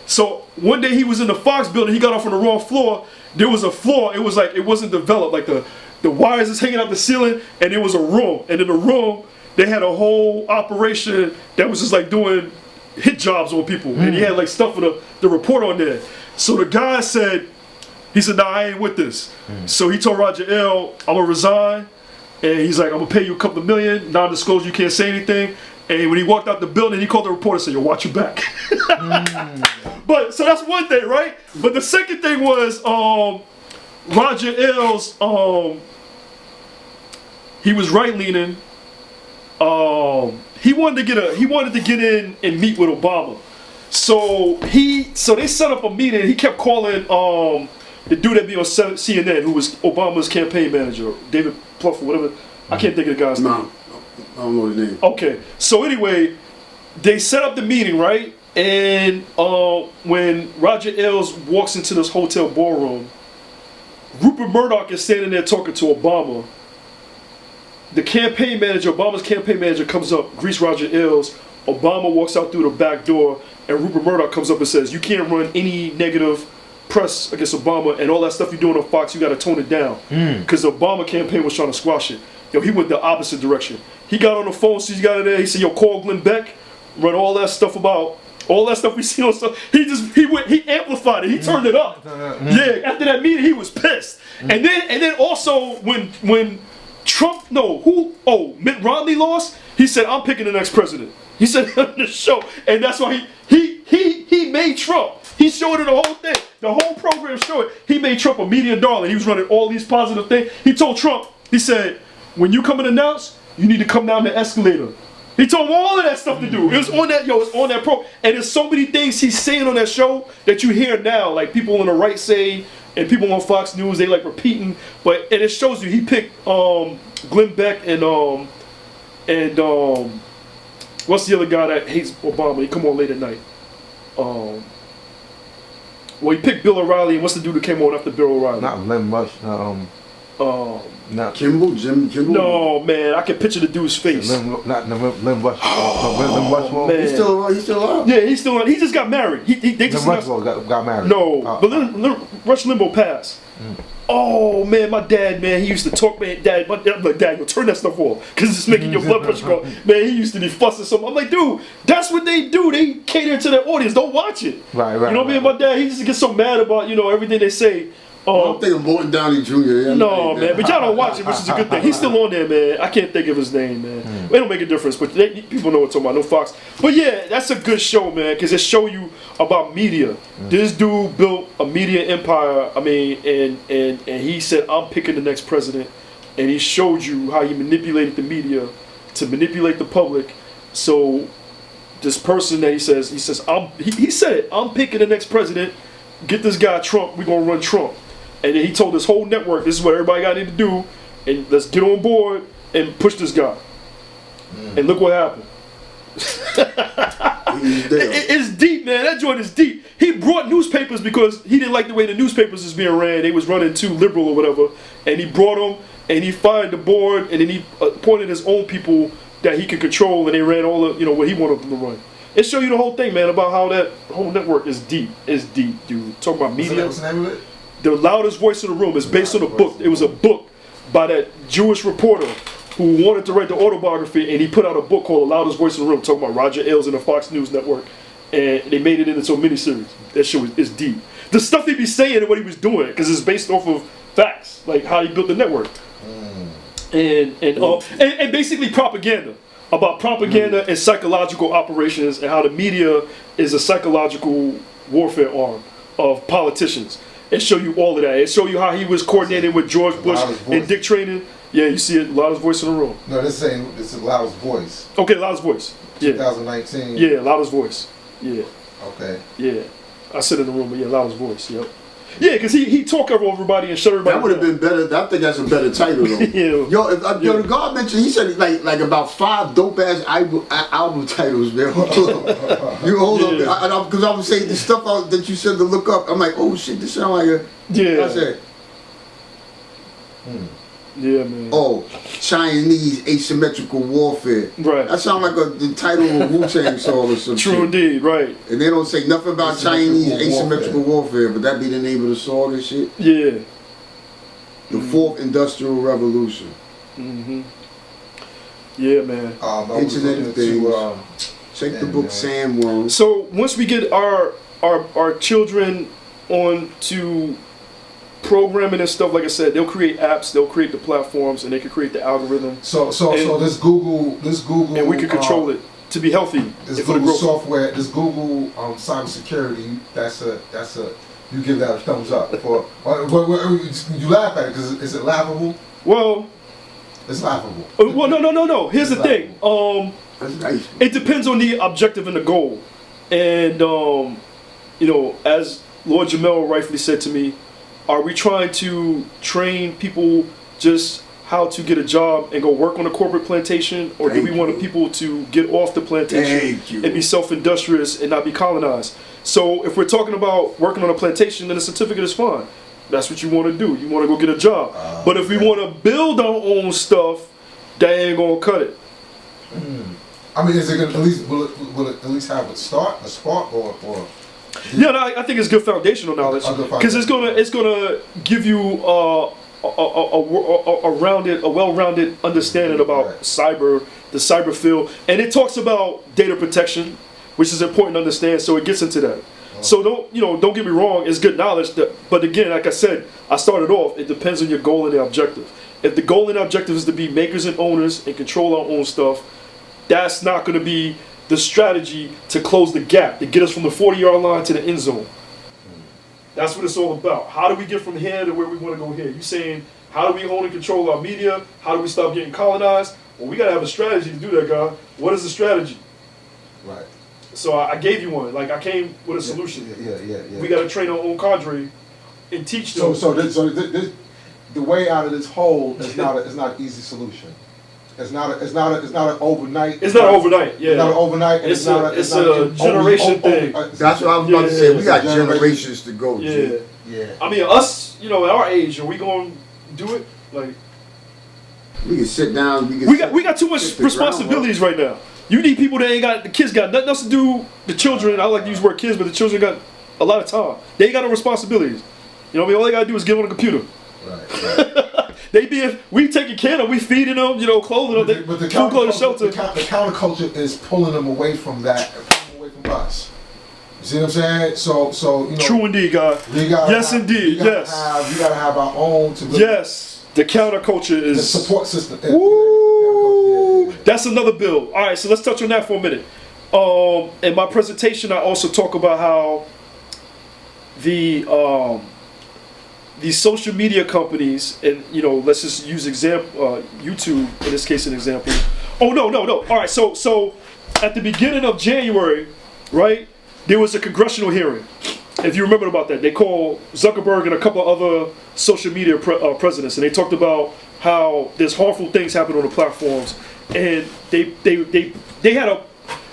So one day he was in the Fox building, he got off on the wrong floor. There was a floor, it was like, it wasn't developed, like the wires is hanging out the ceiling, and there was a room. And in the room, they had a whole operation that was just like doing hit jobs on people. And he had like stuff for the report on there. So the guy said, he said, nah, I ain't with this. So he told Roger L, I'm gonna resign. And he's like, I'm gonna pay you a couple of million, non-disclosure, you can't say anything. And when he walked out the building, he called the reporter and said, yo, watch your back. But, so that's one thing, right? But the second thing was, Roger Ailes, he was right-leaning. He wanted to get in and meet with Obama. So they set up a meeting. He kept calling the dude that be on CNN, who was Obama's campaign manager, David Plouffe or whatever. I can't think of the guy's name. I don't know his name. Okay, so anyway, they set up the meeting, right? And when Roger Ailes walks into this hotel ballroom, Rupert Murdoch is standing there talking to Obama. The campaign manager, Obama's campaign manager, comes up, greets Roger Ailes. Obama walks out through the back door, and Rupert Murdoch comes up and says, you can't run any negative press against Obama, and all that stuff you're doing on Fox, you got to tone it down. Because the Obama campaign was trying to squash it. Yo, he went the opposite direction. He got on the phone, so he got in there, he said, yo, call Glenn Beck, run all that stuff about, all that stuff we see on stuff. He amplified it, he turned it up. Yeah, after that meeting, he was pissed. And then also, when Trump, Mitt Romney lost, he said, I'm picking the next president. He said on the show, and that's why he made Trump. He showed it the whole thing. The whole program showed it. He made Trump a media darling. He was running all these positive things. He told Trump, he said, when you come and announce, you need to come down the escalator. He told him all of that stuff to do. It was on that, it's on that pro. And there's so many things he's saying on that show that you hear now, like people on the right say, and people on Fox News, they like repeating. And it shows you he picked Glenn Beck and what's the other guy that hates Obama? He come on late at night. Well, he picked Bill O'Reilly, and what's the dude that came on after Bill O'Reilly? Not Len Rush. Jim Kimball? No, man, I can picture the dude's face. Len Rush. Len Rush. Man. He's still alive? Yeah, he's still alive. He just got married. They just Len Rush got married. No, but Rush Limbaugh passed. Oh man, my dad, man, he used to talk, man. I'm like, Dad, yo, turn that stuff off, cause it's making your blood pressure go. Man, he used to be fussing something. I'm like, dude, that's what they do. They cater to their audience. Don't watch it. Right. You know what I mean? My dad, he used to get so mad about everything they say. I'm thinking Morton Downey Jr. Yeah, no, man, but y'all don't watch it, which is a good thing. He's still on there, man. I can't think of his name, man. It don't make a difference, but people know what I'm talking about. No Fox. But yeah, that's a good show, man, because it show you about media. This dude built a media empire. I mean, and he said, I'm picking the next president, and he showed you how he manipulated the media to manipulate the public. So this person that he says, he said it, I'm picking the next president. Get this guy Trump. We're gonna run Trump. And then he told his whole network, this is what everybody got to do, and let's get on board and push this guy. And look what happened. It's deep, man. That joint is deep. He brought newspapers because he didn't like the way the newspapers was being ran. They was running too liberal or whatever. And he brought them, and he fired the board, and then he appointed his own people that he could control, and they ran all the, what he wanted them to run. It show you the whole thing, man, about how that whole network is deep. It's deep, dude. Talking about media. What's the name of it? The Loudest Voice in the Room is based on a book. It was a book by that Jewish reporter who wanted to write the autobiography, and he put out a book called The Loudest Voice in the Room, talking about Roger Ailes and the Fox News Network, and they made it into a miniseries. That show is deep. The stuff he be saying and what he was doing, because it's based off of facts, like how he built the network, and basically propaganda. About propaganda and psychological operations, and how the media is a psychological warfare arm of politicians. It show you all of that. It show you how he was coordinating with George Bush and Dick Cheney. Yeah, you see it, Loudest Voice in the Room. No, this is Loudest Voice. Okay, Loudest Voice. Yeah. 2019. Yeah, Loudest Voice. Yeah. Okay. Yeah. I said in the room, but yeah, Loudest Voice. Yep. Yeah, because he talk over everybody and shut everybody That would have been better. I think that's a better title, though. Yeah. The God mentioned, he said like about 5 dope-ass album titles, man. You hold up. Because I was saying the stuff that you said to look up. I'm like, oh, shit, this sound like a... Yeah. I said... Yeah, man. Oh, Chinese asymmetrical warfare. Right. That sounds like the title of a Wu-Tang song or some True shit. indeed, right. And they don't say nothing about Chinese asymmetrical warfare, but that be the name of the song and shit. Yeah. The Fourth Industrial Revolution. Mm-hmm. Yeah, man. Internet of Things. Check the book Sandworm. So once we get our children on to programming and stuff, like I said, they'll create apps, they'll create the platforms, and they can create the algorithm. So this Google, and we can control it to be healthy. This for the Google growth. software, this Google cybersecurity, that's a you give that a thumbs up for. You laugh at it because is it laughable? Well, it's laughable. Well, no. Here's the thing. That's nice. It depends on the objective and the goal, and you know, as Lord Jamel rightfully said to me, are we trying to train people just how to get a job and go work on a corporate plantation, or do we want people to get off the plantation and be self-industrious and not be colonized? So if we're talking about working on a plantation, then a certificate is fine. That's what you want to do. You want to go get a job. But if we want to build our own stuff, that ain't gonna cut it. I mean, is it gonna at least will it at least have a spark, or? Yeah, no, I think it's good foundational knowledge because it's gonna give you a well-rounded understanding about the cyber field, and it talks about data protection, which is important to understand. So it gets into that. So don't get me wrong, it's good knowledge. But again, like I said, I started off. It depends on your goal and the objective. If the goal and objective is to be makers and owners and control our own stuff, that's not going to be the strategy to close the gap, to get us from the 40-yard line to the end zone. That's what it's all about. How do we get from here to where we want to go here? You saying, how do we own and control our media? How do we stop getting colonized? Well, we got to have a strategy to do that, God. What is the strategy? Right. So I gave you one. Like, I came with a solution. Yeah. We got to train our own cadre and teach them. So the way out of this hole is not an easy solution. It's not an overnight. It's not overnight. Yeah. It's not an overnight. And It's a generation thing. That's what I was about to say. We got generations to go. Yeah. Yeah. I mean, us, at our age, are we going to do it? Like, we can sit down. We got too much responsibilities right now. You need people that ain't got, the kids got nothing else to do. The children, I like to use the word kids, but the children got a lot of time. They ain't got no responsibilities. You know what I mean? All they got to do is get on a computer. Right. We taking care of them, we feeding them, clothing them, but the food, clothing, shelter. The counterculture is pulling them away from that, away from us. You see what I'm saying? So True indeed, God. Yes, indeed. Yes. We gotta have our own to build. Yes. The counterculture is the support system. Woo! That's another bill. All right, so let's touch on that for a minute. In my presentation, I also talk about how the social media companies, and let's just use YouTube in this case an example. Oh no. All right, so at the beginning of January, right, there was a congressional hearing. If you remember about that, they called Zuckerberg and a couple of other social media presidents, and they talked about how there's harmful things happen on the platforms, and they had a,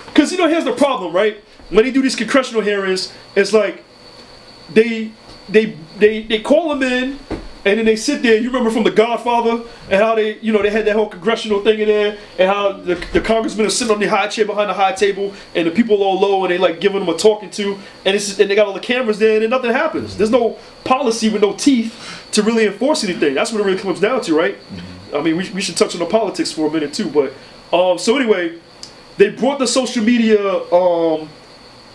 because here's the problem, right? When they do these congressional hearings, it's like they call them in, and then they sit there. You remember from The Godfather and how they had that whole congressional thing in there, and how the congressmen are sitting on the high chair behind the high table, and the people all low, and they like giving them a talking to, and they got all the cameras there, and then nothing happens. There's no policy with no teeth to really enforce anything. That's what it really comes down to, right? I mean, we should touch on the politics for a minute too, but so anyway, they brought the social media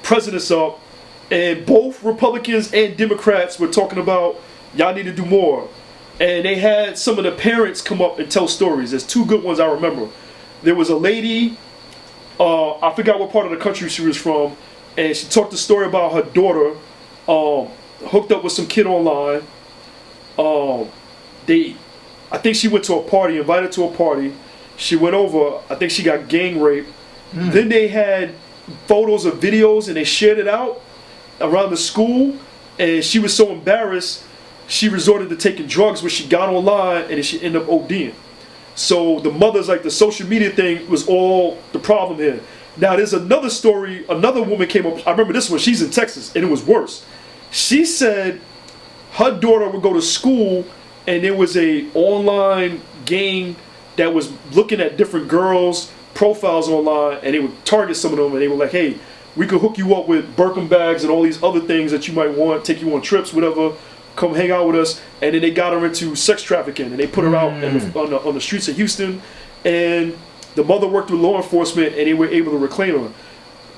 presidents up. And both Republicans and Democrats were talking about, y'all need to do more. And they had some of the parents come up and tell stories. There's two good ones I remember. There was a lady, I forgot what part of the country she was from, and she talked a story about her daughter hooked up with some kid online. I think she went to a party, invited to a party. She went over, I think she got gang raped. Then they had photos or videos and they shared it out around the school, and she was so embarrassed she resorted to taking drugs when she got online, and then she ended up ODing. So the mother's like, the social media thing was all the problem here. Now there's another story, another woman came up, I remember this one, she's in Texas, and it was worse. She said her daughter would go to school and there was a online game that was looking at different girls' profiles online, and they would target some of them, and they were like, hey, we could hook you up with Birkin bags and all these other things that you might want, take you on trips, whatever, come hang out with us. And then they got her into sex trafficking, and they put her out on the streets of Houston, and the mother worked with law enforcement, and they were able to reclaim her.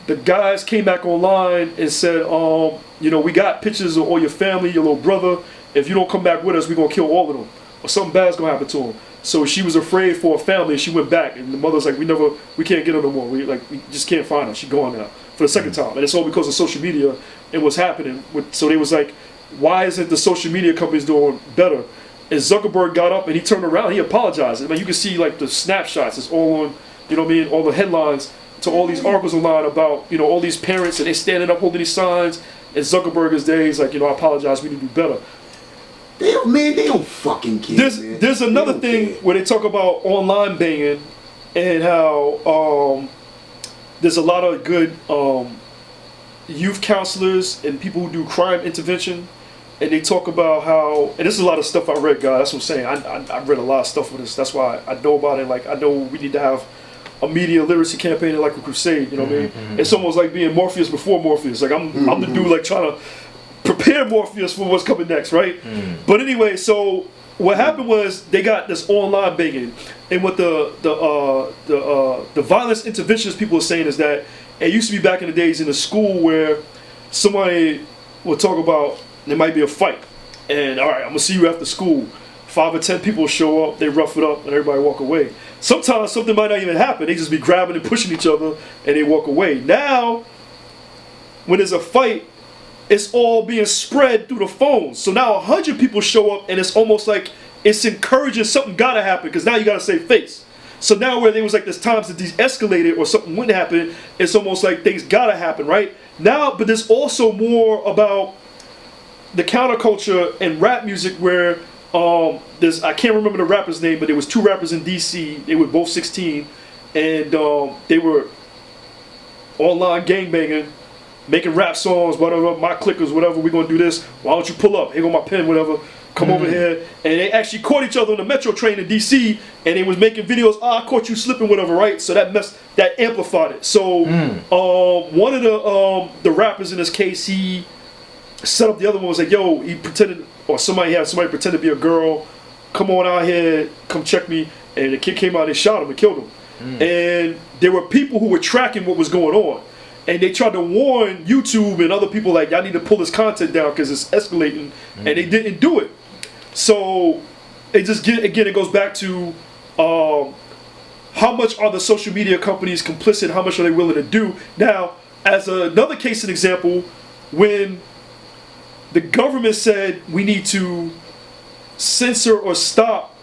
The guys came back online and said, you know, we got pictures of all your family, your little brother. If you don't come back with us, we're going to kill all of them, or something bad's going to happen to them. So she was afraid for her family, and she went back, and the mother's like, we can't get her no more. We just can't find her. She's gone now for the second time. And it's all because of social media and what's happening. So they was like, why isn't the social media companies doing better? And Zuckerberg got up and he turned around, he apologized. I mean, you can see like the snapshots, it's all on, you know what I mean, all the headlines to all these articles online about, you know, all these parents, and they standing up holding these signs. And Zuckerberg is there, he's like, you know, I apologize, we need to do better. They don't fucking care. There's another thing where they talk about online banging and how there's a lot of good youth counselors and people who do crime intervention, and they talk about how, and this is a lot of stuff I read, guys, that's what I'm saying, I read a lot of stuff with this, that's why I know about it. Like, I know we need to have a media literacy campaign like a crusade, you know what I mean? It's almost like being Morpheus before Morpheus. Like, I'm the dude like trying to prepare Morpheus for what's coming next, right? But anyway, so what happened was they got this online banging, and what the violence interventionist people are saying is that it used to be back in the days in a school where somebody would talk about there might be a fight, and all right, I'm gonna see you after school. 5 or 10 people show up, they rough it up, and everybody walk away. Sometimes something might not even happen. They just be grabbing and pushing each other, and they walk away. Now, when there's a fight, it's all being spread through the phones. So now 100 people show up, and it's almost like it's encouraging something gotta happen, because now you gotta save face. So now where there was like there's times that these escalated or something wouldn't happen, it's almost like things gotta happen, right? Now, but there's also more about the counterculture and rap music where there's, I can't remember the rapper's name, but there was 2 rappers in DC. They were both 16, and they were online gangbanging, making rap songs, whatever, my clickers, whatever, we're gonna do this. Why don't you pull up? Here go my pen, whatever. Come over here. And they actually caught each other on the metro train in DC, and they was making videos, I caught you slipping, whatever, right? So that amplified it. So one of the rappers in this case, he set up the other one, was like, yo, he pretended, or somebody pretend to be a girl, come on out here, come check me, and the kid came out and shot him and killed him. And there were people who were tracking what was going on, and they tried to warn YouTube and other people like, y'all need to pull this content down because it's escalating, and they didn't do it. So it just it goes back to how much are the social media companies complicit, how much are they willing to do. Now, as another case and example, when the government said we need to censor or stop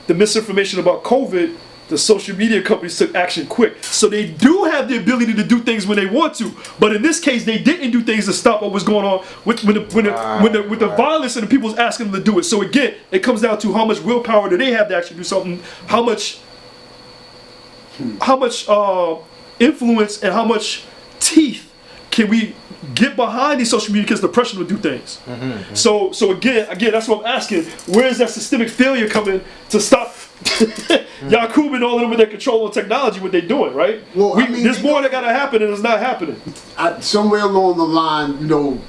the misinformation about COVID, the social media companies took action quick. So they do have the ability to do things when they want to, but in this case, they didn't do things to stop what was going on with the violence, and the people's asking them to do it. So again, it comes down to how much willpower do they have to actually do something, how much influence and how much teeth can we get behind these social media, because the pressure to do things. So again, that's what I'm asking. Where is that systemic failure coming to stop Yakub and all of them with their control of technology, what they're doing, right? Well, there's more that gotta happen, and it's not happening. Somewhere along the line, you know,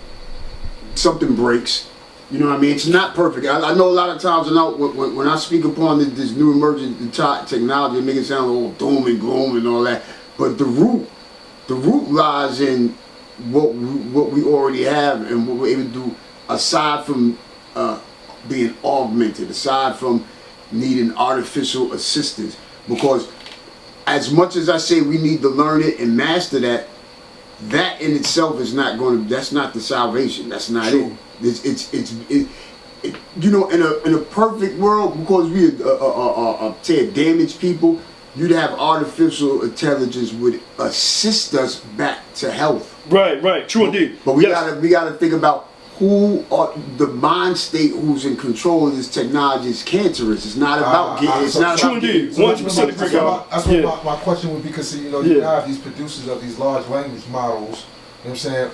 something breaks. You know what I mean? It's not perfect. I know a lot of times when I speak upon this new emerging technology, it makes it sound all doom and gloom and all that. But the root lies in what we already have and what we're able to do, aside from being augmented, aside from needing artificial assistance. Because as much as I say we need to learn it and master that, that in itself is not going to, that's not the salvation. That's not it. It's you know, in a perfect world, because we say damaged people, you'd have artificial intelligence would assist us back to health. Right, true indeed. But we gotta think about who are the mind state who's in control of this technology is cancerous. It's not about getting. It's not true about indeed. 100% agree. That's what my question would be, because you know you have these producers of these large language models. You know what I'm saying?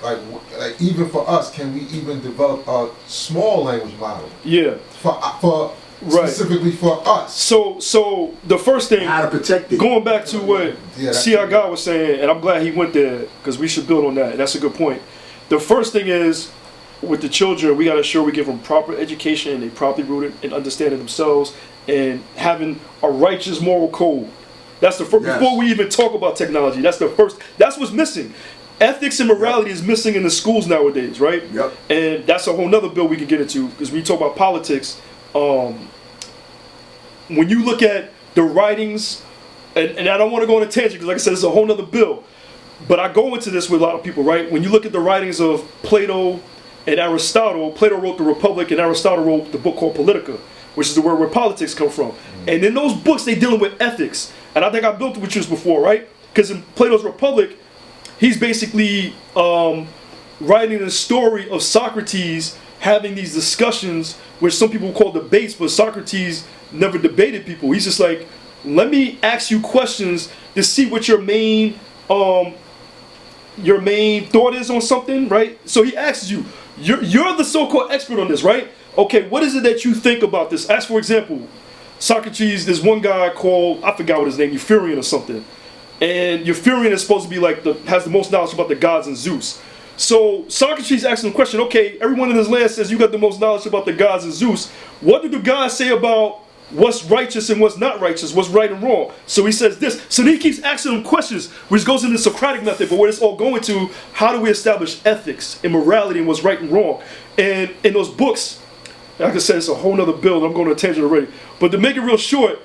Like even for us, can we even develop a small language model? Yeah. For Right. specifically for us. So the first thing, How to protect it. going back to what Yeah, C.I God was saying, and I'm glad he went there because we should build on that. That's a good point. The first thing is, with the children, we got to ensure we give them proper education and they properly rooted in understanding themselves and having a righteous moral code. That's the first. Yes. Before we even talk about technology, that's the first. That's what's missing. Ethics and morality is missing in the schools nowadays, right? Yep. And that's a whole nother bill we can get into because when you talk about politics, when you look at the writings, and I don't want to go on a tangent because, like I said, it's a whole nother bill. But I go into this with a lot of people, right? When you look at the writings of Plato and Aristotle, Plato wrote the Republic and Aristotle wrote the book called Politica, which is the word where politics come from. And in those books, they dealing with ethics. And I think I built it with you before, right? Because in Plato's Republic, he's basically writing the story of Socrates having these discussions, which some people call debates, but Socrates never debated people. He's just like, let me ask you questions to see what your main thought is on something, right? So he asks you, you're the so-called expert on this, right? Okay, what is it that you think about this? As for example, Socrates, there's one guy called, I forgot what his name, Euphorion or something. And Euphorion is supposed to be like has the most knowledge about the gods and Zeus. So Socrates asks him a question, okay, everyone in this land says you got the most knowledge about the gods and Zeus. What do the gods say about what's righteous and what's not righteous, what's right and wrong? So he says this. So then he keeps asking him questions, which goes into the Socratic method, but what it's all going to, how do we establish ethics and morality and what's right and wrong? And in those books, like I said, it's a whole nother bill. I'm going on a tangent already. But to make it real short,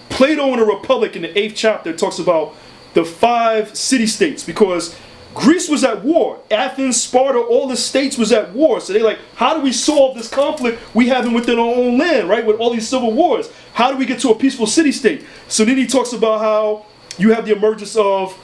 Plato in the Republic in the 8th chapter talks about the 5 city-states because Greece was at war. Athens, Sparta, all the states was at war. So they're like, how do we solve this conflict we having within our own land, right? With all these civil wars. How do we get to a peaceful city-state? So then he talks about how you have the emergence of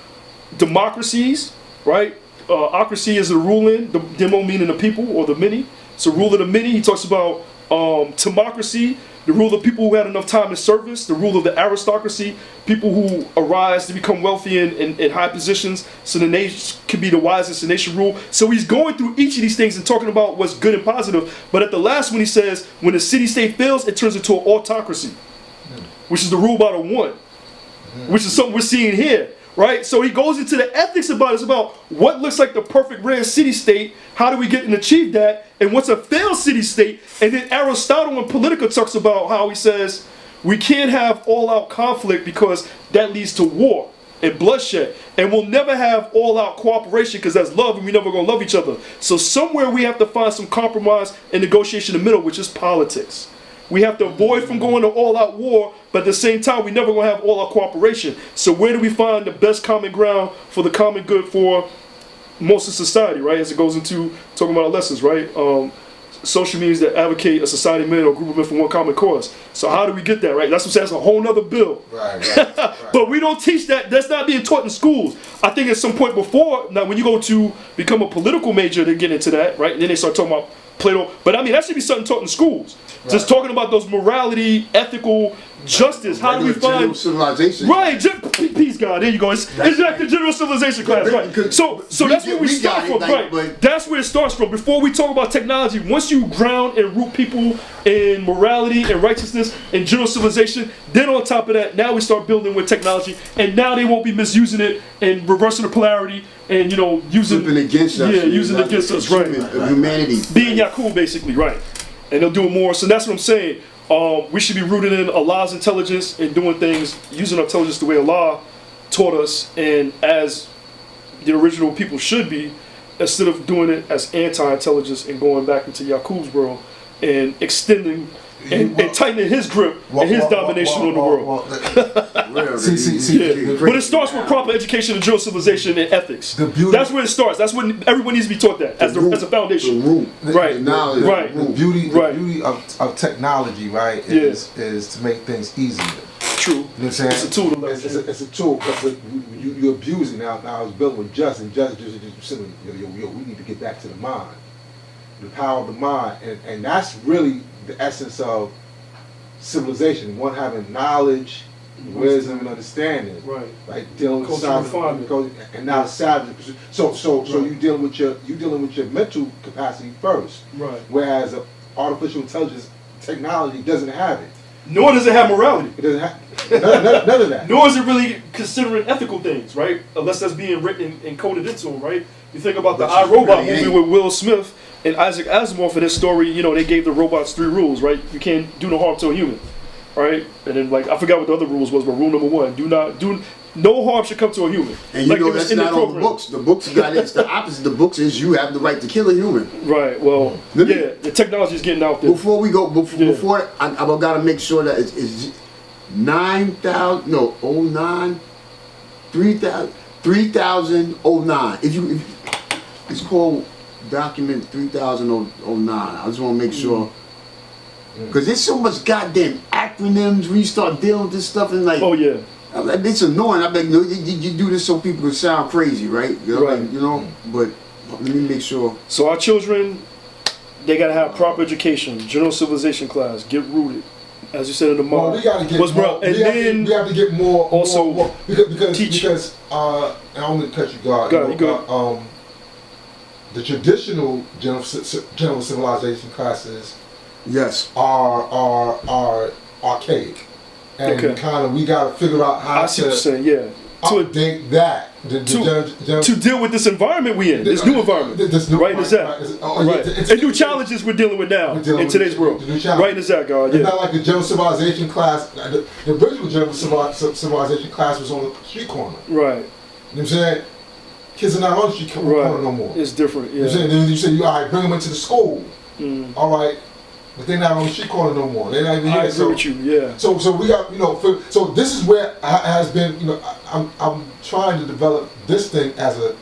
democracies, right? Ocracy is the ruling, the demo meaning the people or the many. So rule of the many. He talks about timocracy, the rule of people who had enough time in service, the rule of the aristocracy, people who arise to become wealthy in high positions, so the nation could be the wisest and they should rule. So he's going through each of these things and talking about what's good and positive. But at the last one he says, when the city-state fails, it turns into an autocracy, which is the rule by the one, which is something we're seeing here. Right? So he goes into the ethics about it. It's about what looks like the perfect grand city-state, how do we get and achieve that, and what's a failed city-state. And then Aristotle in Politica talks about how he says we can't have all-out conflict because that leads to war and bloodshed. And we'll never have all-out cooperation because that's love and we're never going to love each other. So somewhere we have to find some compromise and negotiation in the middle, which is politics. We have to avoid from going to all-out war, but at the same time, we never going to have all-out cooperation. So where do we find the best common ground for the common good for most of society, right? As it goes into talking about our lessons, right? Social means that advocate a society of men or a group of men for one common cause. So how do we get that, right? That's what I'm saying. That's a whole nother bill. Right. But we don't teach that. That's not being taught in schools. I think at some point before, now when you go to become a political major, they get into that, right? And then they start talking about Plato. But I mean, that should be something taught in schools. Right. Just talking about those morality, ethical, justice. How do we find general civilization? Right, peace, God. There you go. It's like the general civilization class, right? So that's where we start from, right? That's where it starts from. Before we talk about technology, once you ground and root people in morality and righteousness and general civilization, then on top of that, now we start building with technology, and now they won't be misusing it and reversing the polarity and using against us. Yeah, using it against us, right? Humanity. Being Yakub, basically, right? And they'll do it more. So that's what I'm saying. We should be rooted in Allah's intelligence and doing things, using our intelligence the way Allah taught us and as the original people should be, instead of doing it as anti-intelligence and going back into Yakub's world and extending and tightening his grip and his domination on the world. But it starts with proper education and general civilization and ethics. That's where it starts. That's when everyone needs to be taught that as a foundation. Right. The beauty of technology, right, is to make things easier. True. You know what I'm saying? It's a tool. It's a tool, but you abuse it. Now I was building with Just, and Just just simply, we need to get back to the mind. The power of the mind. And that's really the essence of civilization. One having knowledge, wisdom, and understanding. Right. Like dealing with savage and not savage. So you dealing with your mental capacity first. Right. Whereas artificial intelligence technology doesn't have it. Nor does it have morality. It doesn't have none of that. Nor is it really considering ethical things, right? Unless that's being written and coded into them, right? You think about the Which I, is Robot really movie ain't. with Will Smith and Isaac Asimov in this story, you know, they gave the robots 3 rules, right? You can't do no harm to a human, right? And then, like, I forgot what the other rules was, but rule number 1, no harm should come to a human. And you like, know it was that's in the not on the program. books. The books got it's the opposite. The books is you have the right to kill a human. Right, well, Let me- yeah, the technology is getting out there. Before we go, Yeah. before I gotta make sure that it's 9,000, no, 09, 3,000, 3,009. It's called document 3009. I just want to make sure. Because there's so much goddamn acronyms when you start dealing with this stuff and like, Oh, yeah. I'm like, it's annoying. I'm like, no, you do this so people can sound crazy, right? You know, Right. like, you know, but let me make sure. So our children, they gotta have proper education, general civilization class, get rooted, as you said in the Well, mom. we gotta get was more. and we then have to get more. also more, teach. because and I'm gonna cut you, God. Go ahead, you go. The traditional general civilization classes Yes. are archaic, and Okay. kind of we gotta figure out how I see what you're to saying, yeah. update that. To deal with this environment we in, this new environment, This new- right? Is that right? it's- And new challenges we're dealing with now We're dealing in with today's the world, new challenges. right? Is that God? It's Yeah. not like the general civilization class. The original general civilization class was on the street corner. Right, You know what I'm saying? Kids are not on the street corner right. no more. It's different. You know what I'm Yeah. saying? Then you say, all right, bring them into the school. Mm. All right. But they're not on the street corner no more. They're not even here. I agree with you. Yeah. So we got, so this is where has been, I'm trying to develop this thing as a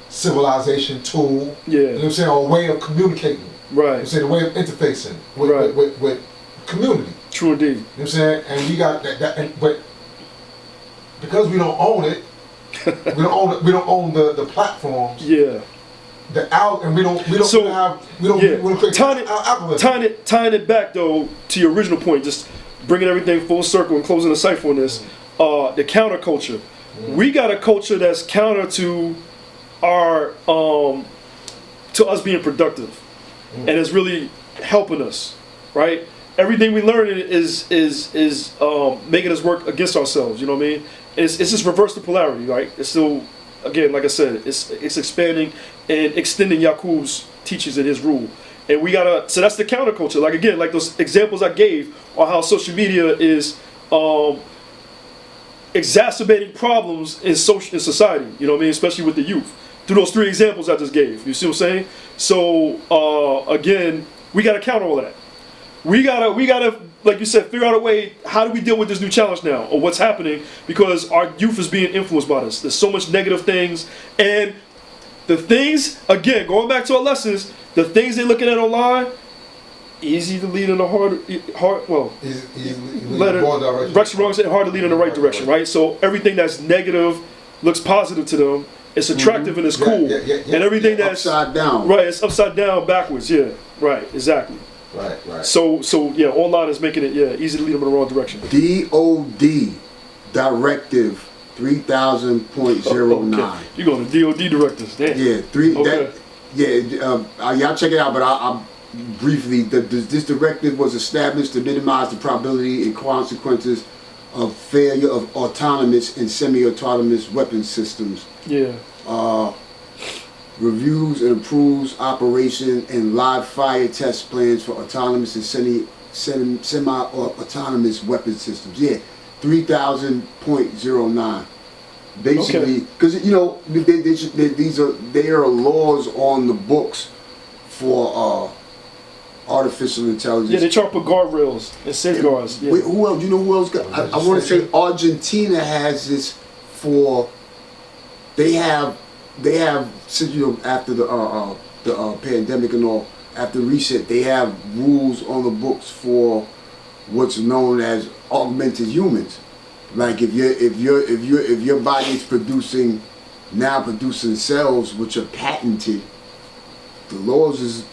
civilization tool. Yeah. You know what I'm saying? Or a way of communicating. You know what I'm Right. saying? A way of interfacing with, Right. with community. True indeed. You know what I'm saying? And we got that but because we don't own it, we don't own the platforms. Yeah. And we don't So, we don't create Tying it back though to your original point, just bringing everything full circle and closing the cipher on this, the counterculture. We got a culture that's counter to our to us being productive, and it's really helping us, right? Everything we learn is making us work against ourselves. You know what I mean? It's just reverse the polarity, right? It's still, again, like I said, it's expanding and extending Yakub's teachings and his rule. And we gotta, so that's the counterculture. Like again, like those examples I gave on how social media is exacerbating problems in society. You know what I mean? Especially with the youth. Through those 3 examples I just gave. You see what I'm saying? So again, we gotta counter all that. We gotta, like you said, figure out a way. How do we deal with this new challenge now, or what's happening? Because our youth is being influenced by this. There's so much negative things, and the things, again, going back to our lessons, the things they're looking at online, easy to lead in the hard, well, hard to lead in the right direction, right? So everything that's negative looks positive to them. It's attractive and it's cool, and everything that's upside down. right, it's upside down, backwards. Yeah, right, exactly. Right. So yeah, online is making it easy to lead them in the wrong direction. DOD Directive 3000.09. Okay. You going to DOD directives? Damn. Yeah, Okay. y'all check it out. But I'll briefly, this directive was established to minimize the probability and consequences of failure of autonomous and semi-autonomous weapon systems. Yeah. Reviews and approves operation and live fire test plans for autonomous and semi-autonomous weapon systems. Yeah, 3000.09. Basically, because they are laws on the books for artificial intelligence. Yeah, they try to put guardrails and safeguards. Yeah. Wait, who else? You know who else got? I want to say Argentina has this for. They have since after the pandemic and all, after reset, they have rules on the books for what's known as augmented humans. Like if your body is producing cells which are patented, the laws is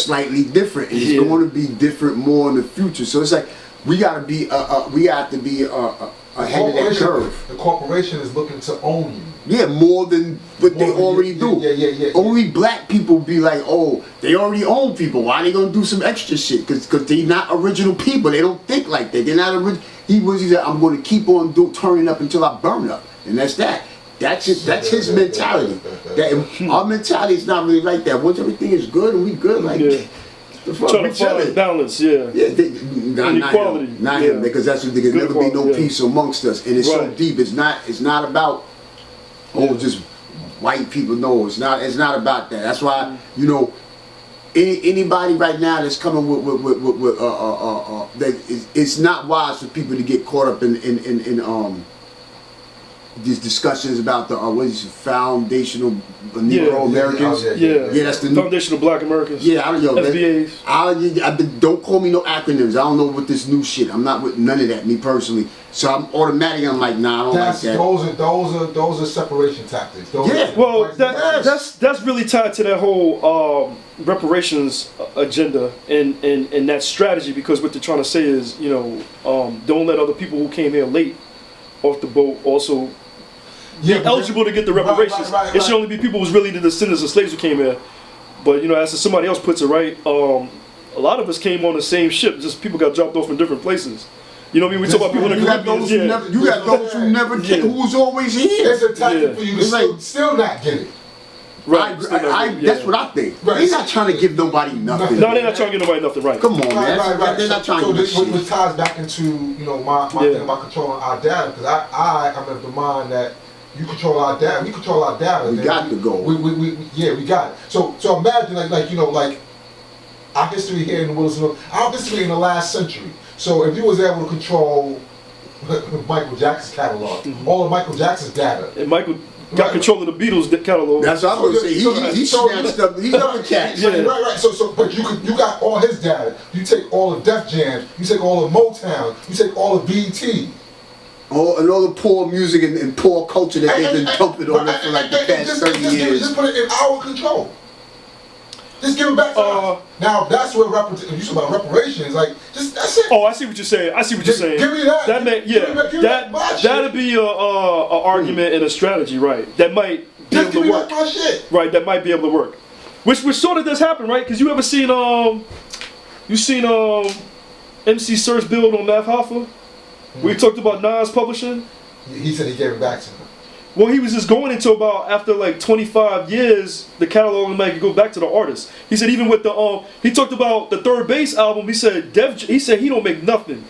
slightly different, and it's going to be different more in the future. So it's like we have to be ahead of that curve. The corporation is looking to own you. Yeah, more than what they already do. Yeah. Only black people be like, oh, they already own people. Why they gonna do some extra shit? Cause they not original people. They don't think like that. They're not original. He said, I'm gonna keep on turning up until I burn up, and that's that. That's it. That's his mentality. Our mentality is not really like that. Once everything is good and we good, like the fuck, Trying we to find chilling. balance, Yeah, and equality. Not him, because that's what there can never be no peace amongst us, and it's so Right. deep. It's not about just white people. No, it's not about that. That's why anybody right now that's coming with that it's not wise for people to get caught up in these discussions about the what is it, foundational Negro Americans. Yeah, that's the new foundational Black Americans. Yeah, I don't know. FBAs. Don't call me no acronyms. I don't know what this new shit. I'm not with none of that, me personally. So I'm automatically, I'm like, nah, I don't like that. Those are separation tactics. Well, that's really tied to that whole reparations agenda and that strategy, because what they're trying to say is, don't let other people who came here late off the boat also be eligible to get the reparations. It should only be people who's really the descendants of slaves who came here. But as somebody else puts it, right, a lot of us came on the same ship, just people got dropped off in different places. You know what I mean? We talk about people in the Caribbean. You got those who never came, who's always here. It's a tactic for you to still not get it. Right. That's what I think. Right. They're not trying to give nobody nothing. No, they're not trying to give nobody nothing, right. Come on, man. Right. They're not trying to give this shit. which ties back into my thing about controlling our data, because I'm of the mind that you control our data. We control our data. We got to go. We got it. So imagine like our history here in the Wilson, our history in the last century. So if you was able to control Michael Jackson's catalog, all of Michael Jackson's data, and Michael got control of the Beatles catalog. That's what I was going to say. He snatched up. He's up a cat. Right. So, but you got all his data. You take all of Def Jam. You take all of Motown. You take all of BET. And all the poor music and poor culture that they've been dumping on it for like the past 30 years. Just put it in our control. Just give it back to us. Now that's where you talk about reparations. Like, that's it. Oh, I see what you're saying. Give me that. That'd be a argument and a strategy, right? That might be able to work. My shit. Right, that might be able to work. Which sort of does happen, right? Because you ever seen MC Ser's build on Math Hoffa? We talked about Nas publishing. He said he gave it back to him. Well, he was just going into about after like 25 years, the catalog might go back to the artist. He said even with the he talked about the Third Base album. He said he don't make nothing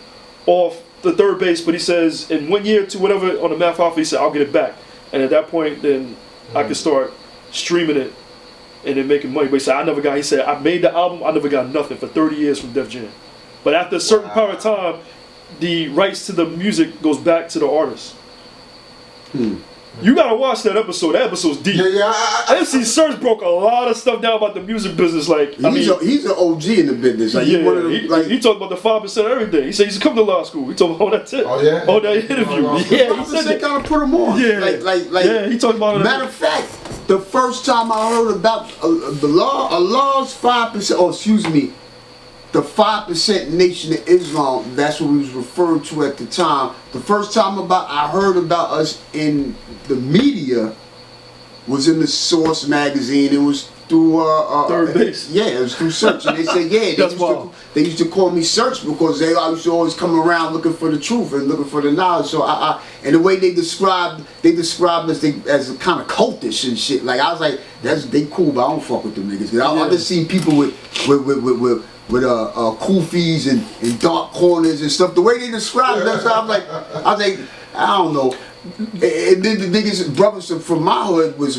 off the Third Base, but he says in 1 year to whatever on the Math Hoffa, he said I'll get it back, and at that point then I could start streaming it and then making money. But he said he said I made the album, I never got nothing for 30 years from Def Jam, but after a certain period of time, the rights to the music goes back to the artist. You gotta watch that episode. That episode's deep. MC Serge broke a lot of stuff down about the music business. Like, he's an OG in the business. Like, he talked about the 5% of everything. He said he used to come to law school. He told me, that's it. Oh yeah. Oh, that interview. Yeah, he said that. Kind of put him on. Yeah, he talked about it. Matter of fact, the first time I heard about Allah's 5%. Oh, excuse me. The 5% Nation of Islam, that's what we was referred to at the time. The first time I heard about us in the media was in the Source magazine. It was through Third Base. Yeah, it was through Search, and they said they used to call me Search because they used to always come around looking for the truth and looking for the knowledge. So and the way they described us as a kind of cultish and shit. Like I was like, they cool, but I don't fuck with them niggas. I've just seen people with kufis and dark corners and stuff. The way they described it, that's how I was like, I don't know. And then the niggas, brothers from my hood was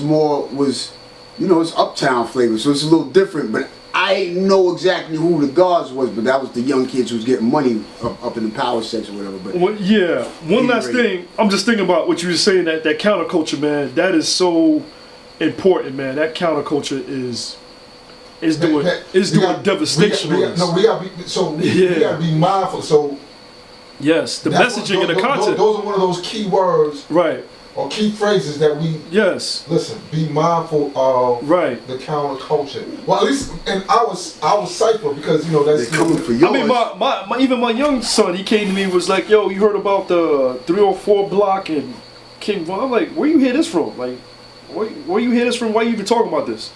it's uptown flavor, so it's a little different. But I didn't know exactly who the guards was, but that was the young kids who was getting money up in the power section or whatever. But one last thing. I'm just thinking about what you were saying, that counterculture, man. That is so important, man. That counterculture is doing devastation. We gotta be mindful. So yes, the messaging and the content. Those are one of those key words, right? Or key phrases that we listen. Be mindful of the counterculture. Well, at least in our cipher, because that's coming for yours. I mean, even my young son, he came to me and was like, "Yo, you heard about the 304 block and King Von, I'm like, where you hear this from? Like, where you hear this from? Why you even talking about this?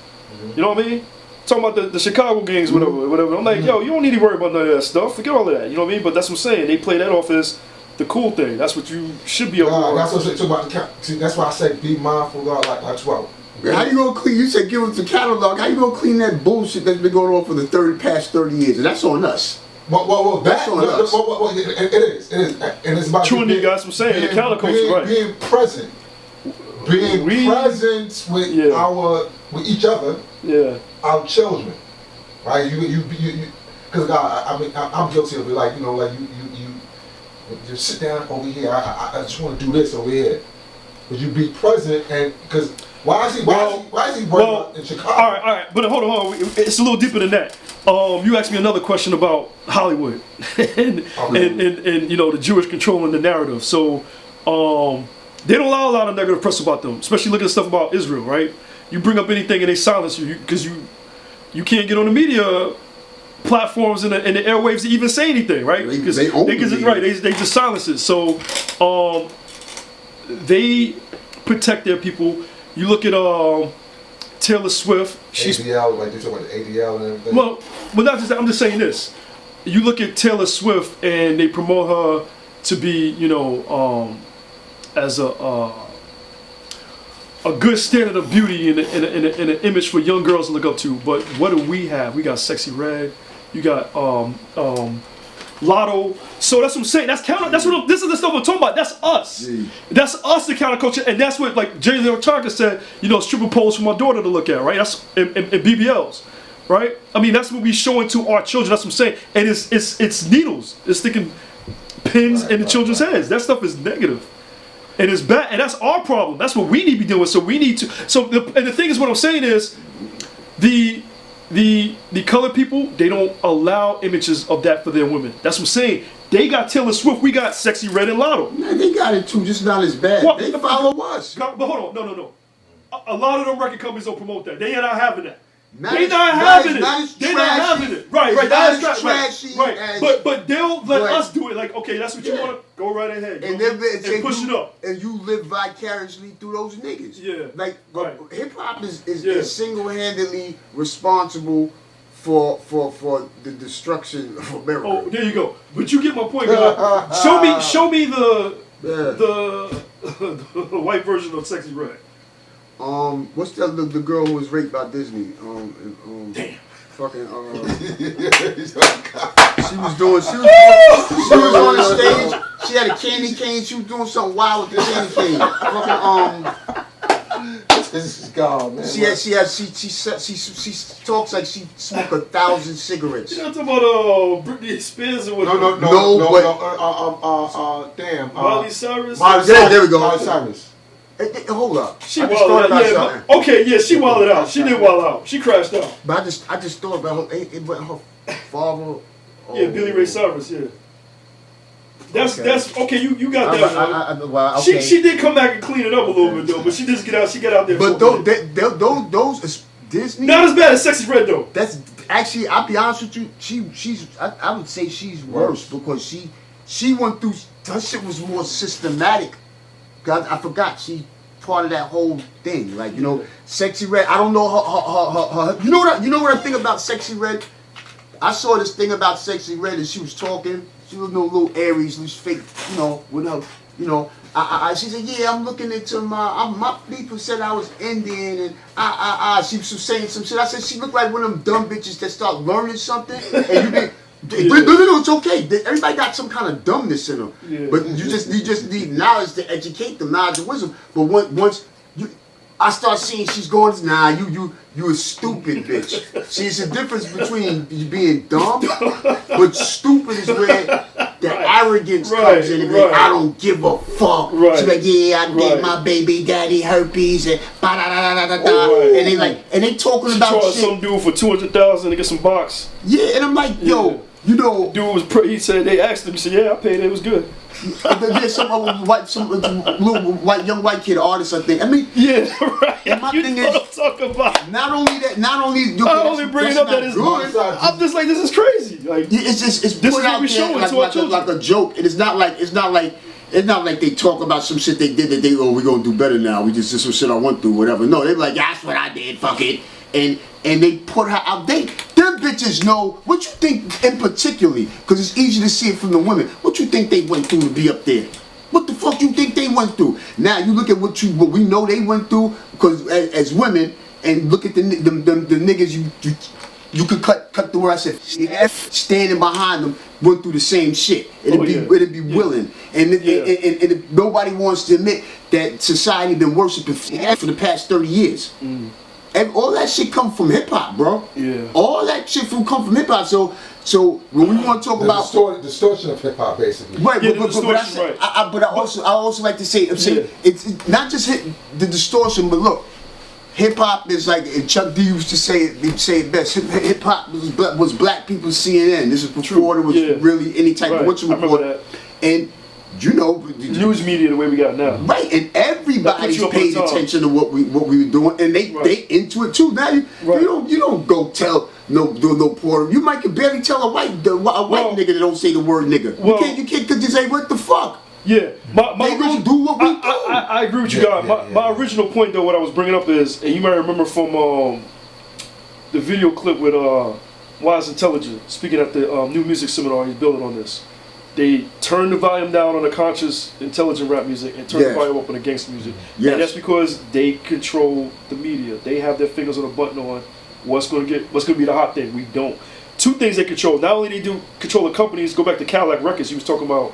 You know what I mean? Talking about the Chicago gangs, whatever. I'm like, yo, you don't need to worry about none of that stuff. Forget all of that. You know what I mean? But that's what I'm saying. They play that off as the cool thing. That's what you should be able to. That's what I'm talking about. See, that's why I say be mindful, God. Like 12. How you gonna clean? You said give us the catalog. How you gonna clean that bullshit that's been going on for the past 30 years? And that's on us. Well, that's on us. It is, and it's about True, you guys were saying the counterculture, right? Being present, present with each other, our children, right? Because God, I mean, I'm guilty of it. Like you just sit down over here. I just want to do this over here. But you be present, and because why is he working in Chicago? All right, but hold on. It's a little deeper than that. You asked me another question about Hollywood and the Jewish controlling the narrative. So they don't allow a lot of negative press about them, especially looking at stuff about Israel, right? You bring up anything and they silence you because you can't get on the media platforms and the airwaves to even say anything, right? Because they just silence it. So they protect their people. You look at Taylor Swift. She's ADL, like you talking about the ADL and everything. Well, not just that. I'm just saying this. You look at Taylor Swift and they promote her to be, as a good standard of beauty and an image for young girls to look up to. But what do we have? We got Sexy Red. You got Lotto. So that's what I'm saying. This is the stuff I'm talking about. That's us. That's us, the counterculture, and that's what like Jay Leotard said. Stripper poles for my daughter to look at, right? That's and BBLs, right? I mean, that's what we showing to our children. That's what I'm saying. And it's needles. It's sticking pins in the children's heads. That stuff is negative, and it's bad. And that's our problem. That's what we need to be doing. So we need to. And the thing is, what I'm saying is, the colored people, they don't allow images of that for their women. That's what I'm saying. They got Taylor Swift, we got Sexy Red and Lotto. Man, they got it too, just not as bad. Well, they follow us. But hold on, no. A lot of them record companies don't promote that. They are not having that. They're not having it. Right. That's trashy. Right. But they'll let us do it. Like, okay, that's what you want to go right ahead. And push it up. And you live vicariously through those niggas. Yeah. Like hip hop is single-handedly responsible for the destruction of America. Oh, there you go. But you get my point, God. Show me the white version of Sexy Red. What's the girl who was raped by Disney? Damn. Fucking she was on the stage. She had a candy cane. She was doing something wild with the candy cane. This is God, man. She talks like she smoked 1,000 cigarettes. You're not talking about Britney Spears or what? No. Damn. Miley Cyrus. There we go. Miley Cyrus. Hold up. She wilded out. She wilded out. She did wild out. She crashed out. But I just thought about her father. Billy Ray Cyrus. Yeah. That's okay. You got that one. Okay. She did come back and clean it up a little bit though, but she just get out. She got out there. But those is Disney. Not as bad as Sexy Red though. That's actually, I'll be honest with you. I would say she's worse because she went through. Her shit was more systematic. God, I forgot she part of that whole thing. Like Sexy Red. I don't know her. You know what I think about Sexy Red? I saw this thing about Sexy Red and she was talking. She was no little Aries, loose fake. With her. She said, yeah, I'm looking into my people said I was Indian and she was saying some shit. I said she looked like one of them dumb bitches that start learning something and you be. No, it's okay. Everybody got some kind of dumbness in them, but you just need knowledge to educate them, knowledge and wisdom. But once I start seeing she's going, you a stupid bitch. See, it's a difference between you being dumb, but stupid is where the arrogance comes in. And I don't give a fuck. She's like, yeah, I gave my baby daddy herpes and and they talking about shit. Some dude for $200,000 to get some box. Yeah, and I'm like, yo. Dude was he said they asked him. He said, "Yeah, I paid. It was good." There's some little young white kid artist, I think. I mean, yeah, right. And my thing is, talk about. Not only bringing up that is good. I'm just like, this is crazy. Like, it's put out there like a joke, and it's not like It's not like they talk about some shit they did that they we're gonna do better now. We just did some shit I went through, whatever. No, they're like, that's what I did, fuck it. And they put her out. Them bitches know what you think in particularly, because it's easy to see it from the women. What you think they went through to be up there? What the fuck you think they went through? Now you look at what we know they went through, because as women, and look at the niggas you could cut the word I said. Standing behind them went through the same shit. It'd be willing, and nobody wants to admit that society been worshiping for the past 30 years. And all that shit come from hip hop, bro. Yeah. All that shit come from hip hop. So when we want to talk about distortion of hip hop, basically. Right, Yeah, but I also like to say it's not just the distortion, but look, hip hop is like, and Chuck D used to say it best. Hip hop was black people's CNN. This is before there was really any type of what you report. And you know, news media the way we got now. Right, and everybody's paid attention to what we were doing, and they into it too. Now you don't go tell no poor. You might can barely tell a white nigga that don't say the word nigga. You can't because you say what the fuck. Yeah, my they gonna do what we do. I agree with you, God. My original point though, what I was bringing up is, and you might remember from the video clip with Wise Intelligent speaking at the new music seminar he's building on this. They turned the volume down on the conscious, intelligent rap music and turned the volume up on the gangster music. Yes. And that's because they control the media. They have their fingers on the button on what's going to be the hot thing. We don't. Two things they control. Not only they do control the companies. Go back to Cadillac Records. He was talking about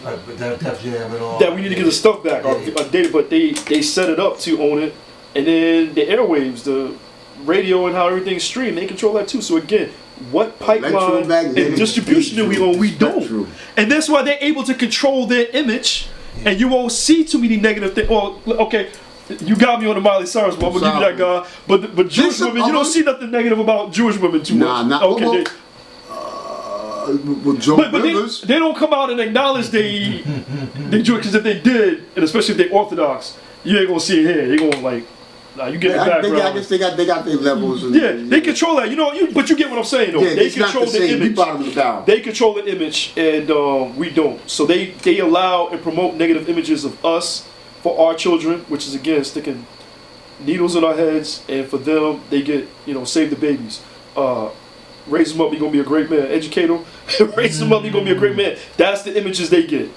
that we need to get the stuff back, our data, but they set it up to own it, and then the airwaves, the radio, and how everything's streamed, they control that too. So again, what pipeline and distribution do we own? We don't, and that's why they're able to control their image, and you won't see too many negative things. Well, okay. You got me on the Miley Cyrus, but I'm gonna give you that guy. But Jewish women, you don't see nothing negative about Jewish women too much. Nah, okay. But they don't come out and acknowledge they Jewish, because if they did, and especially if they Orthodox, you ain't gonna see it here. You're gonna like, nah, you get the background. I guess they got their levels. They control that. But you get what I'm saying though. Yeah, they control the image. They control the image, and we don't. So they allow and promote negative images of us for our children, which is again sticking needles in our heads, and for them they get save the babies. Raise them up, you're gonna be a great man. Educate them. Raise them up, you're gonna be a great man. That's the images they get.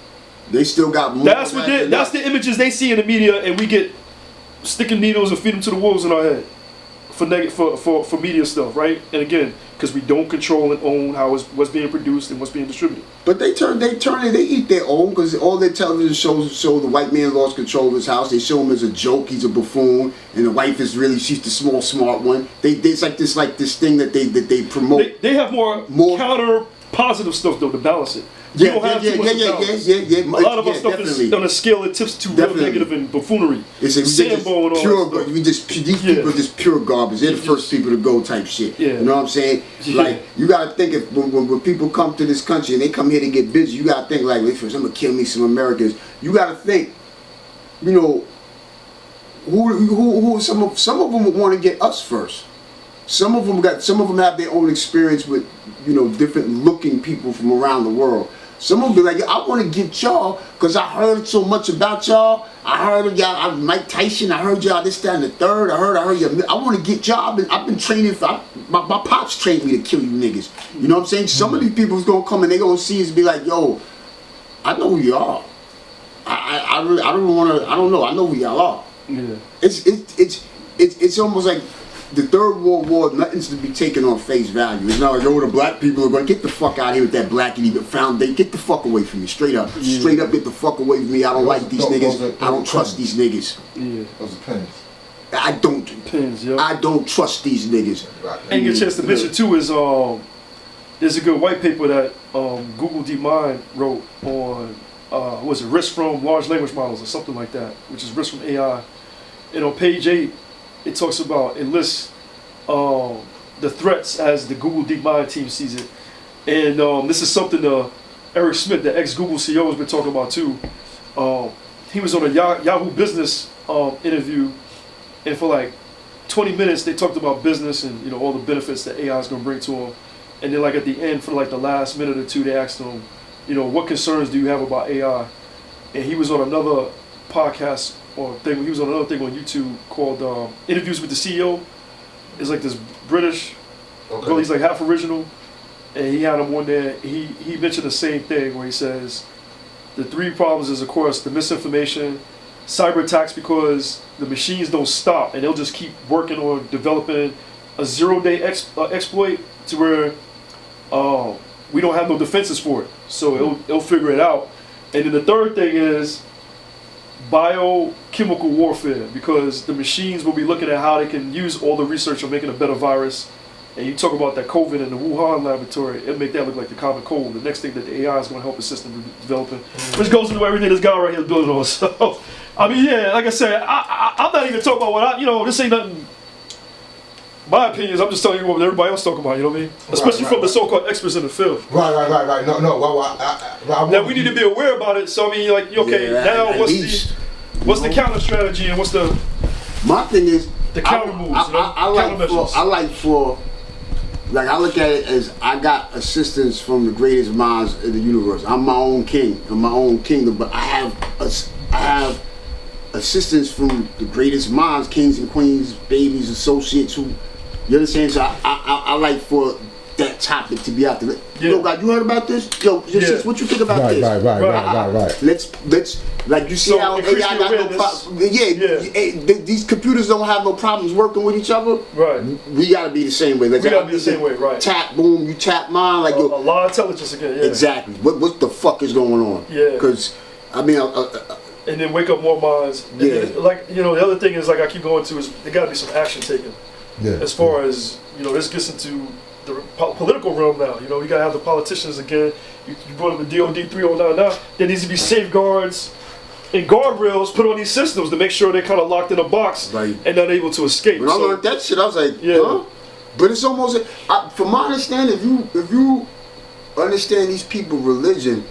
They still got more. That's the images they see in the media, and we get sticking needles and feed them to the wolves in our head for media stuff, right? And again, because we don't control and own what's being produced and what's being distributed. But they eat their own, because all their television shows show the white man lost control of his house. They show him as a joke, he's a buffoon, and the wife is she's the smart one. It's like this thing that they promote. They have more counter positive stuff though to balance it. A lot of our stuff is on a scale that tips to real negative and buffoonery. Sambo and all pure, that stuff. these people are just pure garbage. They're the first people to go type shit. Yeah. You know what I'm saying? Like, you gotta think, if when people come to this country and they come here to get busy, you gotta think like, wait, first I'm gonna kill me some Americans. You gotta think, who some of them would want to get us first. Some of them have their own experience with different looking people from around the world. Some of them be like, I want to get y'all because I heard so much about y'all. I heard of y'all, Mike Tyson. I heard y'all this, that, and the third. I heard y'all. I want to get y'all. I've been training my pops trained me to kill you niggas. You know what I'm saying? Some of these people is gonna come and they gonna see us and be like, yo, I know who you are. I don't know. I know who y'all are. Yeah. It's almost like the Third World War, nothing's to be taken on face value. It's not like, the black people are going to get the fuck out of here with that black and even found. They get the fuck away from me, straight up. Yeah. Straight up, get the fuck away from me. I don't like these niggas. I don't trust these niggas. Yeah. Those are pens. I don't. Pens, yeah. I don't trust these niggas. And get a chance to mention too is there's a good white paper that Google DeepMind wrote on risk from large language models or something like that, which is risk from AI. And on page 8. It talks about, it lists the threats as the Google DeepMind team sees it. And this is something Eric Schmidt, the ex-Google CEO, has been talking about too. He was on a Yahoo Business interview, and for like 20 minutes they talked about business and all the benefits that AI is going to bring to him. And then like at the end, for like the last minute or two, they asked him, what concerns do you have about AI? and he was on another podcast or thing. He was on another thing on YouTube called Interviews with the CEO. It's like this British. Okay. Well, he's like half original, and he had him on there. He mentioned the same thing where he says the three problems is, of course, the misinformation, cyber attacks, because the machines don't stop and they'll just keep working on developing a zero-day exploit to where we don't have no defenses for it. So it'll figure it out. And then the third thing is biochemical warfare, because the machines will be looking at how they can use all the research on making a better virus. And you talk about that COVID in the Wuhan laboratory, it'll make that look like the common cold. The next thing that the AI is going to help assist in developing, which goes into everything this guy right here is building on. So, I mean, yeah, like I said, I'm not even talking about what this ain't nothing. My opinions, I'm just telling you what everybody else talking about, you know what I mean? Especially from the so-called experts in the field. Right. No. Well, Now we need to be aware about it. So I mean, like, okay, Yeah, now at what's least, the counter strategy and what's the my thing is counter moves? I look at it as I got assistance from the greatest minds in the universe. I'm my own king, in my own kingdom, but I have assistance from the greatest minds, kings and queens, babies, associates who, you understand? So I like for that topic to be out there. Yeah. Yo, God, you heard about this? Yo, sis, what you think about this? Right. Let's like you see So how increase AI the got no awareness. problem. These computers don't have no problems working with each other. Right. We gotta be the same way. Like, We gotta be the same way, right. Tap, boom, you tap mine. Like, A yo, lot of intelligence again, yeah. exactly. What the fuck is going on? Yeah. Because I mean, And then wake up more minds. And Yeah. then, like, the other thing is, like I keep going to, is there gotta be some action taken. Yeah. As far as, this gets into the political realm now. You gotta have the politicians again. You brought up the DOD 309 now. There needs to be safeguards and guardrails put on these systems to make sure they're kind of locked in a box Right. and not able to escape. when I learned that shit, I was like, Yeah. huh? But it's almost, from my understanding, if you understand these people' religion,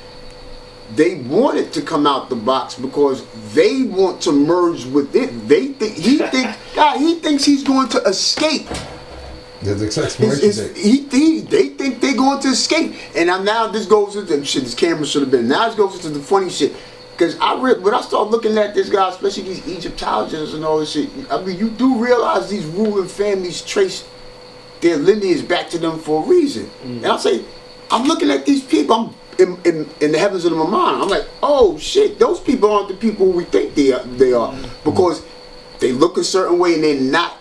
they want it to come out the box because they want to merge with it. He thinks he's going to escape. There's expiration date. They think they're going to escape, and now this goes into shit. This camera should have been. Now it goes into the funny shit. Because when I start looking at this guy, especially these Egyptologists and all this shit, I mean, you do realize these ruling families trace their lineage back to them for a reason. And I say, I'm looking at these people. I'm in the heavens of my mind. I'm like, oh shit, those people aren't the people who we think they are, because they look a certain way and they're not.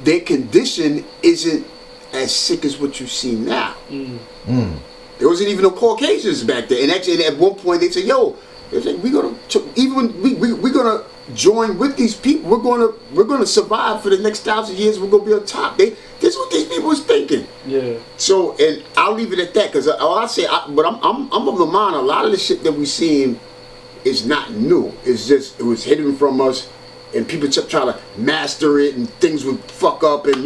Their condition isn't as sick as what you see now. There wasn't even no Caucasians back there, and actually at one point they said, "Yo, we're gonna join with these people. We're gonna survive for the next 1,000 years. We're gonna be on top." This is what these people was thinking. Yeah. So, and I'll leave it at that, because I'm of the mind, a lot of the shit that we seeing is not new. It's just, it was hidden from us, and people try to master it, and things would fuck up, and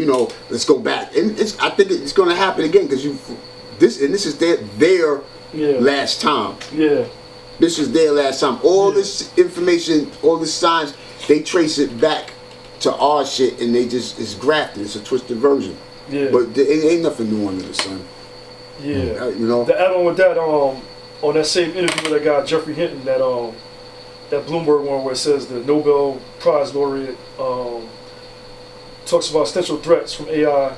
let's go back. And I think it's going to happen again, because this is their last time. Yeah. This is their last time. All this information, all this science, they trace it back to our shit, and it's grafted. It's a twisted version. Yeah. But it ain't nothing new under the sun. Yeah. The add on with that, on that same interview with that guy Jeffrey Hinton, that Bloomberg one where it says the Nobel Prize laureate talks about potential threats from AI,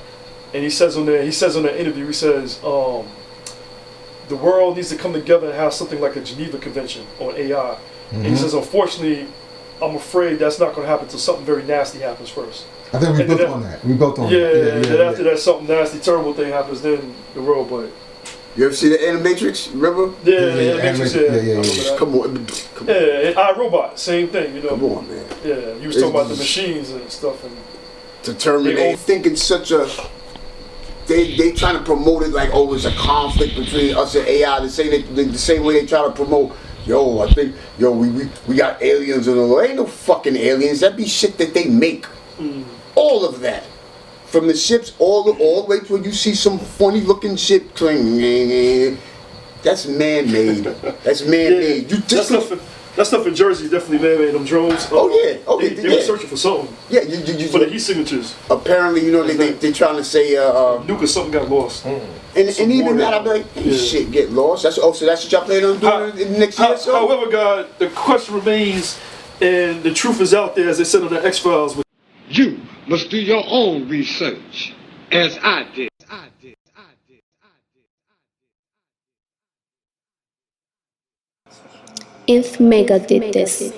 and he says on that interview, he says the world needs to come together and have something like a Geneva Convention on AI. And he says, unfortunately, I'm afraid that's not going to happen until something very nasty happens first. I think we built on that. We built on that. Yeah. After that, something nasty, terrible thing happens, then the world, but. You ever see the Animatrix? Remember? Yeah. Come on. Yeah, and iRobot, same thing, Come on, man. Yeah, you was talking about the machines and stuff. And to terminate, thinking such a. They trying to promote it like, oh, there's a conflict between us and AI. The same way they try to promote. We got aliens in the world. Ain't no fucking aliens. That be shit that they make. All of that. From the ships all the way to where you see some funny looking ship. That's man-made. That's man-made. That stuff in Jersey definitely man-made. Them drones. Oh yeah, okay, They were searching for something. Yeah, you For the heat signatures. apparently, you know, they trying to say Nuke or something got lost. and even more that, I'll be like, hey, yeah. shit, get lost. That's so that's what y'all plan on doing in the next year or so? However, God, the question remains, and the truth is out there, as they said on the X-Files. You must do your own research, as I did. INFMEGA did this.